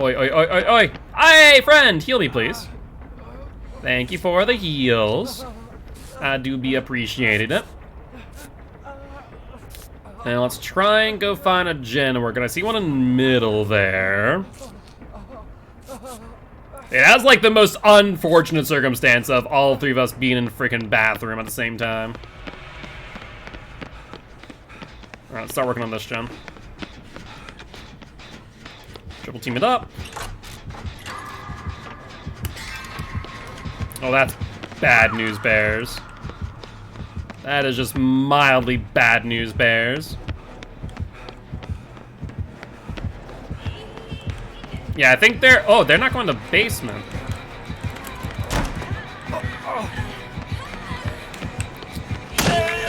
Oi, oi, oi, oi, oi. Hey, friend, heal me, please. Thank you for the heals. I do be appreciated it. Now let's try and go find a gen worker. I see one in the middle there. Yeah, that's like the most unfortunate circumstance of all 3 of us being in the freaking bathroom at the same time. Alright, let's start working on this gen. Triple team it up. Oh, that's bad news, Bears. That is just mildly bad news, bears. Yeah, I think they're... Oh, they're not going to basement.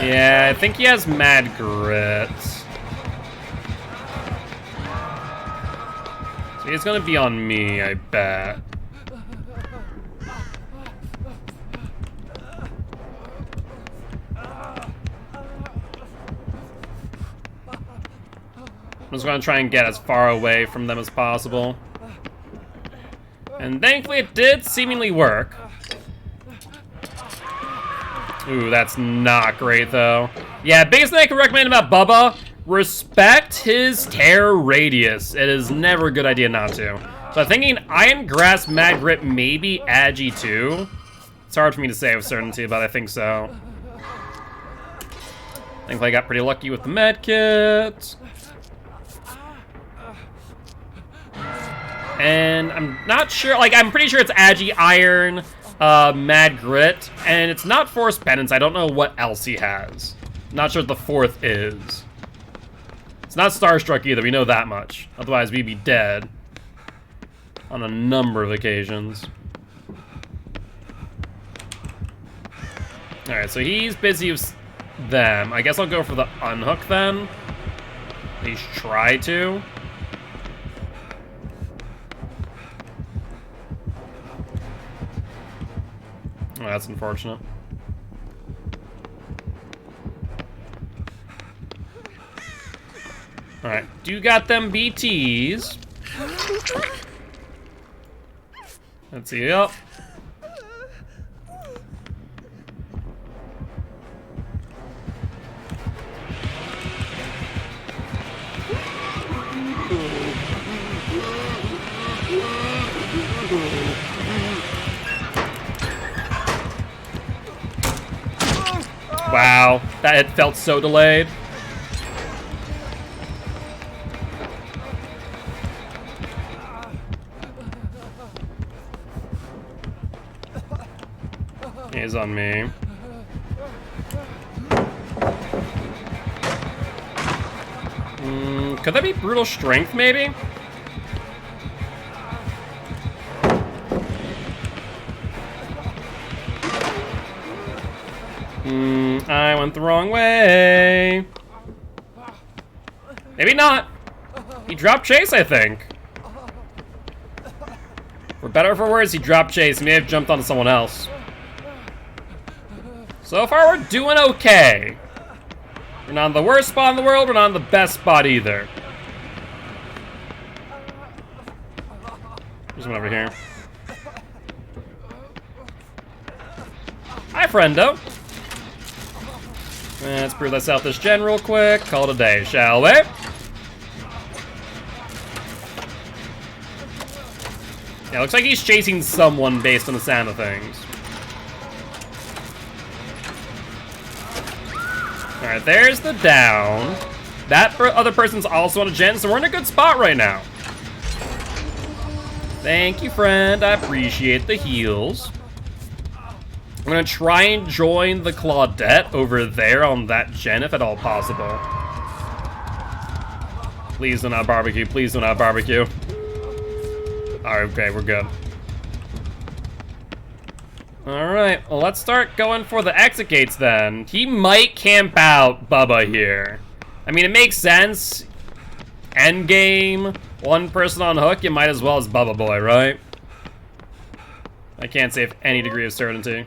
Yeah, I think he has mad grit. So he's gonna be on me, I bet. I'm just gonna try and get as far away from them as possible. And thankfully it did seemingly work. Ooh, that's not great though. Yeah, biggest thing I can recommend about Bubba, respect his terror radius. It is never a good idea not to. So I'm thinking Iron Grasp, Mad Grip, maybe Agi too. It's hard for me to say with certainty, but I think so. Thankfully I got pretty lucky with the med kit. And I'm not sure, like, I'm pretty sure it's Agi, Iron, Mad Grit, and it's not Force Penance. I don't know what else he has. Not sure what the fourth is. It's not Starstruck either, we know that much. Otherwise, we'd be dead on a number of occasions. Alright, so he's busy with them. I guess I'll go for the unhook then. At least try to. Oh, that's unfortunate. Alright, do got them BTs. Let's see, yep. Wow, that had felt so delayed. He's on me. Could that be Brutal Strength, maybe? I went the wrong way. Maybe not. He dropped Chase, I think. For better or for worse, he dropped Chase. He may have jumped onto someone else. So far, we're doing okay. We're not in the worst spot in the world. We're not in the best spot either. There's one over here. Hi, friendo. Let's brew this out this gen real quick. Call it a day, shall we? Yeah, looks like he's chasing someone based on the sound of things. Alright, there's the down. That other person's also on a gen, so we're in a good spot right now. Thank you, friend. I appreciate the heals. I'm gonna try and join the Claudette over there on that gen if at all possible. Please do not barbecue. Please do not barbecue. Alright, okay, we're good. Alright, well, let's start going for the exit gates then. He might camp out Bubba here. I mean, it makes sense. Endgame, one person on hook, you might as well as Bubba Boy, right? I can't say with any degree of certainty.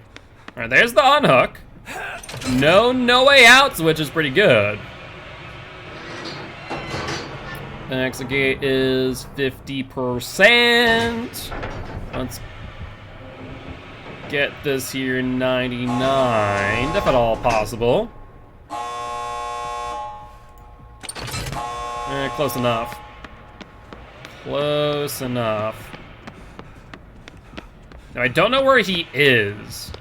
Alright, there's the unhook. No way outs, which is pretty good. The exit gate is 50%. Let's get this here 99, if at all possible. Close enough. Close enough. Now, I don't know where he is.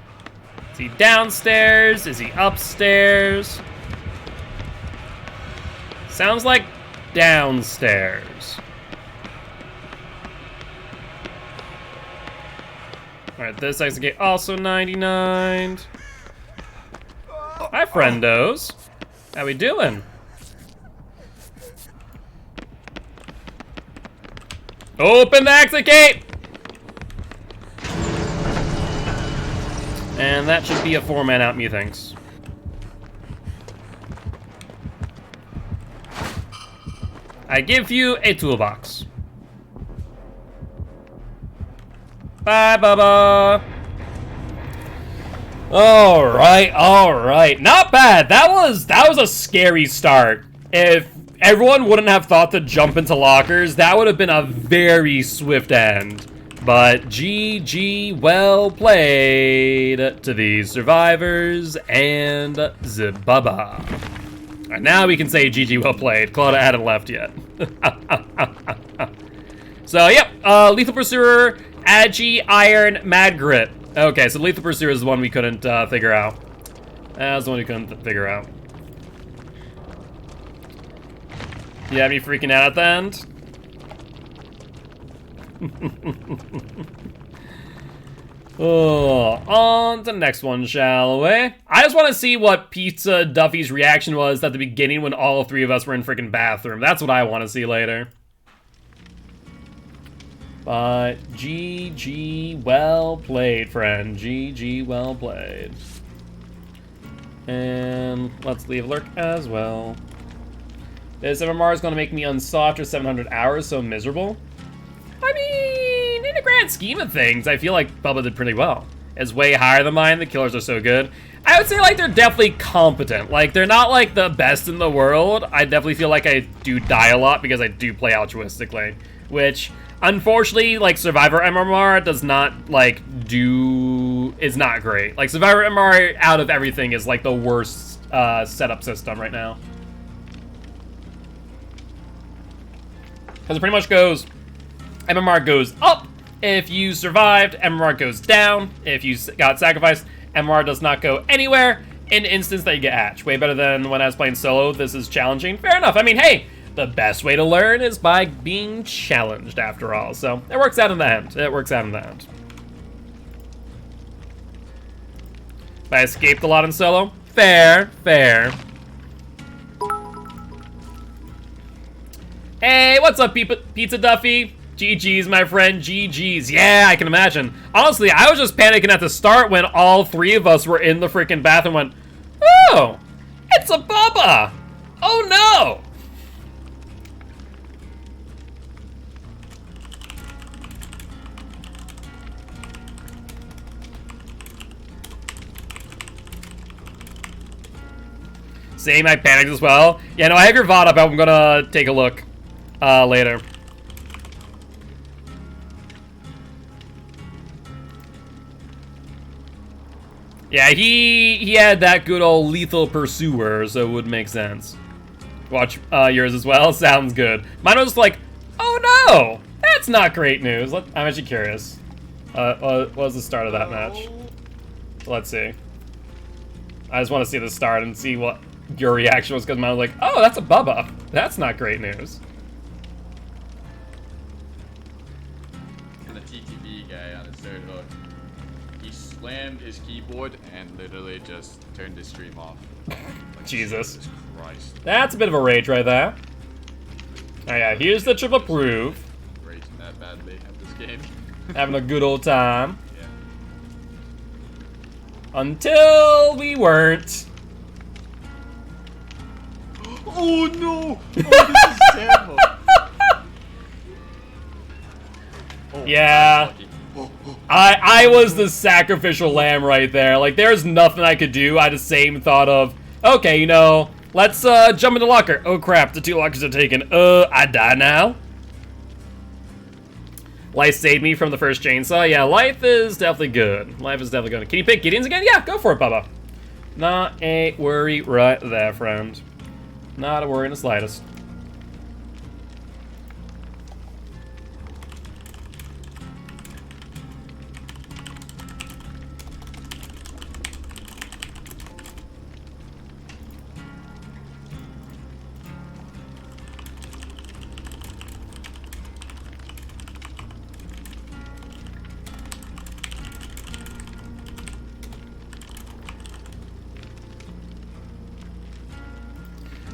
Is he downstairs? Is he upstairs? Sounds like downstairs. Alright, this exit gate also 99. Hi, friendos? How we doing? Open the exit gate! And that should be a 4-man out, methinks. I give you a toolbox. Bye, Bubba. All right. Not bad. That was a scary start. If everyone wouldn't have thought to jump into lockers, that would have been a very swift end. But GG, well played to these survivors and Zibubba. And now we can say GG, well played. Claudia hadn't left yet. So, yep, Lethal Pursuer, Agi, Iron, Mad Grit. Okay, so Lethal Pursuer is the one we couldn't figure out. That was the one we couldn't figure out. You have me freaking out at the end? Oh, on to the next one, shall we? I just want to see what Pizza Duffy's reaction was at the beginning when all three of us were in freaking bathroom. That's what I want to see later. But GG, well played, friend. GG, well played. And let's leave lurk as well. This MMR is going to make me unsaw after 700 hours, so miserable. I mean, in the grand scheme of things, I feel like Bubba did pretty well. It's way higher than mine. The killers are so good. I would say, like, they're definitely competent. Like, they're not, like, the best in the world. I definitely feel like I do die a lot because I do play altruistically. Which, unfortunately, like, Survivor MMR does not, like, is not great. Like, Survivor MMR out of everything is, like, the worst setup system right now. Because it pretty much goes... MMR goes up if you survived, MMR goes down if you got sacrificed, MMR does not go anywhere in the instance that you get hatched. Way better than when I was playing solo. This is challenging. Fair enough. I mean, hey, the best way to learn is by being challenged after all. So it works out in the end. It works out in the end. I escaped a lot in solo. Fair, fair. Hey, what's up, Pizza Duffy? GG's, my friend, GG's. Yeah, I can imagine. Honestly, I was just panicking at the start when all three of us were in the freaking bathroom and went, oh, it's a Bubba. Oh, no. Same, I panicked as well. Yeah, no, I have your VOD up. I'm gonna take a look later. Yeah, he had that good old Lethal Pursuer, so it would make sense. Watch yours as well. Sounds good. Mine was like, oh no, that's not great news. I'm actually curious. What was the start of that match? Let's see. I just want to see the start and see what your reaction was, because mine was like, oh, that's a Bubba. That's not great news. And the TTV guy on his third hook, he slammed his keyboard and literally just turned his stream off. Like, Jesus Christ. That's a bit of a rage right there. Oh yeah, here's the triple proof. Raging that badly at this game. Having a good old time. Yeah. Until we weren't. Oh no! Oh, this is terrible. Oh, Yeah. I was the sacrificial lamb right there. Like, there's nothing I could do. I had the same thought of, okay, you know, let's jump in the locker. Oh crap, the 2 lockers are taken. I die now. Life saved me from the first chainsaw. Yeah, life is definitely good. Life is definitely good. Can you pick Gideon's again? Yeah, go for it, Bubba. Not a worry right there, friend. Not a worry in the slightest.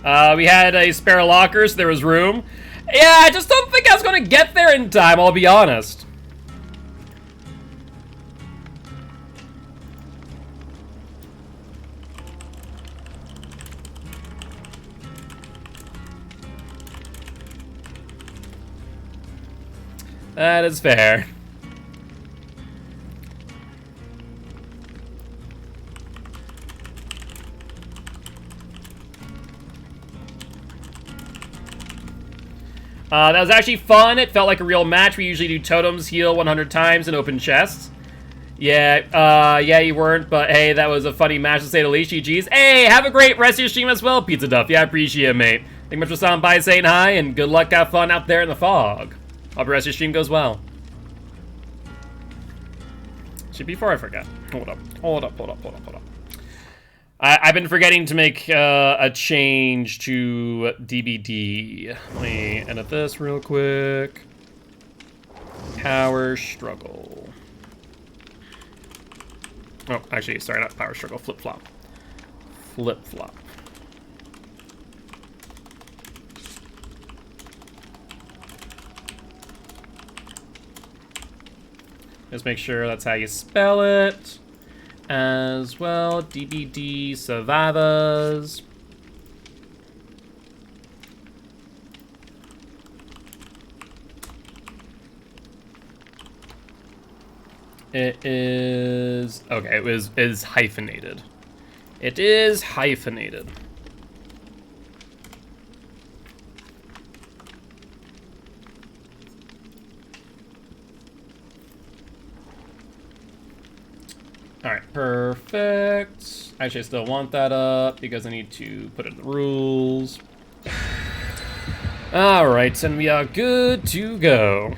We had a spare locker, so there was room. Yeah, I just don't think I was gonna get there in time, I'll be honest. That is fair. That was actually fun. It felt like a real match. We usually do totems, heal 100 times, and open chests. Yeah, yeah, you weren't, but hey, that was a funny match to say the least. GG's. Hey, have a great rest of your stream as well, Pizza Duff. Yeah, I appreciate it, mate. Thank you much for stopping by, saying hi, and good luck, have fun out there in the fog. Hope the rest of your stream goes well. Shit, before I forget. Hold up. I've been forgetting to make a change to DBD. Let me edit this real quick. Power struggle. Oh, actually, sorry, not power struggle. Flip-flop. Flip-flop. Just make sure that's how you spell it. As well, DBD survivors. It is okay. It is hyphenated. It is hyphenated. Alright, perfect. Actually, I still want that up because I need to put in the rules. Alright, and we are good to go.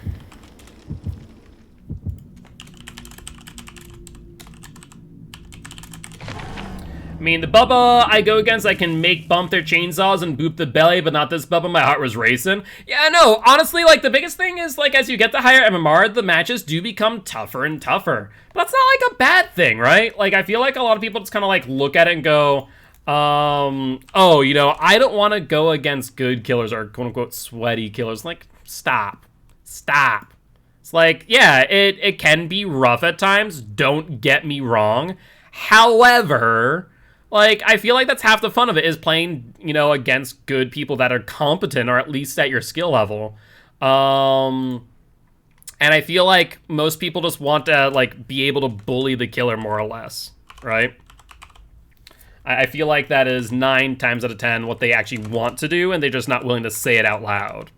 I mean, the Bubba I go against, I can make bump their chainsaws and boop the belly, but not this Bubba. My heart was racing. Yeah, no, honestly, like, the biggest thing is, like, as you get the higher MMR, the matches do become tougher and tougher. But that's not, like, a bad thing, right? Like, I feel like a lot of people just kind of, like, look at it and go, oh, you know, I don't want to go against good killers or quote-unquote sweaty killers. Like, stop. Stop. It's like, yeah, it can be rough at times. Don't get me wrong. However, like, I feel like that's half the fun of it, is playing, you know, against good people that are competent or at least at your skill level. And I feel like most people just want to, like, be able to bully the killer more or less, right? I feel like that is 9 times out of 10 what they actually want to do, and they're just not willing to say it out loud.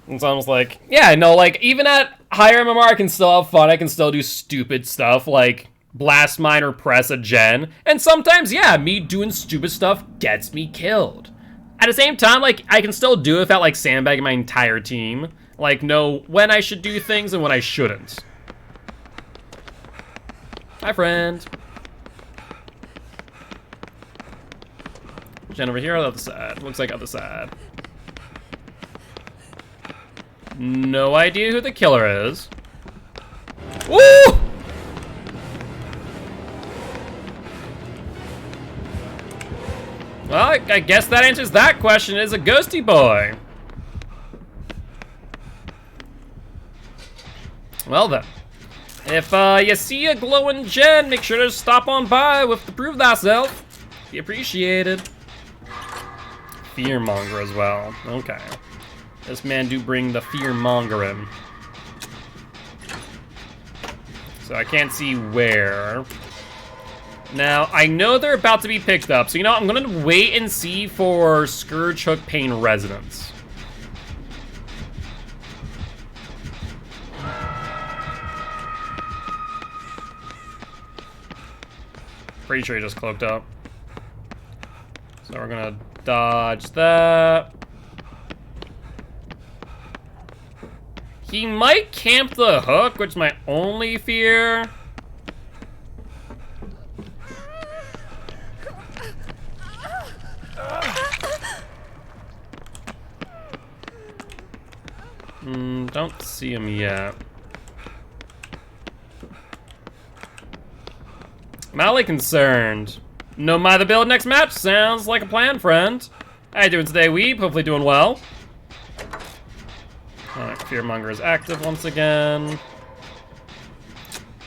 It's almost like, yeah, no, like, even at higher MMR, I can still have fun. I can still do stupid stuff, like blast mine or press a gen. And sometimes, yeah, me doing stupid stuff gets me killed. At the same time, like, I can still do it without, like, sandbagging my entire team. Like, know when I should do things and when I shouldn't. Hi, friend. Gen over here, other side. Looks like other side. No idea who the killer is. Woo! Well, I guess that answers that question. It is a ghosty boy. Well then, if you see a glowing gen, make sure to stop on by with the prove thyself. Be appreciated. Fearmonger as well. Okay. This man do bring the fear in. So I can't see where. Now, I know they're about to be picked up, so you know, I'm gonna wait and see for Scourge Hook Pain Resonance. Pretty sure he just cloaked up. So we're gonna dodge that. He might camp the hook, which is my only fear. Don't see him yet. Mildly concerned. No mind the build next match. Sounds like a plan, friend. How you doing today, Weeb? Hopefully doing well. Alright, Fearmonger is active once again.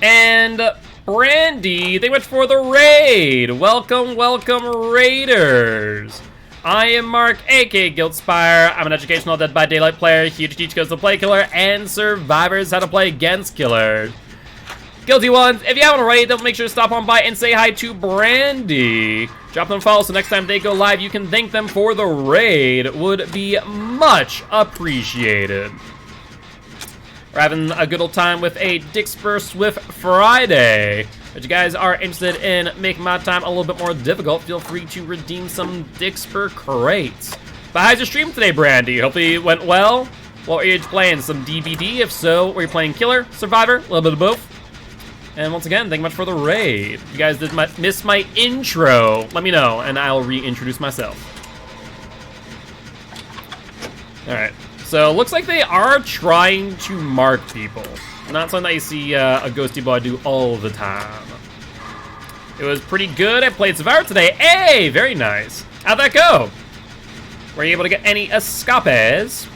And Brandy, they went for the raid. Welcome, welcome, Raiders. I am Mark, aka Guiltspire. I'm an educational Dead by Daylight player here to teach Ghosts to play killer and survivors how to play against killers. Guilty ones, if you haven't already, don't make sure to stop on by and say hi to Brandy. Drop them a follow so next time they go live, you can thank them for the raid. Would be much appreciated. We're having a good old time with a Dixper Swift Friday. If you guys are interested in making my time a little bit more difficult, feel free to redeem some Dixper crates. But how's your stream today, Brandy? Hopefully it went well. What were you playing? Some DBD? If so, were you playing killer, survivor, a little bit of both? And once again, thank you much for the raid. If you guys did miss my intro, let me know, and I'll reintroduce myself. Alright, so looks like they are trying to mark people. Not something that you see a ghosty boy do all the time. It was pretty good. I played Survivor today. Hey, very nice. How'd that go? Were you able to get any escapes?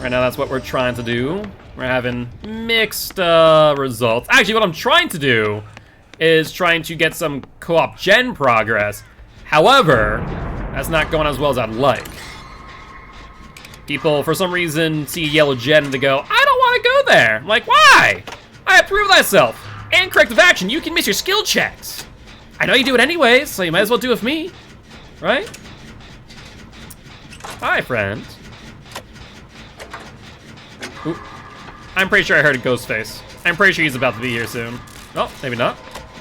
Right now, that's what we're trying to do. We're having mixed results. Actually, what I'm trying to do is trying to get some co-op gen progress. However, that's not going as well as I'd like. People, for some reason, see a yellow gen and they go, I don't want to go there. I'm like, why? I approve thyself. And corrective action, you can miss your skill checks. I know you do it anyways, so you might as well do it with me. Right? Hi, friend. Ooh. I'm pretty sure I heard a ghost face. I'm pretty sure he's about to be here soon. Oh, maybe not.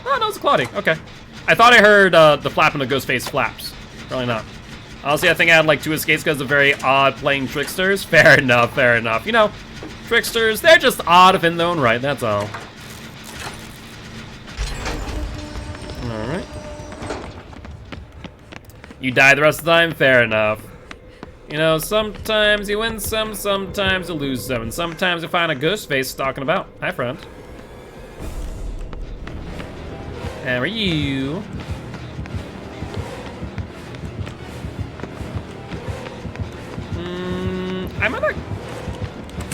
Oh, no, it's Claudie. Okay. I thought I heard the flapping of ghost face flaps. Probably not. Honestly, I think I had like 2 escapes because of very odd playing tricksters. Fair enough, fair enough. You know, tricksters, they're just odd in their own right, that's all. Alright. You die the rest of the time? Fair enough. You know, sometimes you win some, sometimes you lose some, and sometimes you find a ghost face stalking about. Hi, friend. How are you? I might not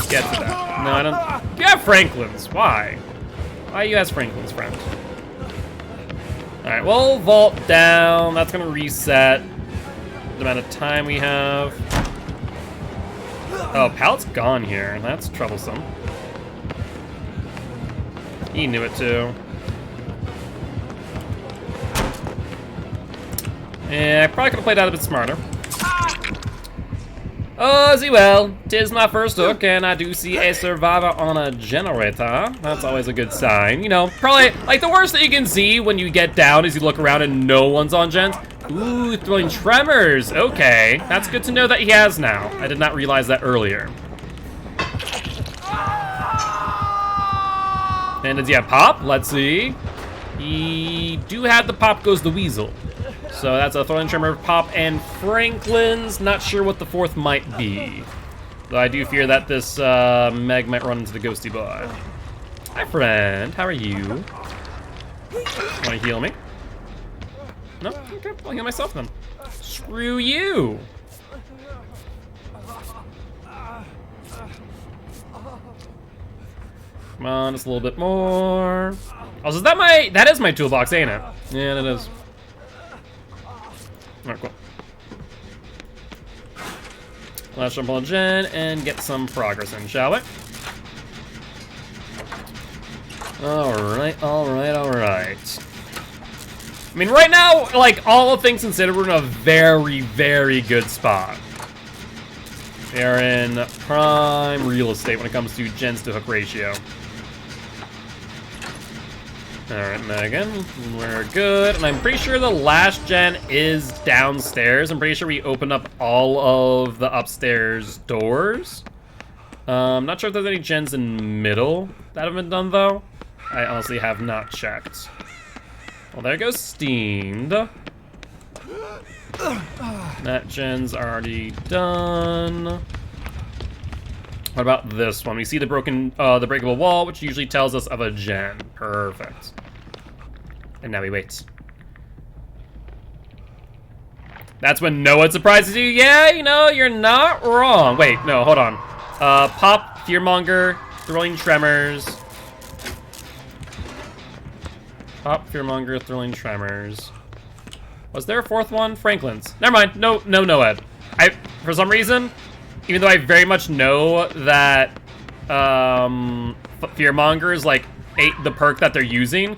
get to that. No, I don't. You have Franklin's. Why? Why you ask Franklin's, friend? Alright, we'll vault down. That's gonna reset the amount of time we have. Oh, pallet's gone here. That's troublesome. He knew it too. Yeah, I probably could have played that a bit smarter. Oh, as well, 'tis my first hook, and I do see a survivor on a generator. That's always a good sign. You know, probably, like, the worst that you can see when you get down is you look around and no one's on gens. Ooh, throwing tremors. Okay, that's good to know that he has now. I did not realize that earlier. And does he have pop? Let's see. He do have the pop goes the weasel. So that's a throwing tremor, pop, and Franklin's. Not sure what the 4th might be. Though I do fear that this Meg might run into the ghosty boy. Hi, friend. How are you? Want to heal me? No? Okay, I'll heal myself then. Screw you! Come on, just a little bit more. Also, is that that is my toolbox, ain't it? Yeah, it is. Alright, cool. Let's jump on gen and get some progress in, shall we? Alright, alright, alright. I mean, right now, like, all things considered, we're in a very, very good spot. We are in prime real estate when it comes to gens to hook ratio. Alright, Megan, we're good. And I'm pretty sure the last gen is downstairs. I'm pretty sure we opened up all of the upstairs doors. Not sure if there's any gens in middle that have been done, though. I honestly have not checked. Well, there goes steamed. That gen's already done. What about this one? We see the the breakable wall, which usually tells us of a gen. Perfect. And now we wait. That's when Noah surprises you. Yeah, you know, you're not wrong. Wait, no, hold on. Pop, Fearmonger, Thrilling Tremors. Pop, Fearmonger, Thrilling Tremors. Was there a fourth one? Franklin's. Never mind. No, Noed. For some reason, even though I very much know that Fearmongers like ate the perk that they're using,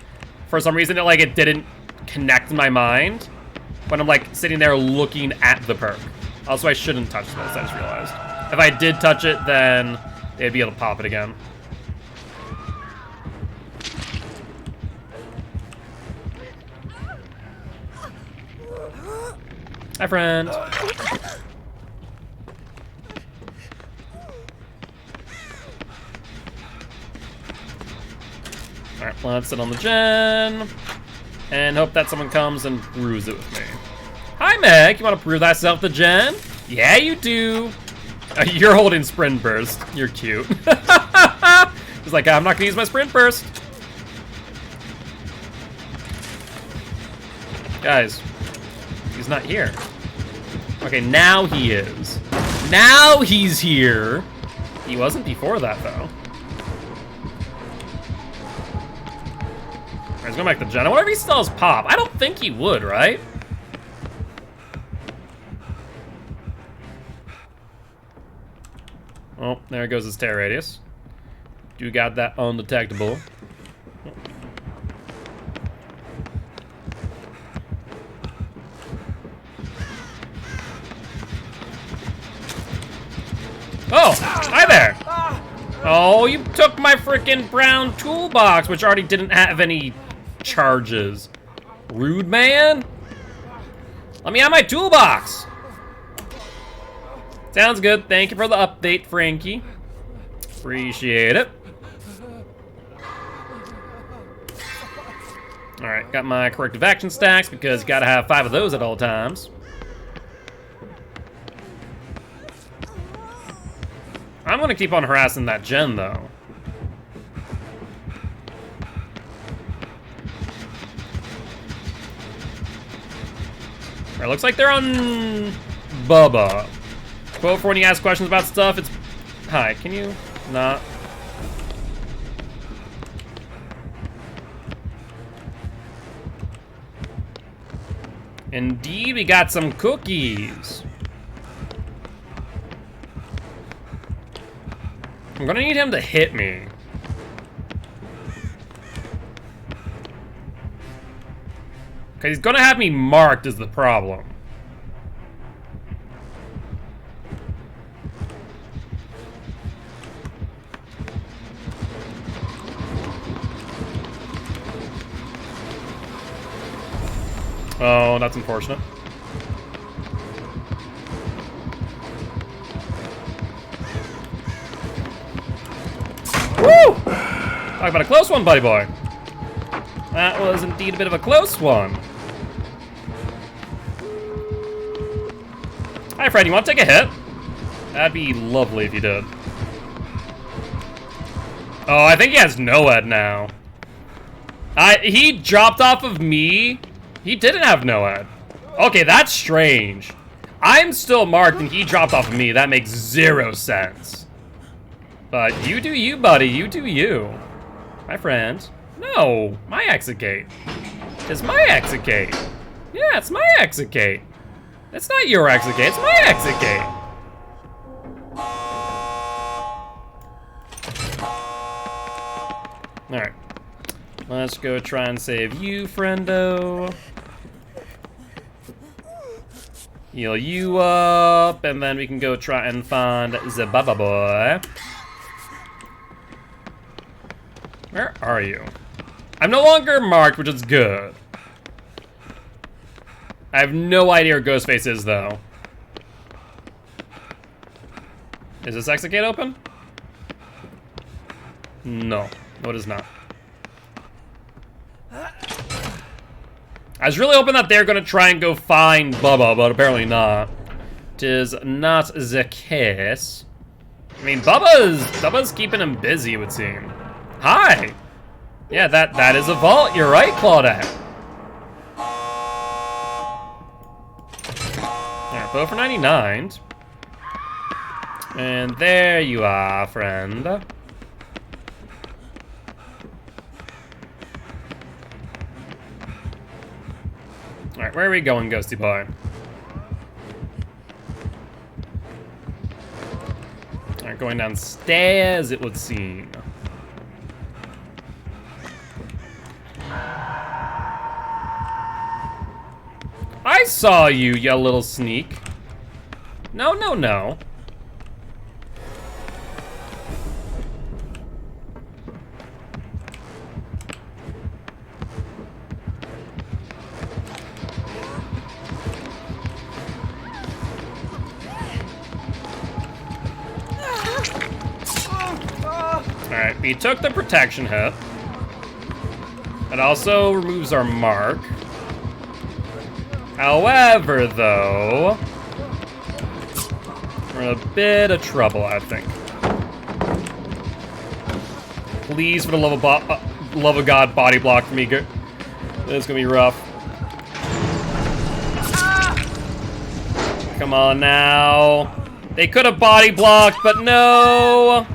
for some reason it didn't connect in my mind when I'm like sitting there looking at the perk. Also, I shouldn't touch this, I just realized. If I did touch it, then they'd be able to pop it again. Hi, friend. Alright, let's sit on the gen. And hope that someone comes and brews it with me. Hi, Meg. You want to brew thyself the gen? Yeah, you do. You're holding Sprint Burst. You're cute. He's like, I'm not going to use my Sprint Burst. Guys, he's not here. Okay, now he is. Now he's here. He wasn't before that, though. Alright, let's go back to Jen. I wonder if he still has Pop. I don't think he would, right? Oh, there goes his tear radius. Do got that undetectable. Oh, hi there. Oh, you took my frickin' brown toolbox, which already didn't have any charges. Rude man. Let me have my toolbox. Sounds good. Thank you for the update, Frankie. Appreciate it. Alright, got my corrective action stacks because you gotta have 5 of those at all times. I'm gonna keep on harassing that gen, though. Alright, looks like they're on Bubba. Quote for when you ask questions about stuff, it's... Hi, can you not? Indeed, we got some cookies. I'm gonna need him to hit me. Okay, he's gonna have me marked is the problem. Oh, that's unfortunate. Woo! Talk about a close one, buddy boy. That was indeed a bit of a close one. Hi, Fred. You want to take a hit? That'd be lovely if you did. Oh, I think he has Noed now. He dropped off of me. He didn't have Noed. Okay, that's strange. I'm still marked and he dropped off of me. That makes 0 sense. But you do you, buddy. You do you. My friend. No, my execute. It's my execute. Yeah, it's my execute. It's not your execute, it's my execute. Alright. Let's go try and save you, friendo. Heal you up, and then we can go try and find the Baba boy. Where are you? I'm no longer marked, which is good. I have no idea where Ghostface is, though. Is this exit gate open? No, it is not. I was really hoping that they're gonna try and go find Bubba, but apparently not. Tis not the case. I mean, Bubba's keeping him busy, it would seem. Hi! Yeah, that is a vault, you're right, Claudette. Repo for 99. And there you are, friend. Alright, where are we going, Ghosty Boy? Alright, going downstairs, it would seem. I saw you, you little sneak. No, no, no. Alright, we took the protection hit. It also removes our mark. However, though, we're in a bit of trouble, I think. Please, for the love of God, body block for me. This is gonna be rough. Come on now. They could have body blocked, but no.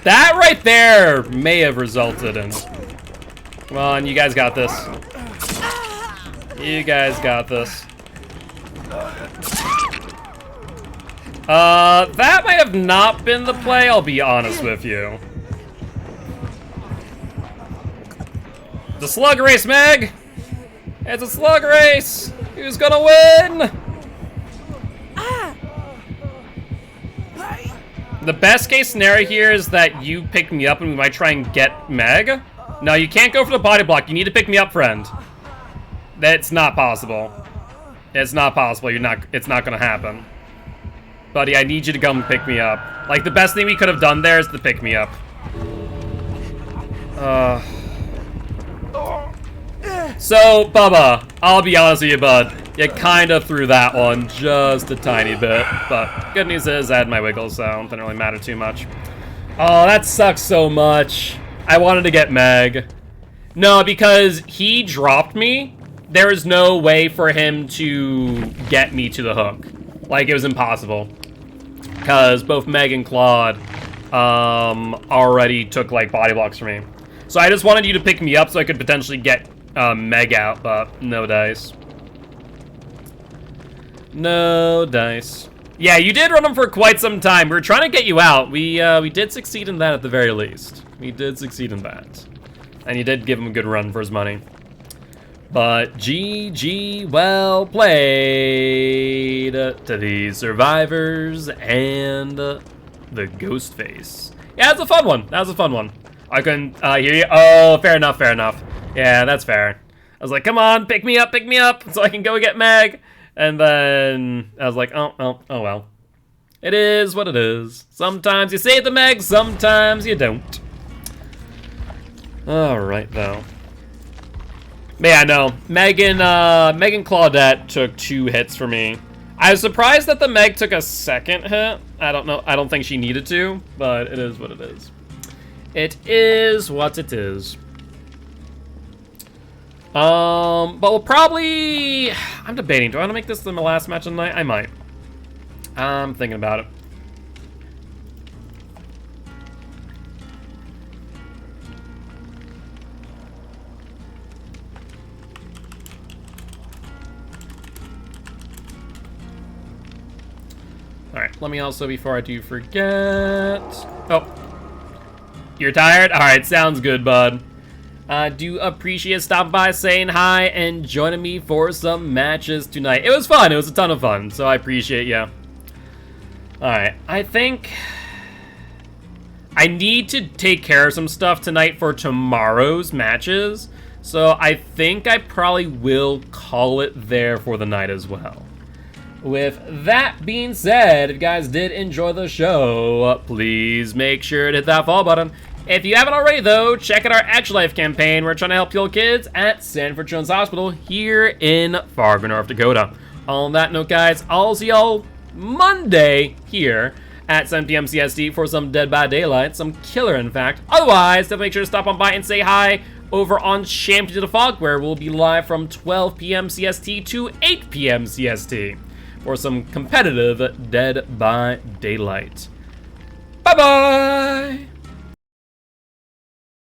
That right there may have resulted in. Come on, you guys got this. You guys got this. That might have not been the play, I'll be honest with you. It's a slug race, Meg! It's a slug race! Who's gonna win? The best case scenario here is that you pick me up and we might try and get Meg. No, you can't go for the body block. You need to pick me up, friend. That's not possible. It's not possible. It's not gonna happen. Buddy, I need you to come pick me up. Like, the best thing we could have done there is to pick me up. So, Bubba, I'll be honest with you, bud. You kind of threw that one just a tiny bit. But good news is I had my wiggles, so it didn't really matter too much. Oh, that sucks so much. I wanted to get Meg. No, because he dropped me. There is no way for him to get me to the hook. Like, it was impossible. Because both Meg and Claude already took, like, body blocks from me. So I just wanted you to pick me up so I could potentially get Meg out, but no dice. No dice. Yeah, you did run him for quite some time. We were trying to get you out. We did succeed in that at the very least. We did succeed in that. And you did give him a good run for his money. But GG, well played to the survivors and the ghost face. Yeah, that's a fun one. That was a fun one. I couldn't hear you. Oh, fair enough, fair enough. Yeah, that's fair. I was like, come on, pick me up, so I can go get Meg. And then I was like, oh well. It is what it is. Sometimes you save the Meg, sometimes you don't. All right, though. But yeah, no. Megan Claudette took 2 hits for me. I was surprised that the Meg took a second hit. I don't know. I don't think she needed to, but it is what it is. It is what it is. But we'll probably... I'm debating. Do I want to make this the last match of the night? I might. I'm thinking about it. Alright, let me also, before I do forget... Oh. You're tired? Alright, sounds good, bud. I do appreciate stopping by, saying hi, and joining me for some matches tonight. It was fun. It was a ton of fun, so I appreciate you. Alright, I think... I need to take care of some stuff tonight for tomorrow's matches, so I think I probably will call it there for the night as well. With that being said, if you guys did enjoy the show, please make sure to hit that follow button. If you haven't already, though, check out our Extra Life campaign. We're trying to help heal kids at Sanford Children's Hospital here in Fargo, North Dakota. On that note, guys, I'll see y'all Monday here at 7 p.m. CST for some Dead by Daylight, some killer, in fact. Otherwise, definitely make sure to stop on by and say hi over on Champions of the Fog, where we'll be live from 12 p.m. CST to 8 p.m. CST for some competitive Dead by Daylight. Bye-bye!